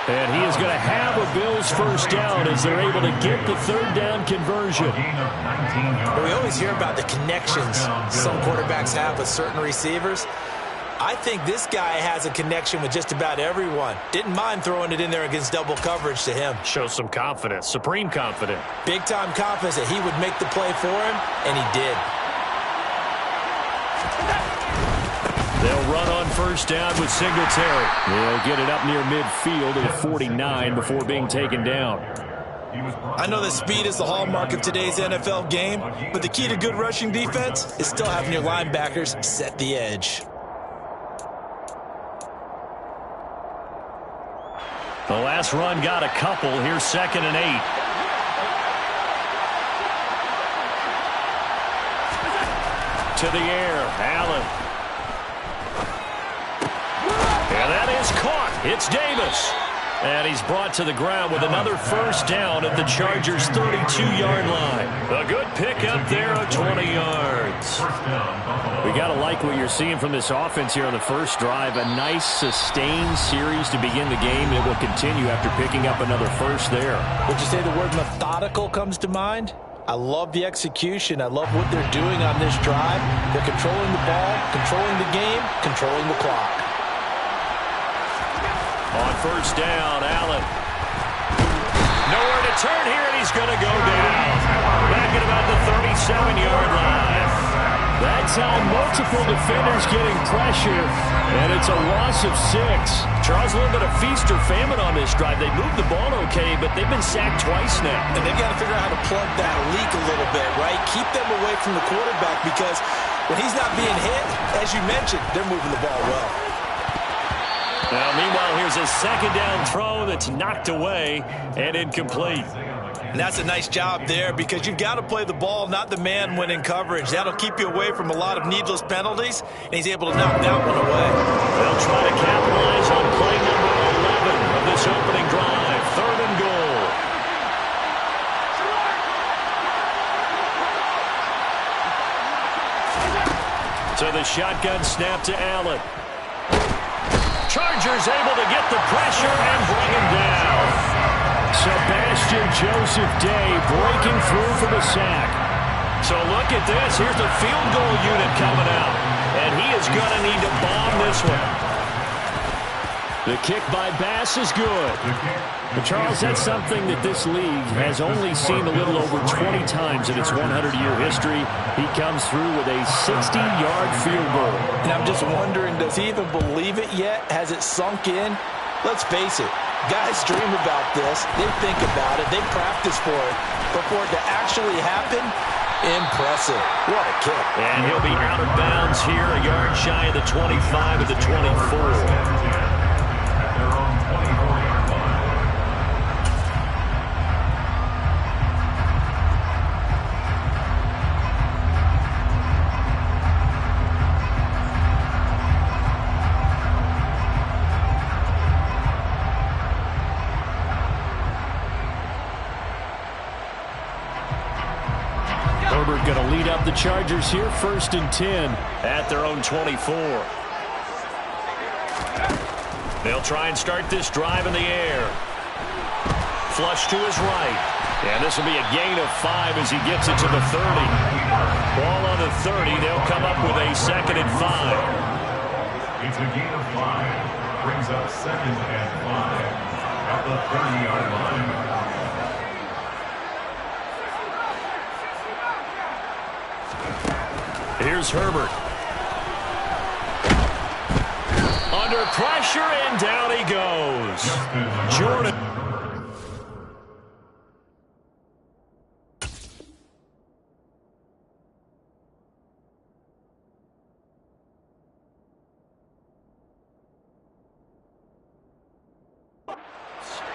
And he is going to have a Bills first down as they're able to get the 3rd down conversion. Well, we always hear about the connections some quarterbacks have with certain receivers. I think this guy has a connection with just about everyone. Didn't mind throwing it in there against double coverage to him. Shows some confidence, supreme confidence. Big-time confidence that he would make the play for him, and he did. They'll run on first down with Singletary. They'll get it up near midfield at 49 before being taken down. I know that speed is the hallmark of today's NFL game, but the key to good rushing defense is still having your linebackers set the edge. The last run got a couple. Here's 2nd and 8. To the air, Allen. And that is caught. It's Davis. And he's brought to the ground with another first down at the Chargers' 32-yard line. A good pickup there of 20 yards. We got to like what you're seeing from this offense here on the first drive. A nice, sustained series to begin the game. It will continue after picking up another first there. Would you say the word methodical comes to mind? I love the execution. I love what they're doing on this drive. They're controlling the ball, controlling the game, controlling the clock. On first down, Allen. Nowhere to turn here, and he's going to go down. Back at about the 37-yard line. That time, multiple defenders getting pressure, and it's a loss of 6. Charles, a little bit of feast or famine on this drive. They moved the ball okay, but they've been sacked twice now. And they've got to figure out how to plug that leak a little bit, right? Keep them away from the quarterback because when he's not being hit, as you mentioned, they're moving the ball well. Now, meanwhile, here's a 2nd down throw that's knocked away and incomplete. And that's a nice job there because you've got to play the ball, not the man when in coverage. That'll keep you away from a lot of needless penalties, and he's able to knock that one away. They'll try to capitalize on play number 11 of this opening drive. 3rd and goal. So the shotgun snap to Allen. Chargers able to get the pressure and bring him down. Sebastian Joseph Day breaking through for the sack. So look at this. Here's the field goal unit coming out. And he is going to need to bomb this one. The kick by Bass is good. But Charles, that's something that this league has only seen a little over 20 times in its 100-year history. He comes through with a 60-yard field goal. And I'm just wondering, does he even believe it yet? Has it sunk in? Let's face it, guys dream about this. They think about it. They practice for it. But for it to actually happen, impressive. What a kick. And he'll be out of bounds here, a yard shy of the 25 of the 24. Herbert going to lead up the Chargers here, 1st and 10. At their own 24. They'll try and start this drive in the air. Flush to his right. And this will be a gain of 5 as he gets it to the 30. Ball on the 30. They'll come up with a 2nd and 5. It's a gain of 5. Brings up 2nd and 5 at the 30-yard line. Here's Herbert. Under pressure, and down he goes. Jordan.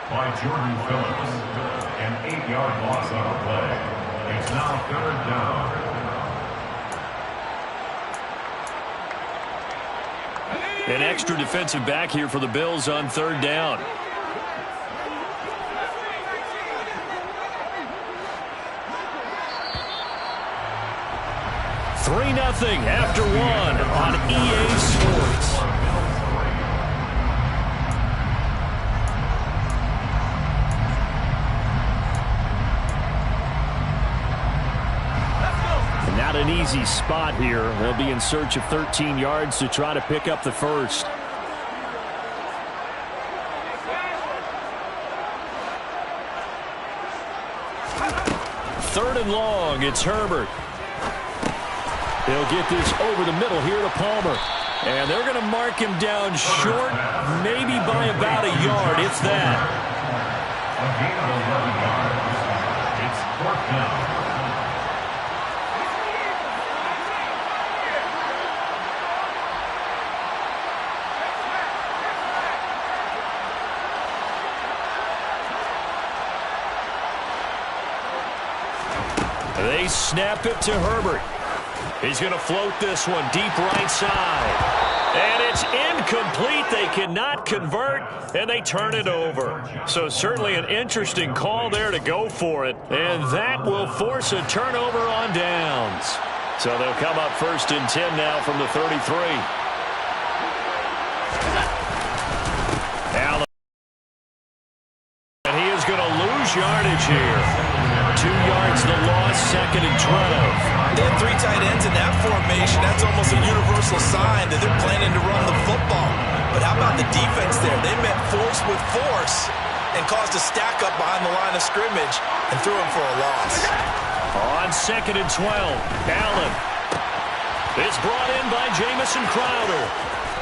By Jordan Phillips. An 8-yard loss on the play. It's now 3rd down. An extra defensive back here for the Bills on 3rd down. Three 0 after 1 on EA Sports. Not an easy spot here. They'll be in search of 13 yards to try to pick up the first. Third and long. It's Herbert. They'll get this over the middle here to Palmer. And they're going to mark him down short, maybe by about a yard, if that. A gain of 11 yards. It's 4th down. They snap it to Herbert. He's going to float this one deep right side. And it's incomplete. They cannot convert, and they turn it over. So certainly an interesting call there to go for it. And that will force a turnover on downs. So they'll come up 1st and 10 now from the 33. Allen. And he is going to lose yardage here. 2 yards the loss, 2nd and 12. They had 3 tight ends in that formation. That's almost a universal sign that they're planning to run the football. But how about the defense there? They met force with force and caused a stack up behind the line of scrimmage and threw him for a loss. On 2nd and 12, Allen. It's brought in by Jamison Crowder.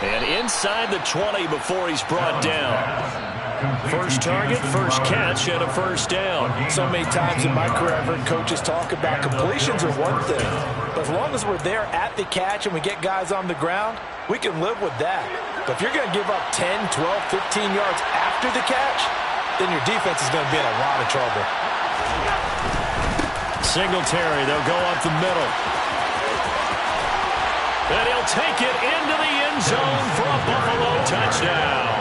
And inside the 20 before he's brought down. First target, first catch, and a 1st down. So many times in my career I've heard coaches talk about completions are one thing. But as long as we're there at the catch and we get guys on the ground, we can live with that. But if you're going to give up 10, 12, 15 yards after the catch, then your defense is going to be in a lot of trouble. Singletary, they'll go up the middle. And he'll take it into the end zone for a Buffalo touchdown.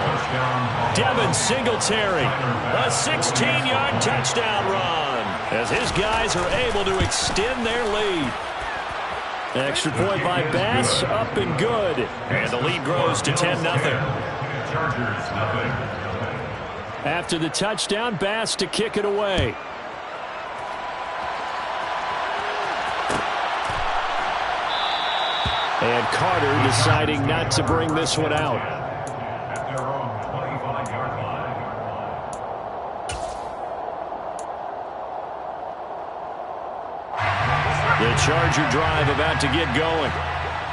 Devin Devin Singletary, a 16-yard touchdown run as his guys are able to extend their lead. Extra point by Bass, up and good. And the lead grows to 10-0. Chargers, nothing. After the touchdown, Bass to kick it away. And Carter deciding not to bring this one out. At their own 25-yard line. The Charger drive about to get going.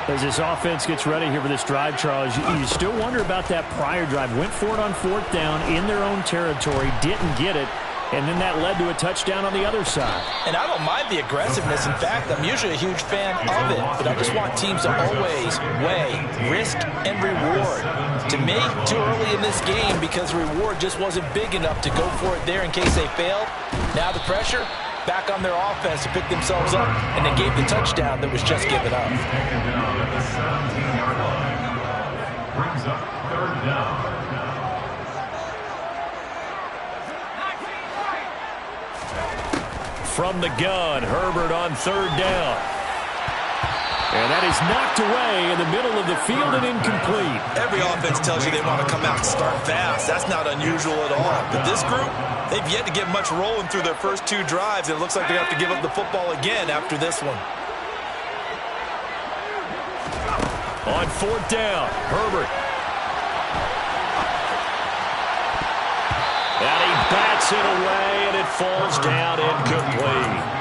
As this offense gets ready here for this drive, Charles, you still wonder about that prior drive. Went for it on 4th down in their own territory, didn't get it, and then that led to a touchdown on the other side. And I don't mind the aggressiveness. In fact, I'm usually a huge fan of it, but I just want teams to always weigh risk and reward. To me, too early in this game because the reward just wasn't big enough to go for it there in case they failed. Now the pressure back on their offense to pick themselves up, and they gave the touchdown that was just given up. He's taken down at the 17-yard line. Brings up 3rd down. From the gun, Herbert on 3rd down. And that is knocked away in the middle of the field and incomplete. Every offense tells you they want to come out and start fast. That's not unusual at all. But this group, they've yet to get much rolling through their first 2 drives. It looks like they have to give up the football again after this one. On 4th down, Herbert. And he bats it away, and it falls down incomplete.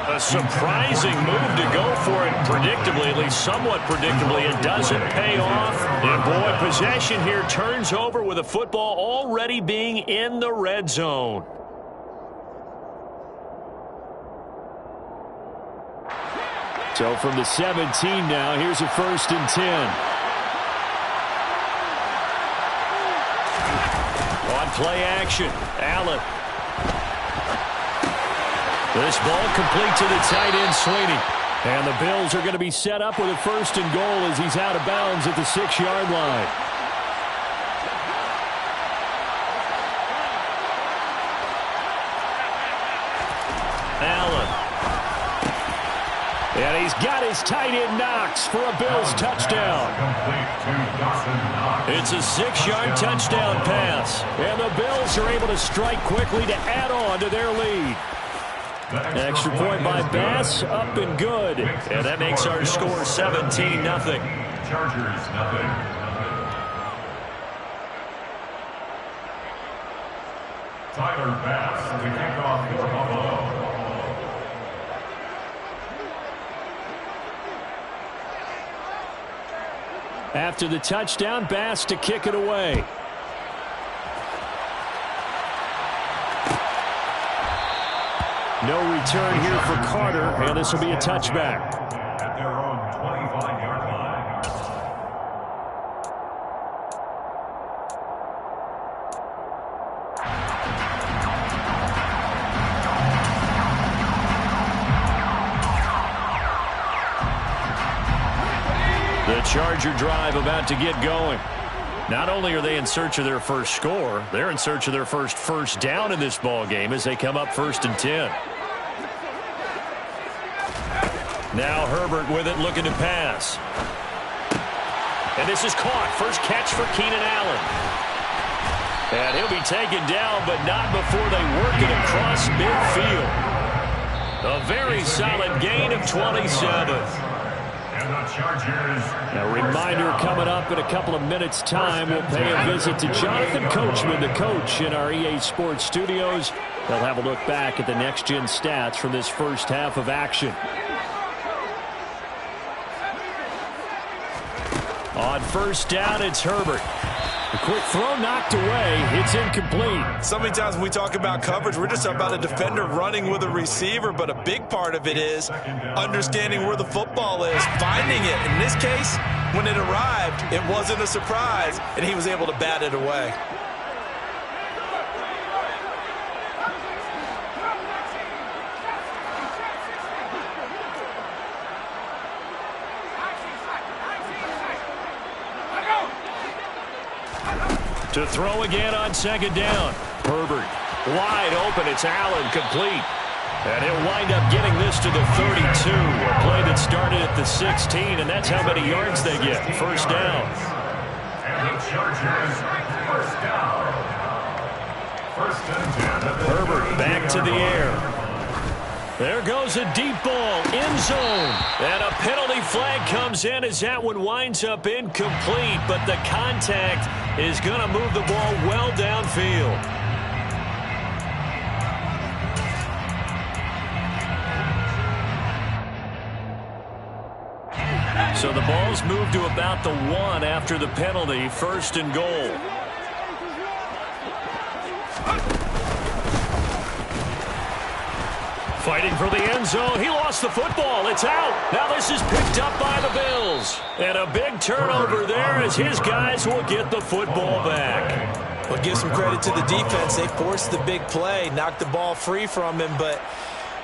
A surprising move to go for it predictably, at least somewhat predictably. It doesn't pay off. And boy, possession here turns over with a football already being in the red zone. So from the 17 now, here's a 1st and 10. On play action, Allen. This ball complete to the tight end, Sweeney. And the Bills are going to be set up with a 1st and goal as he's out of bounds at the 6-yard line. Allen. And he's got his tight end Knox for a Bills touchdown. It's a 6-yard touchdown pass. And the Bills are able to strike quickly to add on to their lead. Extra point by Bass, up and good. And that makes our score 17-0. Chargers, nothing. Tyler Bass to kick off for Buffalo. After the touchdown, Bass to kick it away. No return here for Carter, and this will be a touchback. At their own 25-yard line. The Charger drive about to get going. Not only are they in search of their first score, they're in search of their first down in this ball game as they come up 1st and 10. Now Herbert with it, looking to pass. And this is caught. First catch for Keenan Allen. And he'll be taken down, but not before they work it across midfield. A very solid gain of 27. A reminder coming up in a couple of minutes' time. We'll pay a visit to Jonathan Coachman, the coach in our EA Sports studios. They'll have a look back at the next-gen stats from this first half of action. On 1st down, it's Herbert. A quick throw knocked away. It's incomplete. So many times when we talk about coverage, we're just about a defender running with a receiver, but a big part of it is understanding where the football is, finding it. In this case, when it arrived, it wasn't a surprise, and he was able to bat it away. To throw again on second down. Herbert wide open. It's Allen, complete. And he'll wind up getting this to the 32. A play that started at the 16, and that's how many yards they get. First down. And the Chargers, first down. First and 10. Herbert back to the air. There goes a deep ball, end zone. And a penalty flag comes in as that one winds up incomplete, but the contact is going to move the ball well downfield. So the ball's moved to about the 1 after the penalty, first and goal. Fighting for the end zone. He lost the football. It's out. Now this is picked up by the Bills. And a big turnover there as his guys will get the football back. Well, give some credit to the defense. They forced the big play, knocked the ball free from him, but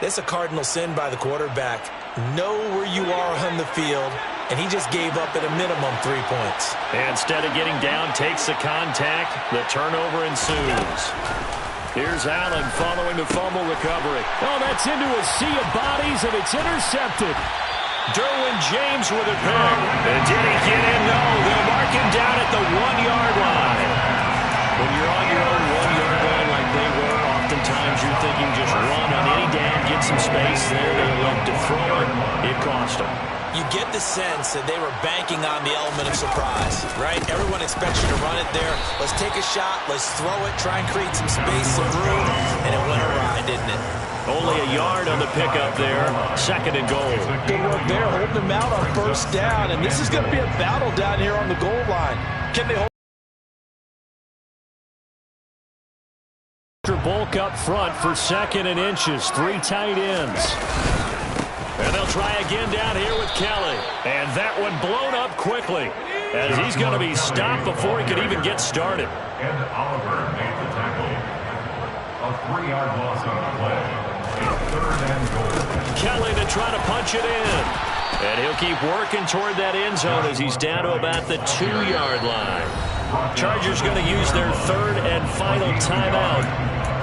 it's a cardinal sin by the quarterback. Know where you are on the field, and he just gave up at a minimum 3 points. And instead of getting down, takes the contact. The turnover ensues. Here's Allen following the fumble recovery. Oh, that's into a sea of bodies, and it's intercepted. Derwin James with a pick. And did he get in? No. They'll mark him down at the 1-yard line. When you're on your own 1-yard line like they were, oftentimes you're thinking just run on any down, get some space there. They elect to throw it. It cost them. You get the sense that they were banking on the element of surprise, right? Everyone expects you to run it there. Let's take a shot. Let's throw it. Try and create some space, some room. And it went awry, didn't it? Only a yard on the pickup there. Second and goal. Good work there, holding them out on first down. And this is going to be a battle down here on the goal line. Can they hold? Bulk up front for second and inches. 3 tight ends. And they'll try again down here with Kelly. And that one blown up quickly as he's going to be stopped before he could even get started. And Oliver made the tackle. A 3-yard loss on the play. A third and goal. Kelly to try to punch it in. And he'll keep working toward that end zone as he's down to about the 2-yard line. Chargers going to use their third and final timeout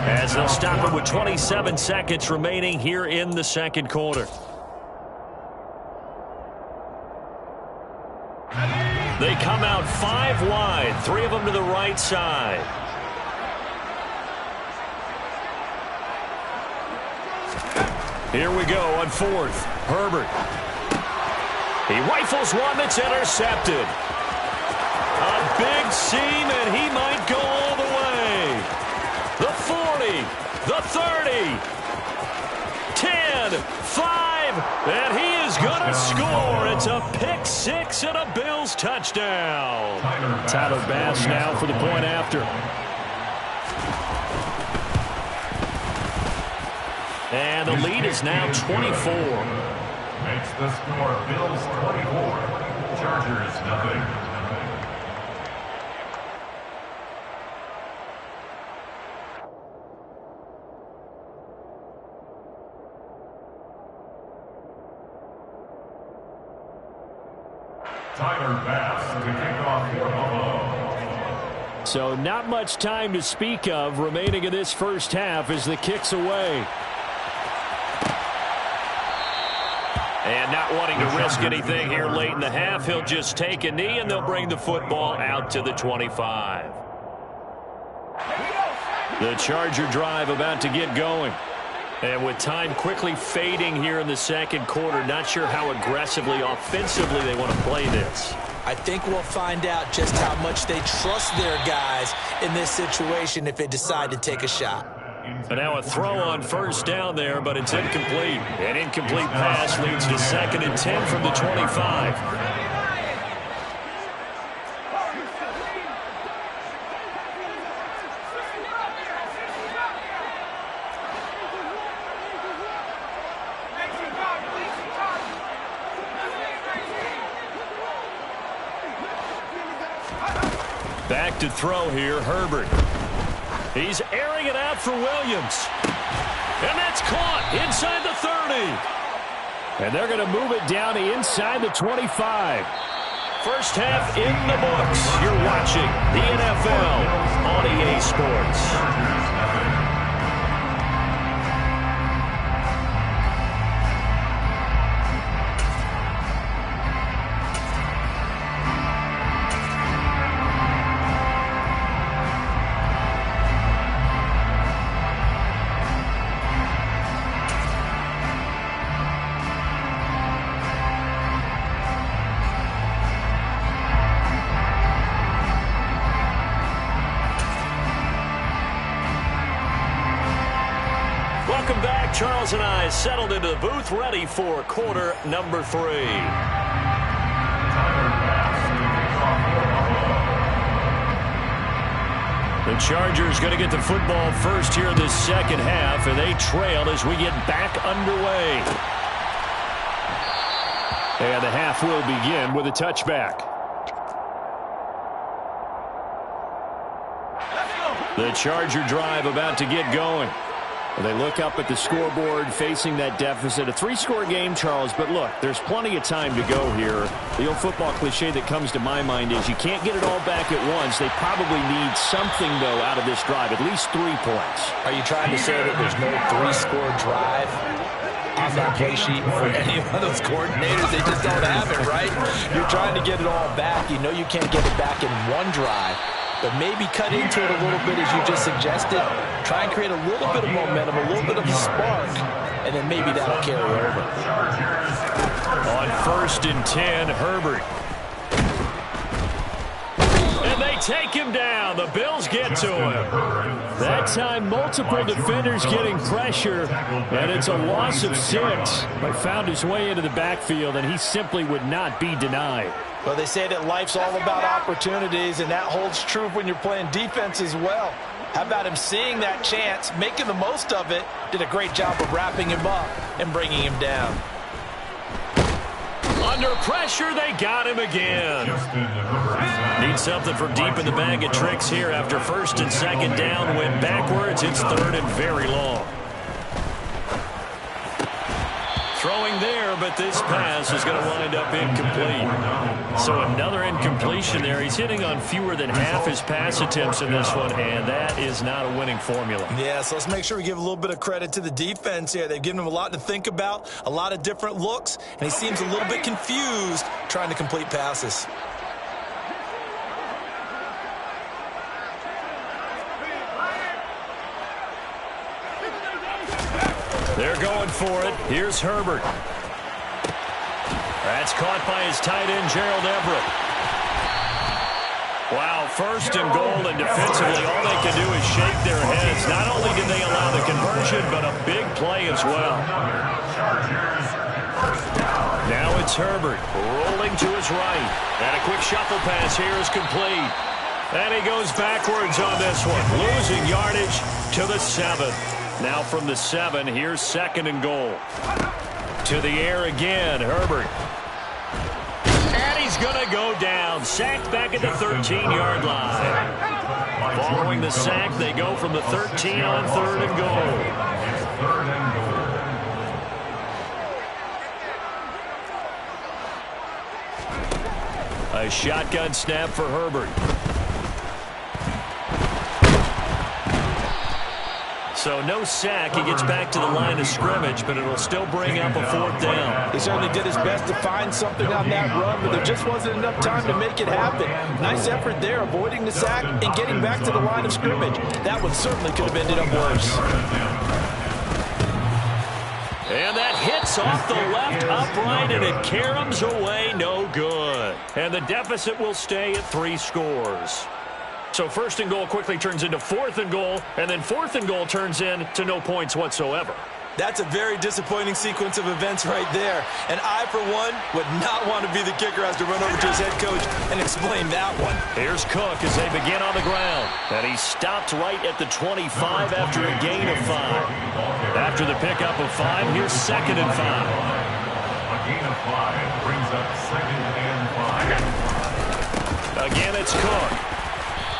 as they'll stop it with 27 seconds remaining here in the second quarter. They come out 5 wide, 3 of them to the right side. Here we go on fourth. Herbert. He rifles one that's intercepted. A big seam, and he might go all the way. The 40, the 30, 10, 5, and he is going to score. It's a pick six and a Bills touchdown. Tyler Bass now for the point after. And the lead is now 24. Makes the score Bills 24, Chargers nothing. Tyler Bass to kick off for Buffalo. So not much time to speak of remaining in this first half as the kick's away. And not wanting to risk anything here late in the half, he'll just take a knee and they'll bring the football out to the 25. The Charger drive about to get going. And with time quickly fading here in the second quarter, not sure how aggressively, offensively they want to play this. I think we'll find out just how much they trust their guys in this situation if they decide to take a shot. And now a throw on first down there, but it's incomplete. An incomplete pass leads to 2nd and 10 from the 25. Back to throw here, Herbert. He's airing it out for Williams. And that's caught inside the 30. And they're going to move it down to inside the 25. First half in the books. You're watching the NFL on EA Sports. Welcome back. Charles and I settled into the booth, ready for quarter number 3. The Chargers going to get the football first here in the second half, and they trail as we get back underway. And the half will begin with a touchback. The Charger drive about to get going. They look up at the scoreboard facing that deficit. A 3-score game, Charles, but look, there's plenty of time to go here. The old football cliche that comes to my mind is you can't get it all back at once. They probably need something, though, out of this drive, at least 3 points. Are you trying to say that there's no 3-score drive on that play sheet for any one of those coordinators? They just don't have it, right? You're trying to get it all back. You know you can't get it back in one drive. But maybe cut into it a little bit as you just suggested. Try and create a little bit of momentum, a little bit of a spark, and then maybe that'll carry over. On 1st and 10, Herbert. And they take him down. The Bills get to him. That time, multiple defenders getting pressure, and it's a loss of 6. But found his way into the backfield, and he simply would not be denied. Well, they say that life's all about opportunities, and that holds true when you're playing defense as well. How about him seeing that chance, making the most of it, did a great job of wrapping him up and bringing him down. Under pressure, they got him again. Need something for deep in the bag of tricks here after 1st and 2nd down. Went backwards. It's 3rd and very long. Throwing there, but this pass is going to wind up incomplete. So another incompletion there. He's hitting on fewer than half his pass attempts in this one, and that is not a winning formula. Yeah, so let's make sure we give a little bit of credit to the defense here. They've given him a lot to think about, a lot of different looks, and he seems a little bit confused trying to complete passes. They're going for it. Here's Herbert. That's caught by his tight end, Gerald Everett. Wow, 1st and goal, and defensively all they can do is shake their heads. Not only did they allow the conversion, but a big play as well. Now it's Herbert rolling to his right. And a quick shuffle pass here is complete. And he goes backwards on this one, losing yardage to the 7. Now from the 7, here's 2nd and goal. To the air again, Herbert. And he's going to go down. Sacked back at the 13-yard line. Following the sack, they go from the 13 on 3rd and goal. A shotgun snap for Herbert. So no sack. He gets back to the line of scrimmage, but it'll still bring up a 4th down. He certainly did his best to find something on that run, but there just wasn't enough time to make it happen. Nice effort there, avoiding the sack and getting back to the line of scrimmage. That one certainly could have ended up worse. And that hits off the left upright, and it caroms away, no good. And the deficit will stay at 3 scores. So 1st and goal quickly turns into 4th and goal, and then 4th and goal turns into no points whatsoever. That's a very disappointing sequence of events right there. And I, for one, would not want to be the kicker as to run over to his head coach and explain that one. Here's Cook as they begin on the ground. And he stopped right at the 25 after a gain of 5. After the pickup of 5, here's 2nd and 5. A gain of 5 brings up 2nd and 5. Again, it's Cook.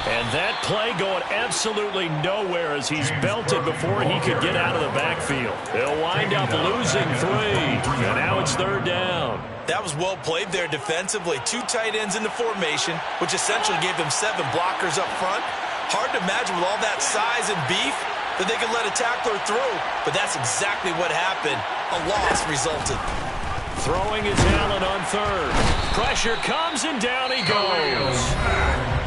And that play going absolutely nowhere as he's belted before he could get out of the backfield. They'll wind up losing 3, and now it's 3rd down. That was well played there defensively. 2 tight ends in the formation, which essentially gave them 7 blockers up front. Hard to imagine with all that size and beef that they could let a tackler through, but that's exactly what happened. A loss resulted. Throwing is Allen on 3rd. Pressure comes, and down he goes.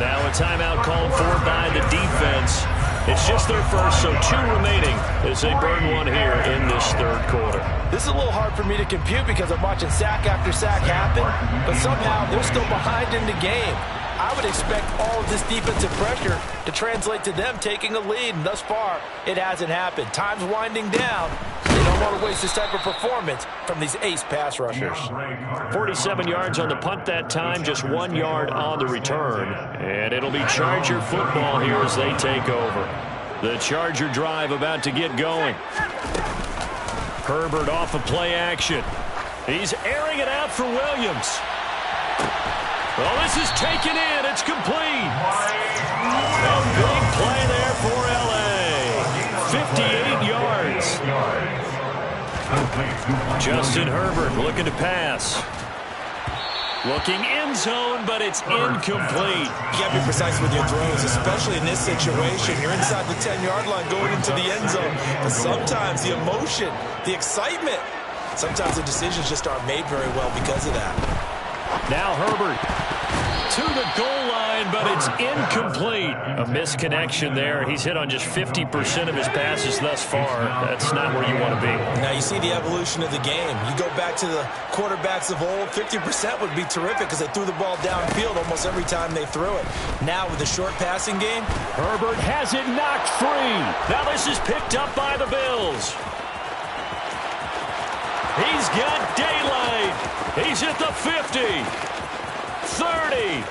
Now a timeout called for by the defense. It's just their first, so 2 remaining as they burn 1 here in this 3rd quarter. This is a little hard for me to compute because I'm watching sack after sack happen, but somehow they're still behind in the game. I would expect all of this defensive pressure to translate to them taking a lead, and thus far, it hasn't happened. Time's winding down. They don't want to waste this type of performance from these ace pass rushers. 47 yards on the punt that time, just 1 yard on the return. And it'll be Charger football here as they take over. The Charger drive about to get going. Herbert off of play action. He's airing it out for Williams. Well, this is taken in. It's complete. A big play there for L.A. 58 yards. Justin Herbert looking to pass. Looking end zone, but it's incomplete. You got to be precise with your throws, especially in this situation. You're inside the 10-yard line going into the end zone. But sometimes the emotion, the excitement, sometimes the decisions just aren't made very well because of that. Now Herbert to the goal line, but it's incomplete. A misconnection there. He's hit on just 50% of his passes thus far. That's not where you want to be. Now you see the evolution of the game. You go back to the quarterbacks of old, 50% would be terrific because they threw the ball downfield almost every time they threw it. Now with the short passing game, Herbert has it knocked free. Now this is picked up by the Bills. He's got daylight. He's at the 50, 30,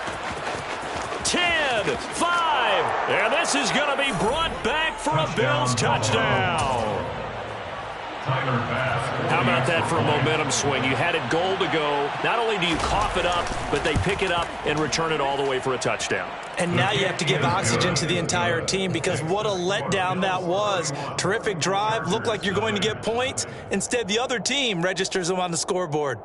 10, 5, and this is going to be brought back for a Bills touchdown. How about that for a momentum swing? You had it goal to go. Not only do you cough it up, but they pick it up and return it all the way for a touchdown. And now you have to give oxygen to the entire team because what a letdown that was. Terrific drive. Looked like you're going to get points. Instead, the other team registers them on the scoreboard.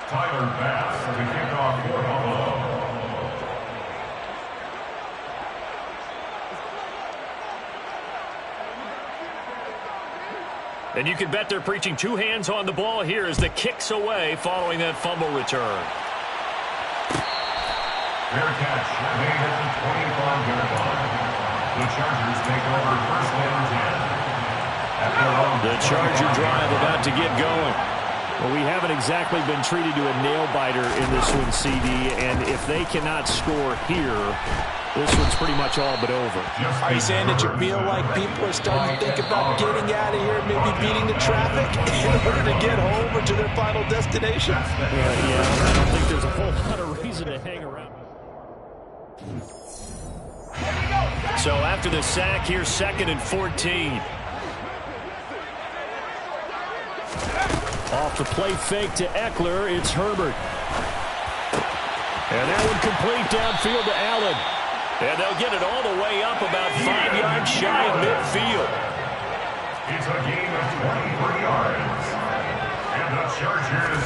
Tyler Bass to kick off for Buffalo. And you can bet they're preaching 2 hands on the ball here as the kick's away following that fumble return. Fair catch made at the 25-yard line. The Chargers take over first and 10. The Charger drive about to get going. Well, we haven't exactly been treated to a nail-biter in this one, CD, and if they cannot score here, this one's pretty much all but over. Are you saying that you feel like people are starting to think about getting out of here, maybe beating the traffic in order to get home or to their final destination? Yeah, I don't think there's a whole lot of reason to hang around. So after the sack, here's 2nd and 14. Off the play fake to Eckler, it's Herbert. And that one complete downfield to Allen. And they'll get it all the way up about 5 yards shy of midfield. It's a gain of 23 yards. And the Chargers.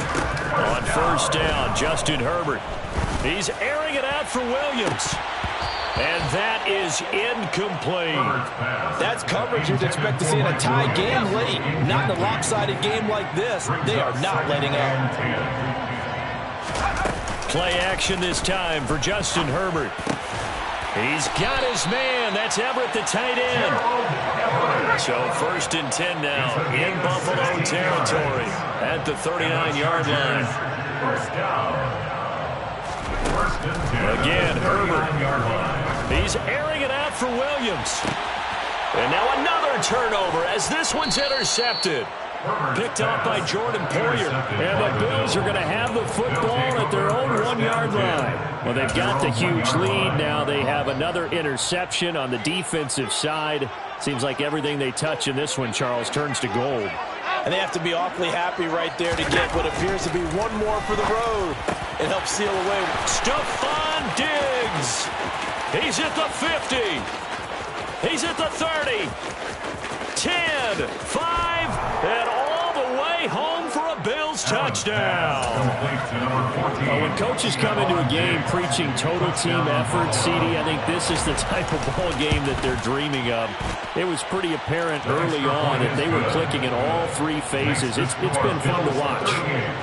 On first down, Justin Herbert. He's airing it out for Williams. And that is incomplete. That's coverage you'd expect to see in a tie game late. Not in a lopsided game like this. They are not letting up. Play action this time for Justin Herbert. He's got his man. That's Everett, the tight end. So 1st and 10 now in Buffalo territory at the 39-yard line. First down. Again, Herbert. He's airing it out for Williams. And now another turnover as this one's intercepted. Picked off by Jordan Poyer. And the Bills are going to have the football at their own 1-yard line. Well, they've got the huge lead. Now they have another interception on the defensive side. Seems like everything they touch in this one, Charles, turns to gold. And they have to be awfully happy right there to get what appears to be one more for the road. It helps seal away. Stephon Diggs. He's at the 50. He's at the 30. 10, 5, and all the way home for a Bills touchdown. When coaches come into a game preaching total team effort, CD, I think this is the type of ball game that they're dreaming of. It was pretty apparent early on that they were clicking in all three phases. It's been fun to watch.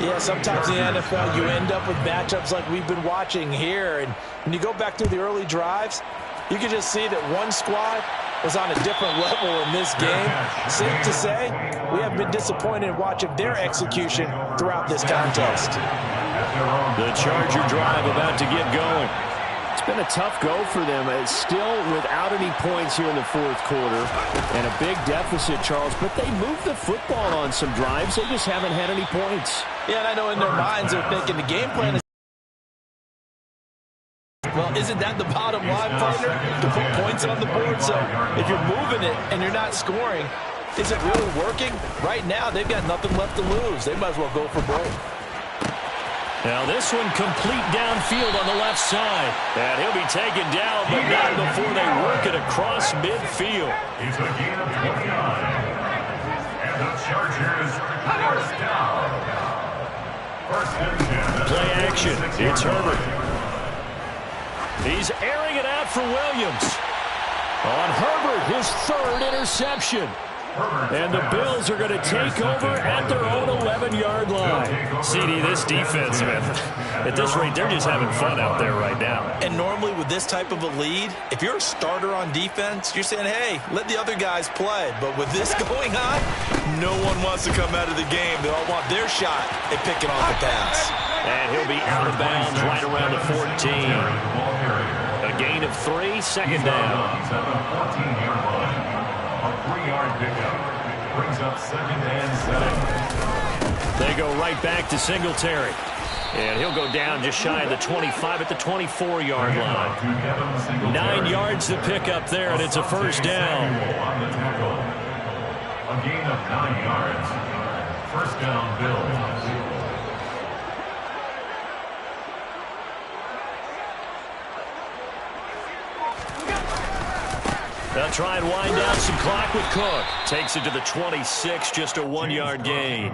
Yeah, sometimes in the NFL you end up with matchups like we've been watching here. And when you go back through the early drives, you can just see that one squad was on a different level in this game. Safe to say, we have been disappointed in watching their execution throughout this contest. The Charger drive about to get going. It's been a tough go for them. It's still without any points here in the fourth quarter and a big deficit, Charles, but they moved the football on some drives. They just haven't had any points. Yeah, and I know in their minds they're thinking the game plan is, well, isn't that the bottom line, partner? To put points on the board. So if you're moving it and you're not scoring, is it really working? Right now, they've got nothing left to lose. They might as well go for broke. Now this one complete downfield on the left side. And he'll be taken down, but not before they work it across midfield. It's a gain of 29. And the Chargers first down. First and 10. Play action. It's Herbert. He's airing it out for Williams. On Herbert, his third interception. And the Bills are going to take over at their own 11-yard line. CD, this defense, man, at this rate, they're just having fun out there right now. And normally with this type of a lead, if you're a starter on defense, you're saying, hey, let the other guys play. But with this going on, no one wants to come out of the game. They all want their shot at picking off the pass. And he'll be out of bounds right around the 14. A gain of 3, second down. At the 14-yard line. A 3-yard pickup brings up second and 7. They go right back to Singletary. And he'll go down just shy of the 25 at the 24-yard line. 9 yards to pick up there, and it's a first down. A gain of 9 yards. First down, Bills. They'll try and wind down some clock with Cook. Takes it to the 26, just a 1-yard gain.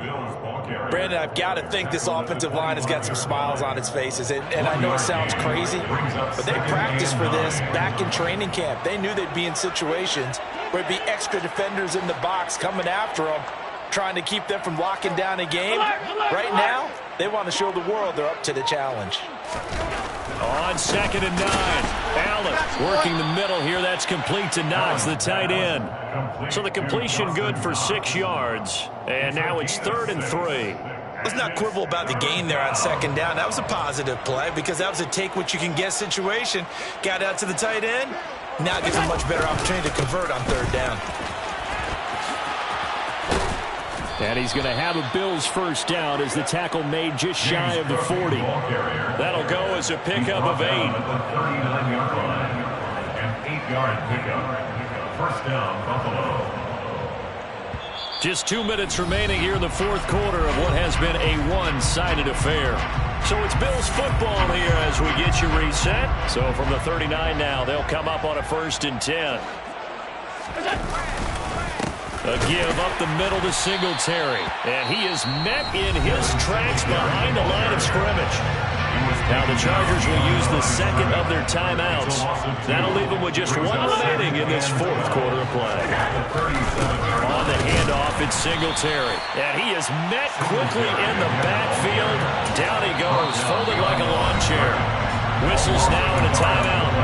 Brandon, I've got to think this offensive line has got some smiles on its faces. And I know it sounds crazy, but they practiced for this back in training camp. They knew they'd be in situations where there'd be extra defenders in the box coming after them, trying to keep them from locking down a game. Right now, they want to show the world they're up to the challenge. On second and 9, Allen working the middle here. That's complete to Knox, the tight end. So the completion good for 6 yards. And now it's 3rd and 3. Let's not quibble about the gain there on second down. That was a positive play because that was a take-what-you-can-get situation. Got out to the tight end. Now gives a much better opportunity to convert on 3rd down. And he's going to have a Bills first down as the tackle made just shy of the 40. That'll go as a pickup of 8. An 8-yard pickup. First down, Buffalo. Just 2 minutes remaining here in the fourth quarter of what has been a one-sided affair. So it's Bills football here as we get you reset. So from the 39 now, they'll come up on a 1st and 10. A give up the middle to Singletary. And he is met in his tracks behind the line of scrimmage. Now the Chargers will use the second of their timeouts. That'll leave them with just 1 remaining in this fourth quarter of play. On the handoff, it's Singletary. And he is met quickly in the backfield. Down he goes, folded like a lawn chair. Whistles now in a timeout.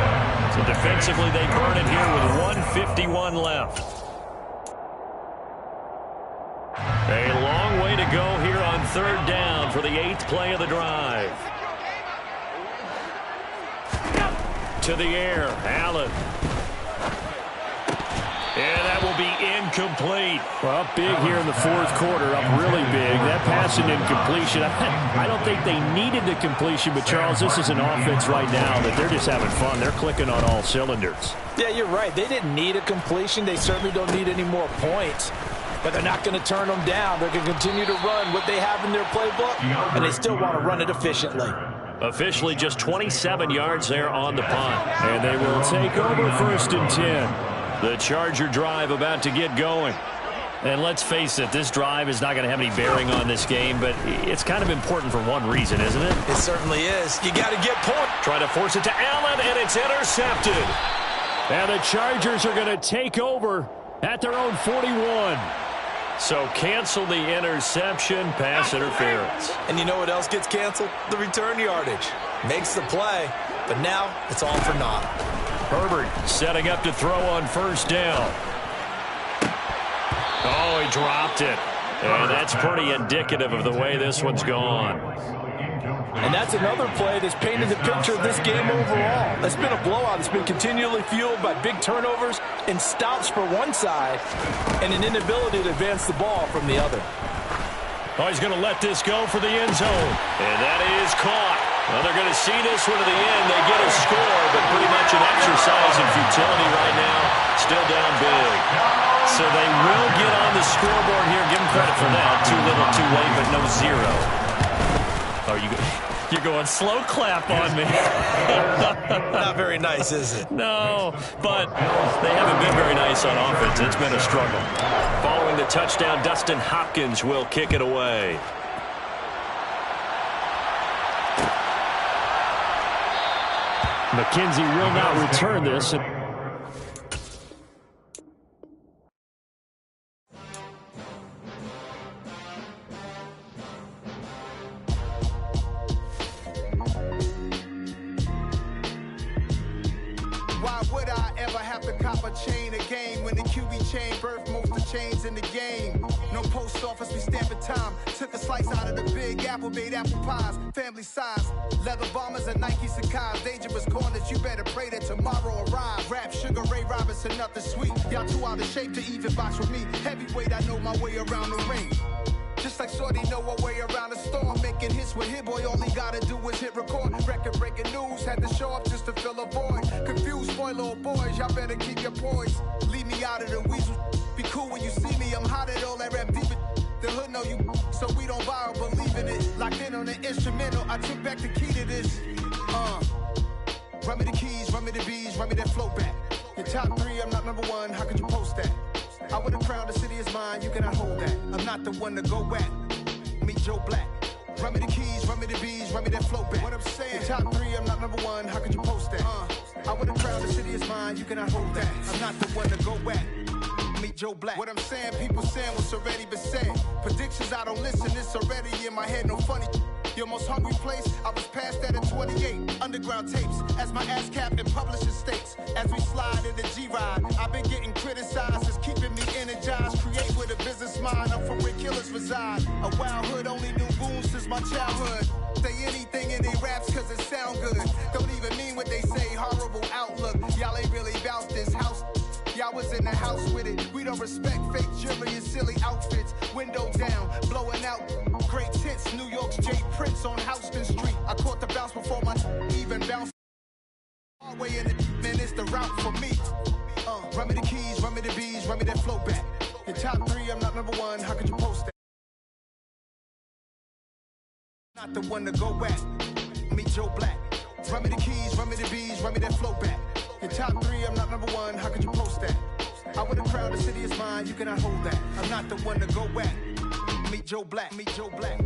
So defensively they burn it here with 1:51 left. A long way to go here on 3rd down for the 8th play of the drive. To the air, Allen. And that will be incomplete. Well, up big here in the fourth quarter, up really big. That pass and incompletion, I don't think they needed the completion, but Charles, this is an offense right now that they're just having fun. They're clicking on all cylinders. Yeah, you're right. They didn't need a completion. They certainly don't need any more points. But they're not going to turn them down. They're going to continue to run what they have in their playbook, and they still want to run it efficiently. Officially just 27 yards there on the punt. And they will take over 1st and 10. The Charger drive about to get going. And let's face it, this drive is not going to have any bearing on this game, but it's kind of important for one reason, isn't it? It certainly is. You got to get points. Try to force it to Allen, and it's intercepted. And the Chargers are going to take over at their own 41. So cancel the interception, pass interference. And you know what else gets canceled? The return yardage. Makes the play, but now it's all for naught. Herbert setting up to throw on 1st down. Oh, he dropped it. And that's pretty indicative of the way this one's gone. And that's another play that's painted the picture of this game overall. It's been a blowout. It's been continually fueled by big turnovers and stops for one side and an inability to advance the ball from the other. Oh, he's going to let this go for the end zone. And that is caught. Well, they're going to see this one to the end. They get a score, but pretty much an exercise in futility right now. Still down big. So they will get on the scoreboard here. Give them credit for that. Too little, too late, but no zero. Oh, you're going slow clap on me. Not very nice, is it? No, but they haven't been very nice on offense. It's been a struggle. Following the touchdown, Dustin Hopkins will kick it away. McKenzie will not return this. Why would I ever have to cop a chain a game when the QB chain birthed most of chains in the game? No post office, we stamping time. Took a slice out of the Big Apple, made apple pies, family size. Leather bombers and Nike Sacai's. Dangerous corners, you better pray that tomorrow arrive. Rap, Sugar Ray Robinson, nothing sweet. Y'all too out of shape to even box with me. Heavyweight, I know my way around the ring. Just like Shorty know a way around the storm. Making hits with Hit Boy, all he gotta do is hit record. Record-breaking news, had to show up just to fill a void. Confused boy, little boys, y'all better keep your poise. Leave me out of the weasel. Be cool when you see me, I'm hot at all that rap deep. The hood know you, so we don't borrow, believe in it. Locked in on the instrumental, I took back the key to this. Run me the keys, run me the bees, run me that flow back. Your top 3, I'm not number 1, how could you post that? I would've crowned the city is mine, you cannot hold that. I'm not the one to go back. Meet Joe Black. Run me the keys, run me the bees, run me that flow back. What I'm saying, your top 3, I'm not number 1, how could you post that? I would've crowned the city is mine, you cannot hold that. I'm not the one to go back. Meet Joe Black. What I'm saying, people saying what's already been said. Predictions, I don't listen, it's already in my head, no funny. Your most hungry place, I was past that at 28. Underground tapes, as my ass cap in publishing states. As we slide in the G-Ride, I've been getting criticized, it's keeping me energized. Create with a business mind, I'm from where killers reside. A wild hood, only knew goons since my childhood. Say anything in they raps cause it sound good. Don't even mean what they say, horrible outlook. Y'all ain't really about this house. Y'all was in the house with it. We don't respect fake jewelry and silly outfits. Window down, blowing out great tits. New York's Jay Prince on Houston Street. I caught the bounce before my even bounced. Hard way in the man, it's the route for me. Run me the keys, run me the bees, run me that flow back. Your top 3, I'm not number 1, how could you post that? Not the one to go back. Meet Joe Black. Run me the keys, run me the bees, run me that flow back. Your top 3, I'm not number 1, how could you post that? I would've crowned the city is mine, you cannot hold that. I'm not the one to go back. Meet Joe Black, meet Joe Black.